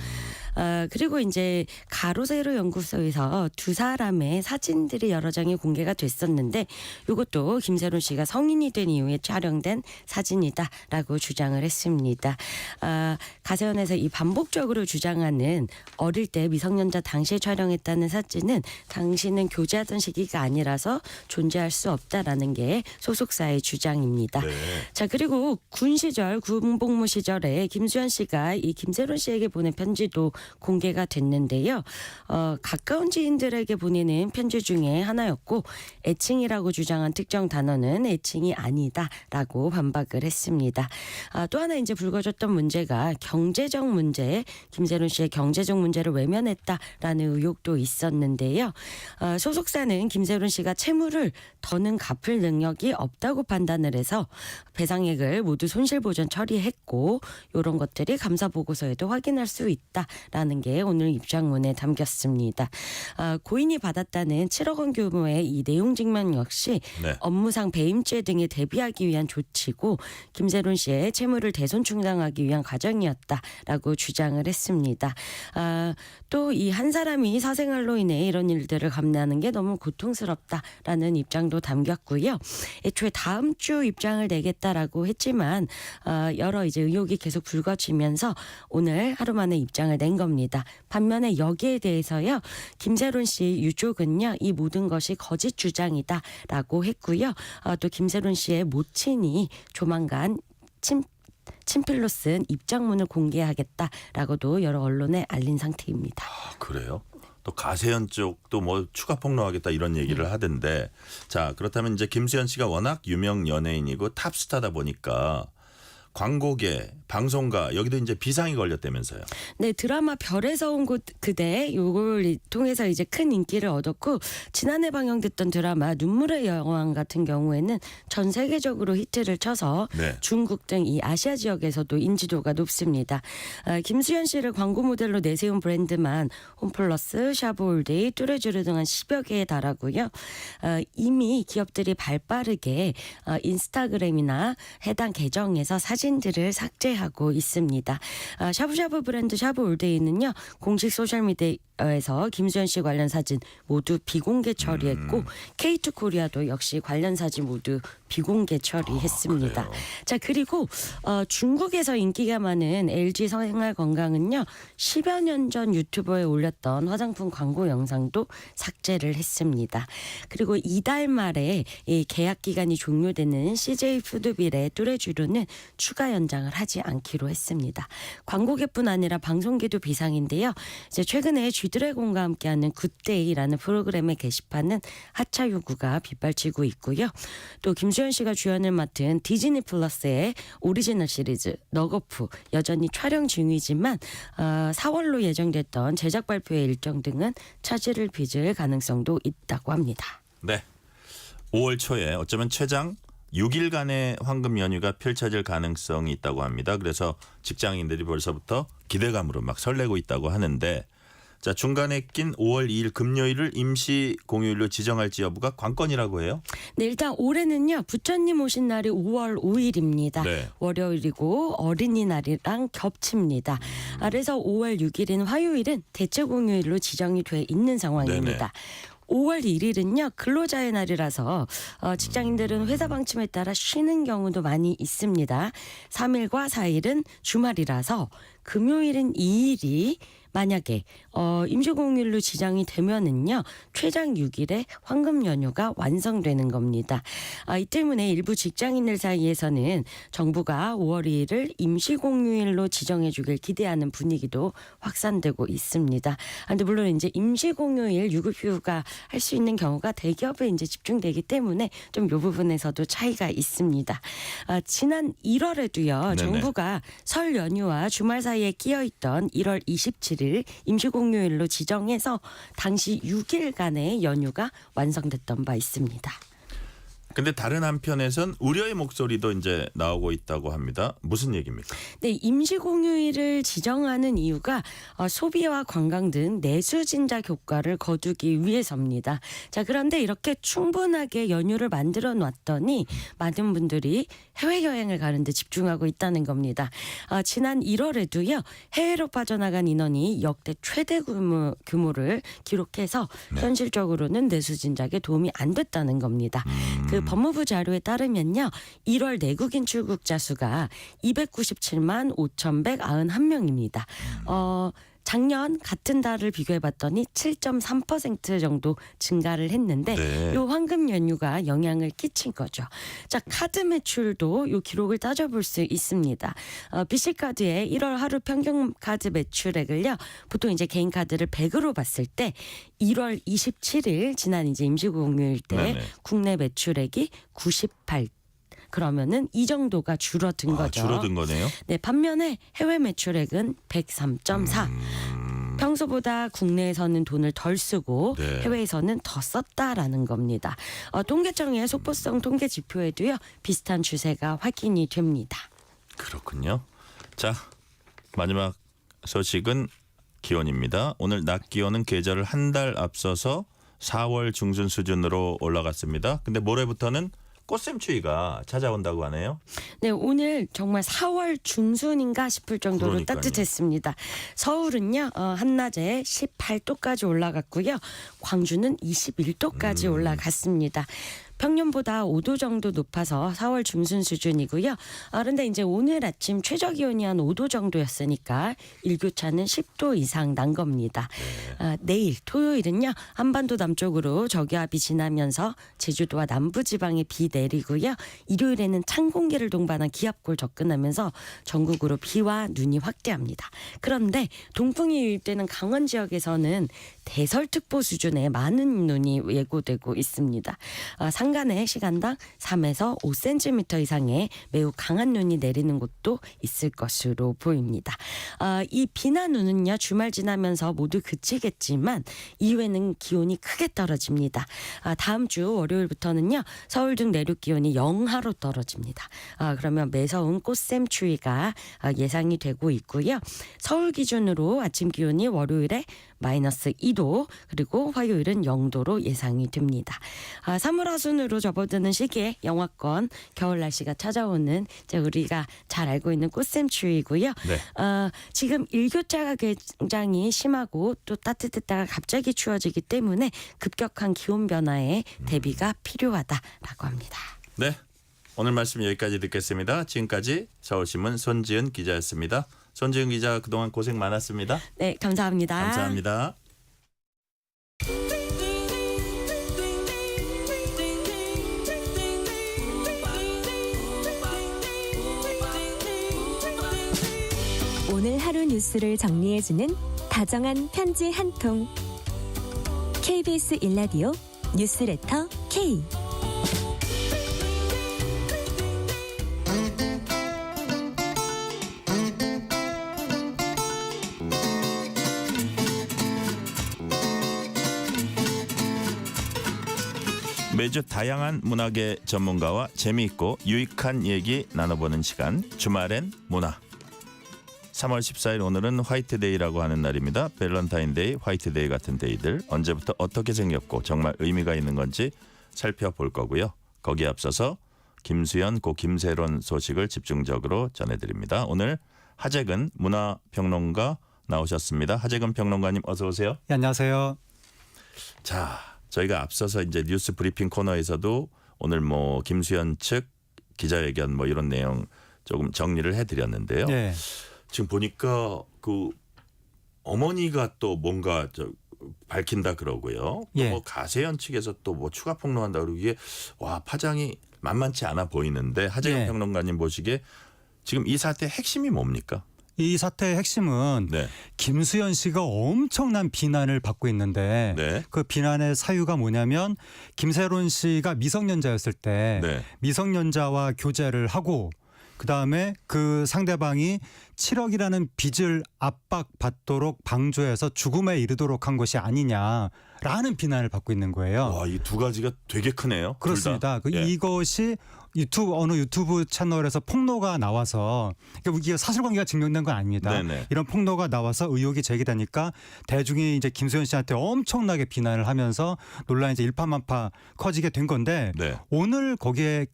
[SPEAKER 14] 그리고 이제 가로세로 연구소에서 두 사람의 사진들이 여러 장이 공개가 됐었는데 이것도 김세론 씨가 성인이 된 이후에 촬영된 사진이다라고 주장을 했습니다. 가세연에서 이 반복적으로 주장하는 어릴 때 미성년자 당시에 촬영했다는 사진은 당시는 교제하던 시기가 아니라서 존재할 수 없다라는 게 소속사의 주장입니다.
[SPEAKER 2] 네.
[SPEAKER 14] 자, 그리고 군 시절 군복무 시절에 김수현 씨가 이 김세론 씨에게 보낸 편지도 공개가 됐는데요. 가까운 지인들에게 보내는 편지 중에 하나였고 애칭이라고 주장한 특정 단어는 애칭이 아니다라고 반박을 했습니다. 또 하나 이제 불거졌던 문제가 경제적 문제, 김세론 씨의 경제적 문제를 외면했다라는 의혹도 있었는데요. 소속사는 김세론 씨가 채무를 더는 갚을 능력이 없다고 판단을 해서 배상액을 모두 손실보전 처리했고 이런 것들이 감사보고서에도 확인할 수 있다라는 게 오늘 입장문에 담겼습니다. 고인이 받았다는 7억 원 규모의 이 내용 증명 역시 업무상 배임죄 등에 대비하기 위한 조치고 김세론 씨의 채무를 대손충당하기 위한 과정이었다라고 주장을 했습니다. 또 이 한 사람이 사생활로 인해 이런 일들을 감내하는 게 너무 고통스럽다라는 입장도 담겼고요. 애초에 다음 주 입장을 내겠다라고 했지만 여러 이제 의혹이 계속 불거지면서 오늘 하루 만에 입장을 낸 겁니다. 반면에 여기에 대해서요. 김세론 씨 유족은요. 이 모든 것이 거짓 주장이다라고 했고요. 또 김세론 씨의 모친이 조만간 친필로 쓴 입장문을 공개하겠다라고도 여러 언론에 알린 상태입니다.
[SPEAKER 2] 그래요? 또 가세현 쪽도 뭐 추가 폭로하겠다 이런 얘기를 하던데 자 그렇다면 이제 김수현 씨가 워낙 유명 연예인이고 탑스타다 보니까 광고계, 방송가 여기도 이제 비상이 걸렸다면서요.
[SPEAKER 14] 네, 드라마 별에서 온 그대 요걸 통해서 이제 큰 인기를 얻었고 지난해 방영됐던 드라마 눈물의 여왕 같은 경우에는 전 세계적으로 히트를 쳐서 중국 등 이 아시아 지역에서도 인지도가 높습니다. 김수현 씨를 광고 모델로 내세운 브랜드만 홈플러스, 샤브올데이, 뚜레쥬르 등 한 10여 개에 달하고요. 이미 기업들이 발빠르게 인스타그램이나 해당 계정에서 사진들을 삭제하고 있습니다. 샤브샤브 브랜드 샤브올데이는요. 공식 소셜미디어에서 김수현 씨 관련 사진 모두 비공개 처리했고 K2코리아도 역시 관련 사진 모두 비공개 처리했습니다. 자, 그리고 중국에서 인기가 많은 LG 생활건강은요 10여 년 전 유튜브에 올렸던 화장품 광고 영상도 삭제를 했습니다. 그리고 이달 말에 이 계약 기간이 종료되는 CJ 푸드빌의 뚜레쥬르는 추가 연장을 하지 않기로 했습니다. 광고계뿐 아니라 방송계도 비상인데요. 이제 최근에 쥐드래곤과 함께하는 굿데이라는 프로그램의 게시판은 하차 요구가 빗발치고 있고요. 또 김수현 씨가 주연을 맡은 디즈니 플러스의 오리지널 시리즈 너거프 여전히 촬영 중이지만 4월로 예정됐던 제작 발표의 일정 등은 차질을 빚을 가능성도 있다고 합니다.
[SPEAKER 2] 네. 5월 초에 어쩌면 최장 6일간의 황금 연휴가 펼쳐질 가능성이 있다고 합니다. 그래서 직장인들이 벌써부터 기대감으로 막 설레고 있다고 하는데 자, 중간에 낀 5월 2일 금요일을 임시 공휴일로 지정할지 여부가 관건이라고 해요.
[SPEAKER 14] 네, 일단 올해는요. 부처님 오신 날이 5월 5일입니다.
[SPEAKER 2] 네.
[SPEAKER 14] 월요일이고 어린이날이랑 겹칩니다. 그래서 5월 6일인 화요일은 대체 공휴일로 지정이 돼 있는 상황입니다.
[SPEAKER 2] 네네.
[SPEAKER 14] 5월 1일은요 근로자의 날이라서 직장인들은 회사 방침에 따라 쉬는 경우도 많이 있습니다. 3일과 4일은 주말이라서 금요일인 2일이 만약에 임시공휴일로 지정이 되면은요 최장 6일의 황금 연휴가 완성되는 겁니다. 이 때문에 일부 직장인들 사이에서는 정부가 5월 2일을 임시공휴일로 지정해주길 기대하는 분위기도 확산되고 있습니다. 그런데 물론 이제 임시공휴일 유급휴가 할 수 있는 경우가 대기업에 이제 집중되기 때문에 좀 이 부분에서도 차이가 있습니다. 지난 1월에도요
[SPEAKER 2] 네네.
[SPEAKER 14] 정부가 설 연휴와 주말 사이에 끼어있던 1월 27일 임시공휴일로 지정해서 당시 6일간의 연휴가 완성됐던 바 있습니다.
[SPEAKER 2] 근데 다른 한편에선 우려의 목소리도 이제 나오고 있다고 합니다. 무슨 얘기입니까?
[SPEAKER 14] 네, 임시공휴일을 지정하는 이유가 소비와 관광 등 내수 진작 효과를 거두기 위해서입니다. 자, 그런데 이렇게 충분하게 연휴를 만들어 놨더니 많은 분들이 해외여행을 가는데 집중하고 있다는 겁니다. 지난 1월에도요. 해외로 빠져나간 인원이 역대 최대 규모를 기록해서 현실적으로는 내수 진작에 도움이 안 됐다는 겁니다. 그 법무부 자료에 따르면요. 1월 내국인 출국자 수가 297만 5,191명입니다. 작년 같은 달을 비교해봤더니 7.3% 정도 증가를 했는데
[SPEAKER 2] 네.
[SPEAKER 14] 요 황금 연휴가 영향을 끼친 거죠. 자, 카드 매출도 요 기록을 따져볼 수 있습니다. BC카드의 1월 하루 평균 카드 매출액을요. 보통 이제 개인 카드를 100으로 봤을 때 1월 27일 지난 이제 임시공휴일 때
[SPEAKER 2] 네네.
[SPEAKER 14] 국내 매출액이 98. 그러면은 이 정도가 줄어든 거죠.
[SPEAKER 2] 줄어든 거네요.
[SPEAKER 14] 네, 반면에 해외 매출액은 103.4. 평소보다 국내에서는 돈을 덜 쓰고
[SPEAKER 2] 네.
[SPEAKER 14] 해외에서는 더 썼다라는 겁니다. 통계청의 속보성 통계 지표에도요 비슷한 추세가 확인이 됩니다.
[SPEAKER 2] 그렇군요. 자, 마지막 소식은 기온입니다. 오늘 낮 기온은 계절을 한 달 앞서서 4월 중순 수준으로 올라갔습니다. 근데 모레부터는 꽃샘추위가 찾아온다고 하네요.
[SPEAKER 14] 네, 오늘 정말 4월 중순인가 싶을 정도로
[SPEAKER 2] 그러니까요.
[SPEAKER 14] 따뜻했습니다. 서울은요 한낮에 18도까지 올라갔고요. 광주는 21도까지 올라갔습니다. 평년보다 5도 정도 높아서 4월 중순 수준이고요. 그런데 이제 오늘 아침 최저 기온이 한 5도 정도였으니까 일교차는 10도 이상 난 겁니다. 내일 토요일은요. 한반도 남쪽으로 저기압이 지나면서 제주도와 남부지방에 비 내리고요. 일요일에는 찬 공기를 동반한 기압골 접근하면서 전국으로 비와 눈이 확대합니다. 그런데 동풍이 유입되는 강원 지역에서는 대설특보 수준의 많은 눈이 예고되고 있습니다. 상간에 시간당 3에서 5cm 이상의 매우 강한 눈이 내리는 곳도 있을 것으로 보입니다. 이 비나 눈은요 주말 지나면서 모두 그치겠지만 이후에는 기온이 크게 떨어집니다. 다음 주 월요일부터는요 서울 등 내륙 기온이 영하로 떨어집니다. 그러면 매서운 꽃샘추위가 예상이 되고 있고요. 서울 기준으로 아침 기온이 월요일에 마이너스 2도 그리고 화요일은 0도로 예상이 됩니다. 3월 하순으로 접어드는 시기에 영하권 겨울 날씨가 찾아오는 이제 우리가 잘 알고 있는 꽃샘추위고요.
[SPEAKER 2] 네.
[SPEAKER 14] 지금 일교차가 굉장히 심하고 또 따뜻했다가 갑자기 추워지기 때문에 급격한 기온 변화에 대비가 필요하다라고 합니다.
[SPEAKER 2] 네, 오늘 말씀 여기까지 듣겠습니다. 지금까지 서울신문 손지은 기자였습니다. 손지은 기자 그동안 고생 많았습니다.
[SPEAKER 14] 네, 감사합니다.
[SPEAKER 2] 감사합니다.
[SPEAKER 13] 오늘 하루 뉴스를 정리해주는 다정한 편지 한 통. KBS 일라디오 뉴스레터 K.
[SPEAKER 2] 매주 다양한 문학의 전문가와 재미있고 유익한 얘기 나눠보는 시간, 주말엔 문화. 3월 14일 오늘은 화이트데이라고 하는 날입니다. 밸런타인데이, 화이트데이 같은 데이들 언제부터 어떻게 생겼고 정말 의미가 있는 건지 살펴볼 거고요. 거기에 앞서서 김수현, 고 김세론 소식을 집중적으로 전해드립니다. 오늘 하재근 문화평론가 나오셨습니다. 하재근 평론가님 어서 오세요.
[SPEAKER 15] 네, 안녕하세요.
[SPEAKER 2] 자, 저희가 앞서서 이제 뉴스 브리핑 코너에서도 오늘 뭐 김수현 측 기자회견 뭐 이런 내용 조금 정리를 해드렸는데요.
[SPEAKER 15] 네.
[SPEAKER 2] 지금 보니까 그 어머니가 또 뭔가 밝힌다 그러고요.
[SPEAKER 15] 예.
[SPEAKER 2] 뭐 가세현 측에서 또 뭐 추가 폭로한다 그러고 이게 와 파장이 만만치 않아 보이는데 하재경
[SPEAKER 15] 예.
[SPEAKER 2] 평론가님 보시기에 지금 이 사태의 핵심이 뭡니까?
[SPEAKER 15] 이 사태의 핵심은
[SPEAKER 2] 네.
[SPEAKER 15] 김수현 씨가 엄청난 비난을 받고 있는데
[SPEAKER 2] 네.
[SPEAKER 15] 그 비난의 사유가 뭐냐면 김세론 씨가 미성년자였을 때
[SPEAKER 2] 네.
[SPEAKER 15] 미성년자와 교제를 하고 그다음에 그 상대방이 7억이라는 빚을 압박받도록 방조해서 죽음에 이르도록 한 것이 아니냐라는 비난을 받고 있는 거예요.
[SPEAKER 2] 와, 이 두 가지가 되게 크네요.
[SPEAKER 15] 그렇습니다.
[SPEAKER 2] 둘 다. 예.
[SPEAKER 15] 이것이 어느 유튜브 채널에서 폭로가 나와서 이게 사실관계가 증명된 건 아닙니다.
[SPEAKER 2] 네네.
[SPEAKER 15] 이런 폭로가 나와서 의혹이 제기되니까 대중이 이제 김수현 씨한테 엄청나게 비난을 하면서 논란이 이제 일파만파 커지게 된 건데
[SPEAKER 2] 네.
[SPEAKER 15] 오늘 거기에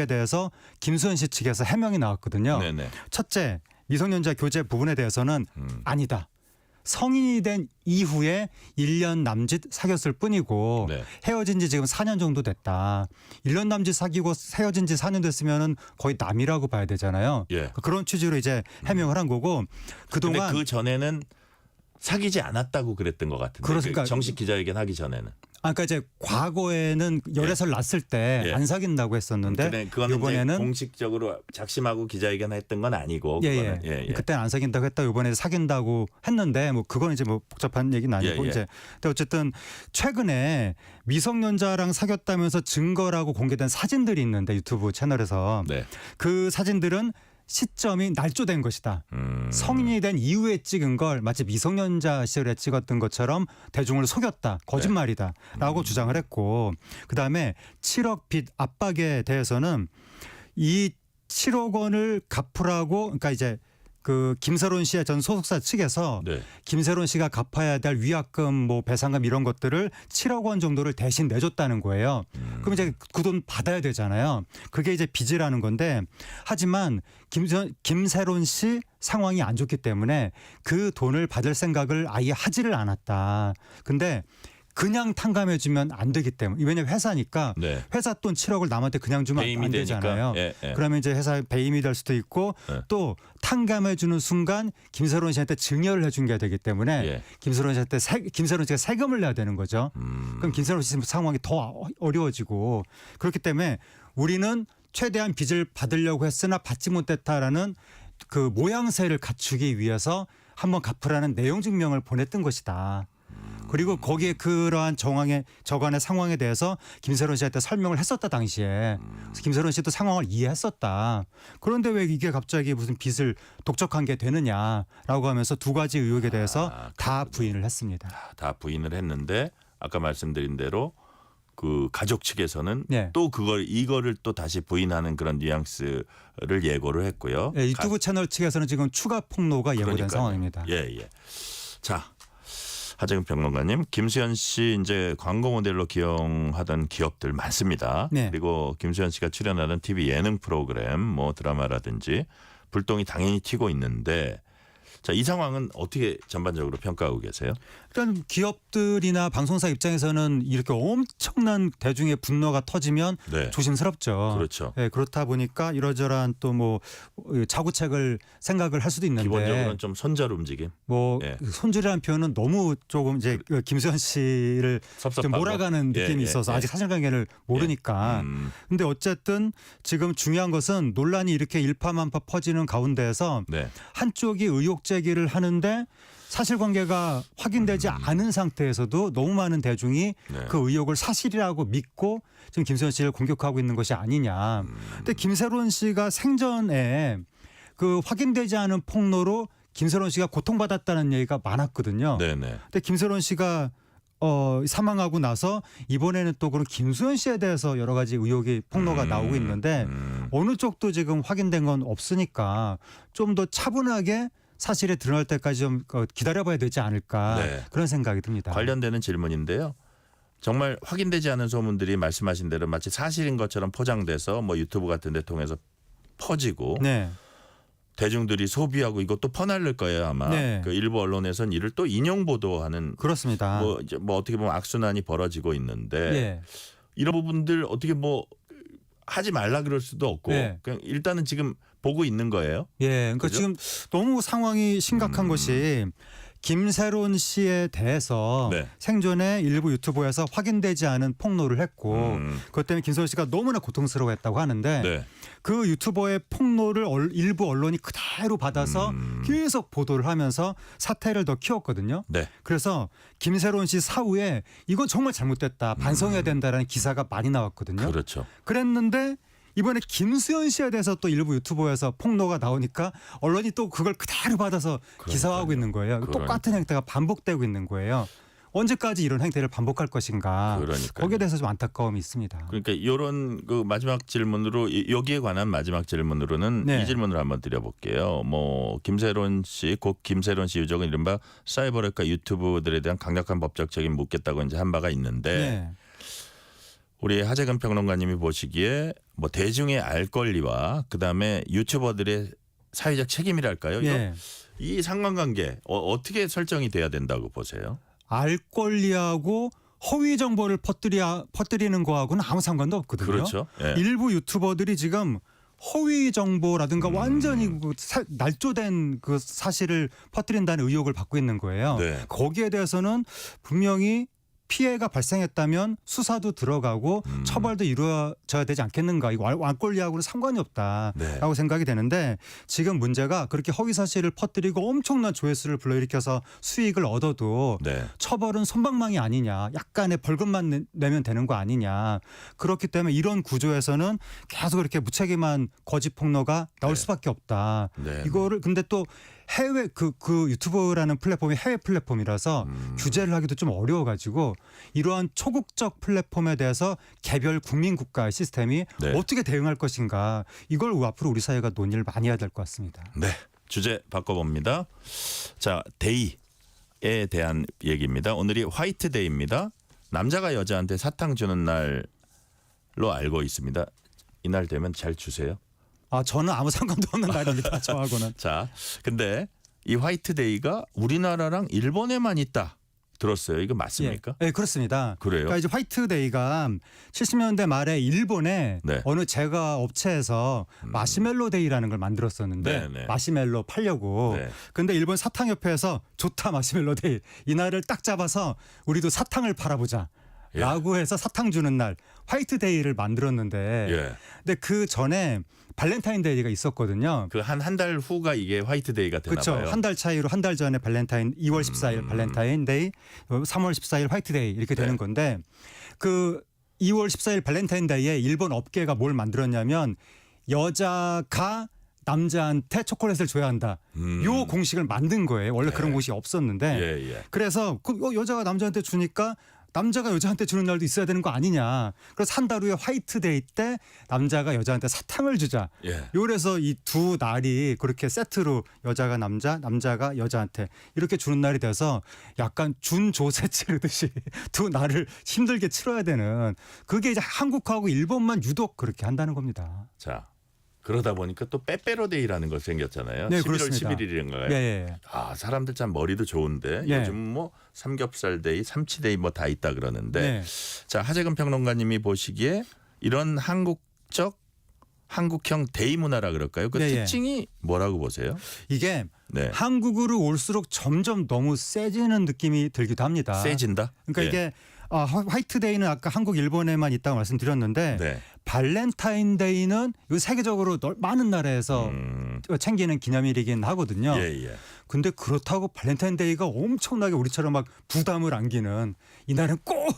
[SPEAKER 15] 대해서 김수현 씨 측에서 해명이 나왔거든요.
[SPEAKER 2] 네네.
[SPEAKER 15] 첫째, 미성년자 교제 부분에 대해서는 아니다. 성인이 된 이후에 1년 남짓 사귀었을 뿐이고
[SPEAKER 2] 네.
[SPEAKER 15] 헤어진 지 지금 4년 정도 됐다. 1년 남짓 사귀고 헤어진 지 4년 됐으면은 거의 남이라고 봐야 되잖아요.
[SPEAKER 2] 예.
[SPEAKER 15] 그런 취지로 이제 해명을 한 거고
[SPEAKER 2] 근데
[SPEAKER 15] 그동안
[SPEAKER 2] 그 전에는 사귀지 않았다고 그랬던 것 같은데.
[SPEAKER 15] 그렇습니까?
[SPEAKER 2] 그 정식 기자회견 하기 전에는.
[SPEAKER 15] 그러니까 이제 과거에는 열애설 났을 때 안
[SPEAKER 2] 예.
[SPEAKER 15] 사귄다고 했었는데
[SPEAKER 2] 근데 그거는
[SPEAKER 15] 이번에는
[SPEAKER 2] 이제 공식적으로 작심하고 기자회견 했던 건 아니고
[SPEAKER 15] 예.
[SPEAKER 2] 그거는
[SPEAKER 15] 그때는 안 사귄다고 했다 이번에 사귄다고 했는데 뭐 그건 이제 뭐 복잡한 얘기는 아니고
[SPEAKER 2] 예.
[SPEAKER 15] 이제 근데 어쨌든 최근에 미성년자랑 사귀었다면서 증거라고 공개된 사진들이 있는데 유튜브 채널에서
[SPEAKER 2] 네.
[SPEAKER 15] 그 사진들은 시점이 날조된 것이다. 성인이 된 이후에 찍은 걸 마치 미성년자 시절에 찍었던 것처럼 대중을 속였다. 거짓말이다. 라고 주장을 했고 그다음에 7억 빚 압박에 대해서는 이 7억 원을 갚으라고 그러니까 이제 그 김세론 씨의 전 소속사 측에서
[SPEAKER 2] 네.
[SPEAKER 15] 김세론 씨가 갚아야 될 위약금 뭐 배상금 이런 것들을 7억 원 정도를 대신 내줬다는 거예요. 그럼 이제 그 돈 받아야 되잖아요. 그게 이제 빚이라는 건데 하지만 김세론 씨 상황이 안 좋기 때문에 그 돈을 받을 생각을 아예 하지를 않았다. 근데 그냥 탕감해주면 안 되기 때문에 왜냐면 회사니까
[SPEAKER 2] 네.
[SPEAKER 15] 회사 돈 7억을 남한테 그냥 주면
[SPEAKER 2] 배임이
[SPEAKER 15] 안 되잖아요.
[SPEAKER 2] 되니까. 예.
[SPEAKER 15] 그러면 이제 회사에 배임이 될 수도 있고
[SPEAKER 2] 예.
[SPEAKER 15] 또 탕감해주는 순간 김세론 씨한테 증여를 해준 게 되기 때문에
[SPEAKER 2] 예.
[SPEAKER 15] 김세론 씨가 세금을 내야 되는 거죠. 그럼 김세론 씨 상황이 더 어려워지고 그렇기 때문에 우리는 최대한 빚을 받으려고 했으나 받지 못했다라는 그 모양새를 갖추기 위해서 한번 갚으라는 내용 증명을 보냈던 것이다. 그리고 거기에 그러한 저간의 상황에 대해서 김세론 씨한테 설명을 했었다 당시에. 그래서 김세론 씨도 상황을 이해했었다. 그런데 왜 이게 갑자기 무슨 빚을 독촉한 게 되느냐라고 하면서 두 가지 의혹에 대해서 다 부인을 했습니다.
[SPEAKER 2] 다 부인을 했는데 아까 말씀드린 대로 그 가족 측에서는
[SPEAKER 15] 네.
[SPEAKER 2] 또 이거를 또 다시 부인하는 그런 뉘앙스를 예고를 했고요.
[SPEAKER 15] 네, 유튜브 채널 측에서는 지금 추가 폭로가 예고된
[SPEAKER 2] 그러니까요.
[SPEAKER 15] 상황입니다.
[SPEAKER 2] 예. 자, 하재근 평론가님, 김수현 씨 이제 광고 모델로 기용하던 기업들 많습니다.
[SPEAKER 15] 네.
[SPEAKER 2] 그리고 김수현 씨가 출연하던 TV 예능 프로그램, 뭐 드라마라든지 불똥이 당연히 튀고 있는데 자, 이 상황은 어떻게 전반적으로 평가하고 계세요?
[SPEAKER 15] 일단 기업들이나 방송사 입장에서는 이렇게 엄청난 대중의 분노가 터지면
[SPEAKER 2] 네.
[SPEAKER 15] 조심스럽죠.
[SPEAKER 2] 그렇죠.
[SPEAKER 15] 예, 그렇다 보니까 이러저러한 또 뭐 자구책을 생각을 할 수도 있는데
[SPEAKER 2] 기본적으로는 좀 손절 움직임.
[SPEAKER 15] 뭐
[SPEAKER 2] 예.
[SPEAKER 15] 손절이라는 표현은 너무 조금 이제 김수현 씨를 좀
[SPEAKER 2] 섭섭하고.
[SPEAKER 15] 몰아가는 느낌이
[SPEAKER 2] 예,
[SPEAKER 15] 있어서
[SPEAKER 2] 예.
[SPEAKER 15] 아직 사실관계를 모르니까. 근데 어쨌든 지금 중요한 것은 논란이 이렇게 일파만파 퍼지는 가운데에서
[SPEAKER 2] 네.
[SPEAKER 15] 한쪽이 의혹 제기를 하는데 사실관계가 확인되지 않은 상태에서도 너무 많은 대중이
[SPEAKER 2] 네.
[SPEAKER 15] 그 의혹을 사실이라고 믿고 지금 김수현 씨를 공격하고 있는 것이 아니냐. 근데 김세론 씨가 생전에 그 확인되지 않은 폭로로 김세론 씨가 고통받았다는 얘기가 많았거든요.
[SPEAKER 2] 네네.
[SPEAKER 15] 근데 김세론 씨가 사망하고 나서 이번에는 또 그런 김수현 씨에 대해서 여러 가지 의혹이 폭로가 나오고 있는데 어느 쪽도 지금 확인된 건 없으니까 좀 더 차분하게 사실에 드러날 때까지 좀 기다려봐야 되지 않을까
[SPEAKER 2] 네.
[SPEAKER 15] 그런 생각이 듭니다.
[SPEAKER 2] 관련되는 질문인데요. 정말 확인되지 않은 소문들이 말씀하신 대로 마치 사실인 것처럼 포장돼서 뭐 유튜브 같은 데 통해서 퍼지고
[SPEAKER 15] 네.
[SPEAKER 2] 대중들이 소비하고 이것도 퍼날릴 거예요 아마.
[SPEAKER 15] 네.
[SPEAKER 2] 그 일부 언론에서는 이를 또 인용 보도하는
[SPEAKER 15] 그렇습니다.
[SPEAKER 2] 뭐 이제 뭐 어떻게 보면 악순환이 벌어지고 있는데
[SPEAKER 15] 예.
[SPEAKER 2] 이런 부분들 어떻게 뭐 하지 말라 그럴 수도 없고
[SPEAKER 15] 네.
[SPEAKER 2] 그냥 일단은 지금 보고 있는 거예요.
[SPEAKER 15] 예, 그러니까
[SPEAKER 2] 그죠?
[SPEAKER 15] 지금 너무 상황이 심각한 것이 김세론 씨에 대해서
[SPEAKER 2] 네.
[SPEAKER 15] 생전에 일부 유튜브에서 확인되지 않은 폭로를 했고 그것 때문에 김세론 씨가 너무나 고통스러워했다고 하는데
[SPEAKER 2] 네.
[SPEAKER 15] 그 유튜버의 폭로를 일부 언론이 그대로 받아서 계속 보도를 하면서 사태를 더 키웠거든요.
[SPEAKER 2] 네.
[SPEAKER 15] 그래서 김세론 씨 사후에 이건 정말 잘못됐다, 반성해야 된다라는 기사가 많이 나왔거든요.
[SPEAKER 2] 그렇죠.
[SPEAKER 15] 그랬는데 이번에 김수현 씨에 대해서 또 일부 유튜버에서 폭로가 나오니까 언론이 또 그걸 그대로 받아서 기사화하고 있는 거예요.
[SPEAKER 2] 그러니까요.
[SPEAKER 15] 똑같은 행태가 반복되고 있는 거예요. 언제까지 이런 행태를 반복할 것인가.
[SPEAKER 2] 그러니까요.
[SPEAKER 15] 거기에 대해서 좀 안타까움이 있습니다.
[SPEAKER 2] 그러니까 이런 그 마지막 질문으로 여기에 관한 마지막 질문으로는
[SPEAKER 15] 네.
[SPEAKER 2] 이 질문을 한번 드려볼게요. 뭐 김세론 씨, 곧 김세론 씨 유족은 이른바 사이버렉과 유튜브들에 대한 강력한 법적 책임 묻겠다고 이제 한 바가 있는데
[SPEAKER 15] 네.
[SPEAKER 2] 우리 하재근 평론가님이 보시기에 뭐 대중의 알 권리와 그다음에 유튜버들의 사회적 책임이랄까요?
[SPEAKER 15] 네.
[SPEAKER 2] 이 상관관계 어떻게 설정이 돼야 된다고 보세요?
[SPEAKER 15] 알 권리하고 허위 정보를 퍼뜨리는 거하고는 아무 상관도 없거든요.
[SPEAKER 2] 그렇죠. 예.
[SPEAKER 15] 일부 유튜버들이 지금 허위 정보라든가 완전히 그 날조된 그 사실을 퍼뜨린다는 의혹을 받고 있는 거예요.
[SPEAKER 2] 네.
[SPEAKER 15] 거기에 대해서는 분명히 피해가 발생했다면 수사도 들어가고 처벌도 이루어져야 되지 않겠는가. 이거 완권리하고는 상관이 없다라고
[SPEAKER 2] 네.
[SPEAKER 15] 생각이 되는데 지금 문제가 그렇게 허위 사실을 퍼뜨리고 엄청난 조회수를 불러일으켜서 수익을 얻어도
[SPEAKER 2] 네.
[SPEAKER 15] 처벌은 솜방망이 아니냐. 약간의 벌금만 내면 되는 거 아니냐. 그렇기 때문에 이런 구조에서는 계속 이렇게 무책임한 거짓 폭로가 나올
[SPEAKER 2] 네.
[SPEAKER 15] 수밖에 없다.
[SPEAKER 2] 네.
[SPEAKER 15] 이거를 근데 또 해외 그 유튜브라는 플랫폼이 해외 플랫폼이라서 규제를 하기도 좀 어려워가지고 이러한 초국적 플랫폼에 대해서 개별 국민 국가의 시스템이
[SPEAKER 2] 네.
[SPEAKER 15] 어떻게 대응할 것인가 이걸 앞으로 우리 사회가 논의를 많이 해야 될 것 같습니다.
[SPEAKER 2] 네. 주제 바꿔봅니다. 자, 데이에 대한 얘기입니다. 오늘이 화이트데이입니다. 남자가 여자한테 사탕 주는 날로 알고 있습니다. 이날 되면 잘 주세요.
[SPEAKER 15] 저는 아무 상관도 없는 날입니다. 저하고는.
[SPEAKER 2] 자, 근데 이 화이트데이가 우리나라랑 일본에만 있다. 들었어요. 이거 맞습니까?
[SPEAKER 15] 네, 그렇습니다.
[SPEAKER 2] 그래요?
[SPEAKER 15] 그러니까 이제 화이트데이가 70년대 말에 일본의
[SPEAKER 2] 네.
[SPEAKER 15] 어느 제과 업체에서 마시멜로 데이라는 걸 만들었었는데
[SPEAKER 2] 네, 네.
[SPEAKER 15] 마시멜로 팔려고.
[SPEAKER 2] 네.
[SPEAKER 15] 근데 일본 사탕협회에서 좋다 마시멜로 데이 이 날을 딱 잡아서 우리도 사탕을 팔아보자.
[SPEAKER 2] 예.
[SPEAKER 15] 라고 해서 사탕 주는 날 화이트데이를 만들었는데
[SPEAKER 2] 예.
[SPEAKER 15] 근데 그 전에 발렌타인데이가 있었거든요.
[SPEAKER 2] 그 한 달 후가 이게 화이트데이가 되나
[SPEAKER 15] 그렇죠.
[SPEAKER 2] 봐요.
[SPEAKER 15] 한 달 차이로 한 달 전에 발렌타인 2월 14일 발렌타인데이, 3월 14일 화이트데이 이렇게 되는
[SPEAKER 2] 네.
[SPEAKER 15] 건데 그 2월 14일 발렌타인데이에 일본 업계가 뭘 만들었냐면 여자가 남자한테 초콜릿을 줘야 한다. 요 공식을 만든 거예요. 원래 그런 공식이 없었는데.
[SPEAKER 2] 예, 예.
[SPEAKER 15] 그래서 여자가 남자한테 주니까 남자가 여자한테 주는 날도 있어야 되는 거 아니냐. 그래서 한 달 후에 화이트데이 때 남자가 여자한테 사탕을 주자.
[SPEAKER 2] 예.
[SPEAKER 15] 요래서 이 두 날이 그렇게 세트로 여자가 남자가 여자한테 이렇게 주는 날이 돼서 약간 준조세 치르듯이 두 날을 힘들게 치러야 되는 그게 이제 한국하고 일본만 유독 그렇게 한다는 겁니다.
[SPEAKER 2] 자, 그러다 보니까 또 빼빼로데이라는 거 생겼잖아요.
[SPEAKER 15] 네,
[SPEAKER 2] 11월
[SPEAKER 15] 그렇습니다.
[SPEAKER 2] 11일인가요?
[SPEAKER 15] 예, 예.
[SPEAKER 2] 아, 사람들 참 머리도 좋은데
[SPEAKER 15] 예.
[SPEAKER 2] 요즘 뭐 삼겹살데이, 삼치데이 뭐 다 있다 그러는데
[SPEAKER 15] 네.
[SPEAKER 2] 자, 하재근 평론가님이 보시기에 이런 한국형 데이 문화라 그럴까요? 그
[SPEAKER 15] 네, 예.
[SPEAKER 2] 특징이 뭐라고 보세요?
[SPEAKER 15] 이게
[SPEAKER 2] 네.
[SPEAKER 15] 한국으로 올수록 점점 너무 세지는 느낌이 들기도 합니다.
[SPEAKER 2] 세진다?
[SPEAKER 15] 그러니까
[SPEAKER 2] 예.
[SPEAKER 15] 이게 화이트데이는 아까 한국, 일본에만 있다고 말씀드렸는데
[SPEAKER 2] 네.
[SPEAKER 15] 발렌타인데이는 이거 세계적으로 많은 나라에서 챙기는 기념일이긴 하거든요.
[SPEAKER 2] 예, 예.
[SPEAKER 15] 근데 그렇다고 발렌타인데이가 엄청나게 우리처럼 막 부담을 안기는 이날은 꼭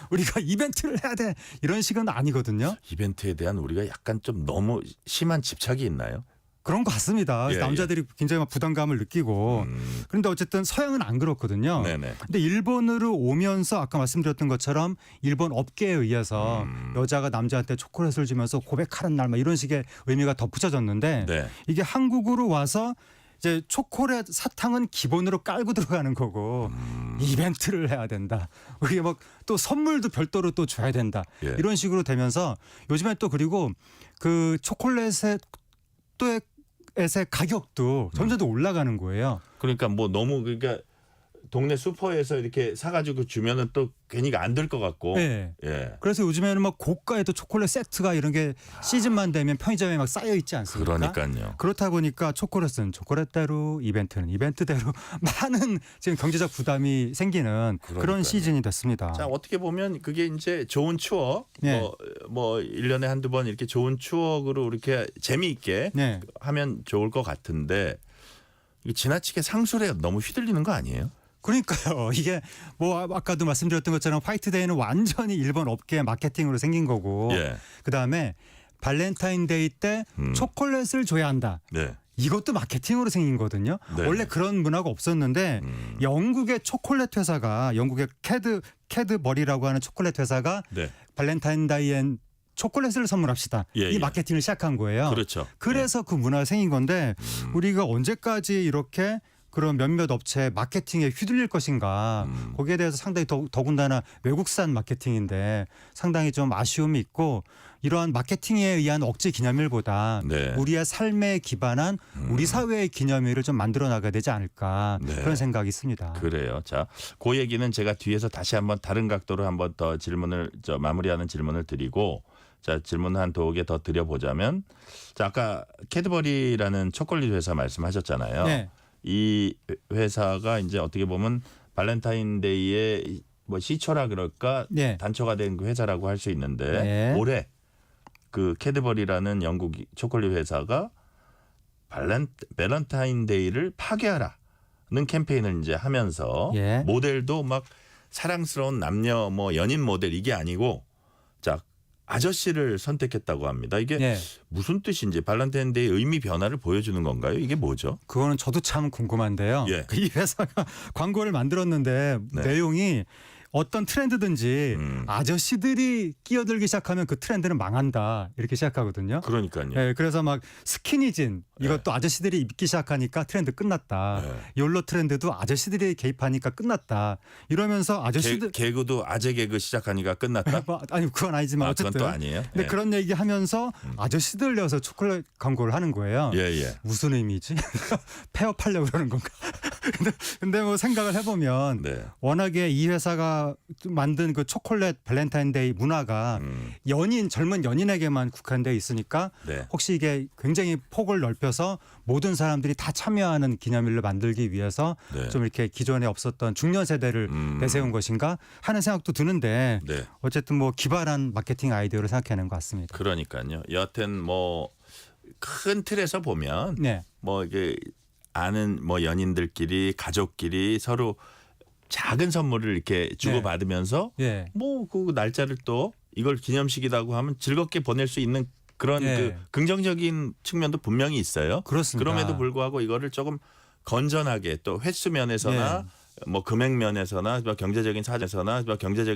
[SPEAKER 15] 우리가 이벤트를 해야 돼 이런 식은 아니거든요.
[SPEAKER 2] 이벤트에 대한 우리가 약간 좀 너무 심한 집착이 있나요?
[SPEAKER 15] 그런 것 같습니다.
[SPEAKER 2] 예,
[SPEAKER 15] 남자들이 굉장히 막 부담감을 느끼고 그런데 어쨌든 서양은 안 그렇거든요.
[SPEAKER 2] 네네.
[SPEAKER 15] 근데 일본으로 오면서 아까 말씀드렸던 것처럼 일본 업계에 의해서 여자가 남자한테 초콜릿을 주면서 고백하는 날 막 이런 식의 의미가 덧붙여졌는데
[SPEAKER 2] 네.
[SPEAKER 15] 이게 한국으로 와서 이제 초콜릿 사탕은 기본으로 깔고 들어가는 거고 이벤트를 해야 된다. 우리가 막 또 선물도 별도로 또 줘야 된다.
[SPEAKER 2] 예.
[SPEAKER 15] 이런 식으로 되면서 요즘에 또 그리고 그 초콜릿의 또의 가격도 점점 더 올라가는 거예요.
[SPEAKER 2] 그러니까 뭐 너무 그러니까 동네 슈퍼에서 이렇게 사가지고 주면은 또 괜히 안 될 것 같고.
[SPEAKER 15] 네.
[SPEAKER 2] 예.
[SPEAKER 15] 그래서 요즘에는 막 고가의 또 초콜릿 세트가 이런 게 시즌만 되면 편의점에 막 쌓여 있지 않습니까?
[SPEAKER 2] 그러니까요.
[SPEAKER 15] 그렇다 보니까 초콜릿은 초콜릿대로 이벤트는 이벤트대로 많은 지금 경제적 부담이 생기는
[SPEAKER 2] 그러니까요.
[SPEAKER 15] 그런 시즌이 됐습니다.
[SPEAKER 2] 자, 어떻게 보면 그게 이제 좋은 추억,
[SPEAKER 15] 네.
[SPEAKER 2] 뭐 1년에 한두 번 이렇게 좋은 추억으로 이렇게 재미있게
[SPEAKER 15] 네.
[SPEAKER 2] 하면 좋을 것 같은데 이게 지나치게 상술에 너무 휘둘리는 거 아니에요?
[SPEAKER 15] 그러니까요. 이게 뭐 아까도 말씀드렸던 것처럼 화이트데이는 완전히 일본 업계 마케팅으로 생긴 거고
[SPEAKER 2] 예.
[SPEAKER 15] 그다음에 발렌타인데이 때 초콜릿을 줘야 한다.
[SPEAKER 2] 네.
[SPEAKER 15] 이것도 마케팅으로 생긴 거거든요.
[SPEAKER 2] 네.
[SPEAKER 15] 원래 그런 문화가 없었는데 영국의 초콜릿 회사가 영국의 캐드버리라고 하는 초콜릿 회사가
[SPEAKER 2] 네.
[SPEAKER 15] 발렌타인데이엔 초콜릿을 선물합시다.
[SPEAKER 2] 예,
[SPEAKER 15] 이
[SPEAKER 2] 예.
[SPEAKER 15] 마케팅을 시작한 거예요.
[SPEAKER 2] 그렇죠.
[SPEAKER 15] 그래서 그 문화가 생긴 건데 우리가 언제까지 이렇게 그런 몇몇 업체 마케팅에 휘둘릴 것인가 거기에 대해서 상당히 더군다나 외국산 마케팅인데 상당히 좀 아쉬움이 있고 이러한 마케팅에 의한 억지 기념일보다
[SPEAKER 2] 네.
[SPEAKER 15] 우리의 삶에 기반한 우리 사회의 기념일을 좀 만들어 나가야 되지 않을까
[SPEAKER 2] 네.
[SPEAKER 15] 그런 생각이 있습니다.
[SPEAKER 2] 그래요. 자, 그 얘기는 제가 뒤에서 다시 한번 다른 각도로 한번 더 마무리하는 질문을 드리고 자, 질문 한 두 개 더 드려보자면 자, 아까 캐드버리라는 초콜릿 회사 말씀하셨잖아요.
[SPEAKER 15] 네.
[SPEAKER 2] 이 회사가 이제 어떻게 보면 발렌타인데이의 뭐 시초라 그럴까
[SPEAKER 15] 네.
[SPEAKER 2] 단초가 된 그 회사라고 할 수 있는데
[SPEAKER 15] 네.
[SPEAKER 2] 올해 그 캐드버리라는 영국 초콜릿 회사가 발렌타인데이를 파괴하라는 캠페인을 이제 하면서
[SPEAKER 15] 예.
[SPEAKER 2] 모델도 막 사랑스러운 남녀 뭐 연인 모델 이게 아니고 자 아저씨를 선택했다고 합니다. 이게
[SPEAKER 15] 네.
[SPEAKER 2] 무슨 뜻인지 발렌타인데이 의미 변화를 보여주는 건가요? 이게 뭐죠?
[SPEAKER 15] 그거는 저도 참 궁금한데요.
[SPEAKER 2] 예.
[SPEAKER 15] 이 회사가 광고를 만들었는데
[SPEAKER 2] 네.
[SPEAKER 15] 내용이 어떤 트렌드든지 아저씨들이 끼어들기 시작하면 그 트렌드는 망한다 이렇게 시작하거든요.
[SPEAKER 2] 그러니까요.
[SPEAKER 15] 네, 그래서 막 스키니진 이것도 아저씨들이 입기 시작하니까 트렌드 끝났다. 욜로 트렌드도 아저씨들이 개입하니까 끝났다. 이러면서 아저씨들
[SPEAKER 2] 개그도 아재 개그 시작하니까 끝났다.
[SPEAKER 15] 아니 그건 아니지만 어쨌든
[SPEAKER 2] 그건 또 아니에요.
[SPEAKER 15] 근데
[SPEAKER 2] 예.
[SPEAKER 15] 그런 얘기하면서 아저씨들 내어서 초콜릿 광고를 하는 거예요.
[SPEAKER 2] 예.
[SPEAKER 15] 무슨 의미지? 폐업하려고 그러는 건가? 근데 뭐 생각을 해보면
[SPEAKER 2] 네.
[SPEAKER 15] 워낙에 이 회사가 만든 그 초콜릿 발렌타인데이 문화가 젊은 연인에게만 국한되어 있으니까
[SPEAKER 2] 네.
[SPEAKER 15] 혹시 이게 굉장히 폭을 넓혀서 모든 사람들이 다 참여하는 기념일로 만들기 위해서
[SPEAKER 2] 네.
[SPEAKER 15] 좀 이렇게 기존에 없었던 중년 세대를 내세운 것인가 하는 생각도 드는데
[SPEAKER 2] 네.
[SPEAKER 15] 어쨌든 뭐 기발한 마케팅 아이디어를 생각해낸 것 같습니다.
[SPEAKER 2] 그러니까요. 여하튼 뭐 큰 틀에서 보면
[SPEAKER 15] 네.
[SPEAKER 2] 뭐 이게 아는 뭐 연인들끼리 가족끼리 서로 작은 선물을 이렇게 주고받으면서
[SPEAKER 15] 예.
[SPEAKER 2] 뭐 그 날짜를 또 이걸 기념식이라고 하면 즐겁게 보낼 수 있는 그런
[SPEAKER 15] 예.
[SPEAKER 2] 그 긍정적인 측면도 분명히 있어요.
[SPEAKER 15] 그렇습니다.
[SPEAKER 2] 그럼에도 불구하고 이거를 조금 건전하게 또 횟수 면에서나 뭐 금액 면에서나 경제적인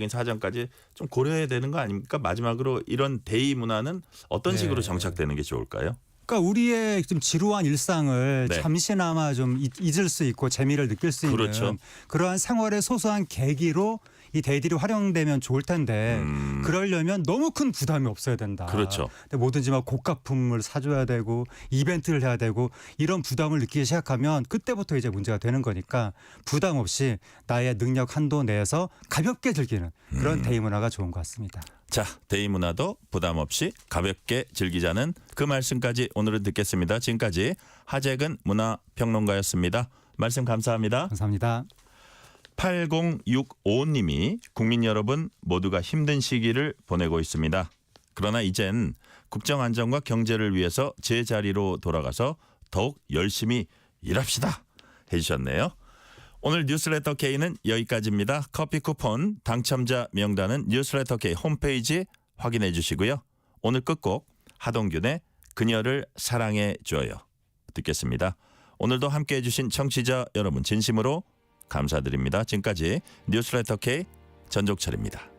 [SPEAKER 2] 사정까지 좀 고려해야 되는 거 아닙니까? 마지막으로 이런 데이 문화는 어떤 식으로 정착되는 게 좋을까요?
[SPEAKER 15] 그러니까 우리의 좀 지루한 일상을
[SPEAKER 2] 네.
[SPEAKER 15] 잠시나마 좀 잊을 수 있고 재미를 느낄 수 있는
[SPEAKER 2] 그렇죠.
[SPEAKER 15] 그러한 생활의 소소한 계기로 이 데이들이 활용되면 좋을 텐데 그러려면 너무 큰 부담이 없어야 된다.
[SPEAKER 2] 그렇죠.
[SPEAKER 15] 근데 뭐든지 막 고가품을 사줘야 되고 이벤트를 해야 되고 이런 부담을 느끼기 시작하면 그때부터 이제 문제가 되는 거니까 부담 없이 나의 능력 한도 내에서 가볍게 즐기는 그런 데이 문화가 좋은 것 같습니다.
[SPEAKER 2] 자, 데이 문화도 부담 없이 가볍게 즐기자는 그 말씀까지 오늘은 듣겠습니다. 지금까지 하재근 문화평론가였습니다. 말씀 감사합니다.
[SPEAKER 15] 감사합니다.
[SPEAKER 2] 8065님이 국민 여러분 모두가 힘든 시기를 보내고 있습니다. 그러나 이젠 국정안정과 경제를 위해서 제자리로 돌아가서 더욱 열심히 일합시다 해주셨네요. 오늘 뉴스레터 K는 여기까지입니다. 커피 쿠폰 당첨자 명단은 뉴스레터 K 홈페이지 확인해 주시고요. 오늘 끝곡 하동균의 그녀를 사랑해 줘요 듣겠습니다. 오늘도 함께해 주신 청취자 여러분 진심으로 감사드립니다. 지금까지 뉴스레터 K 전종철입니다.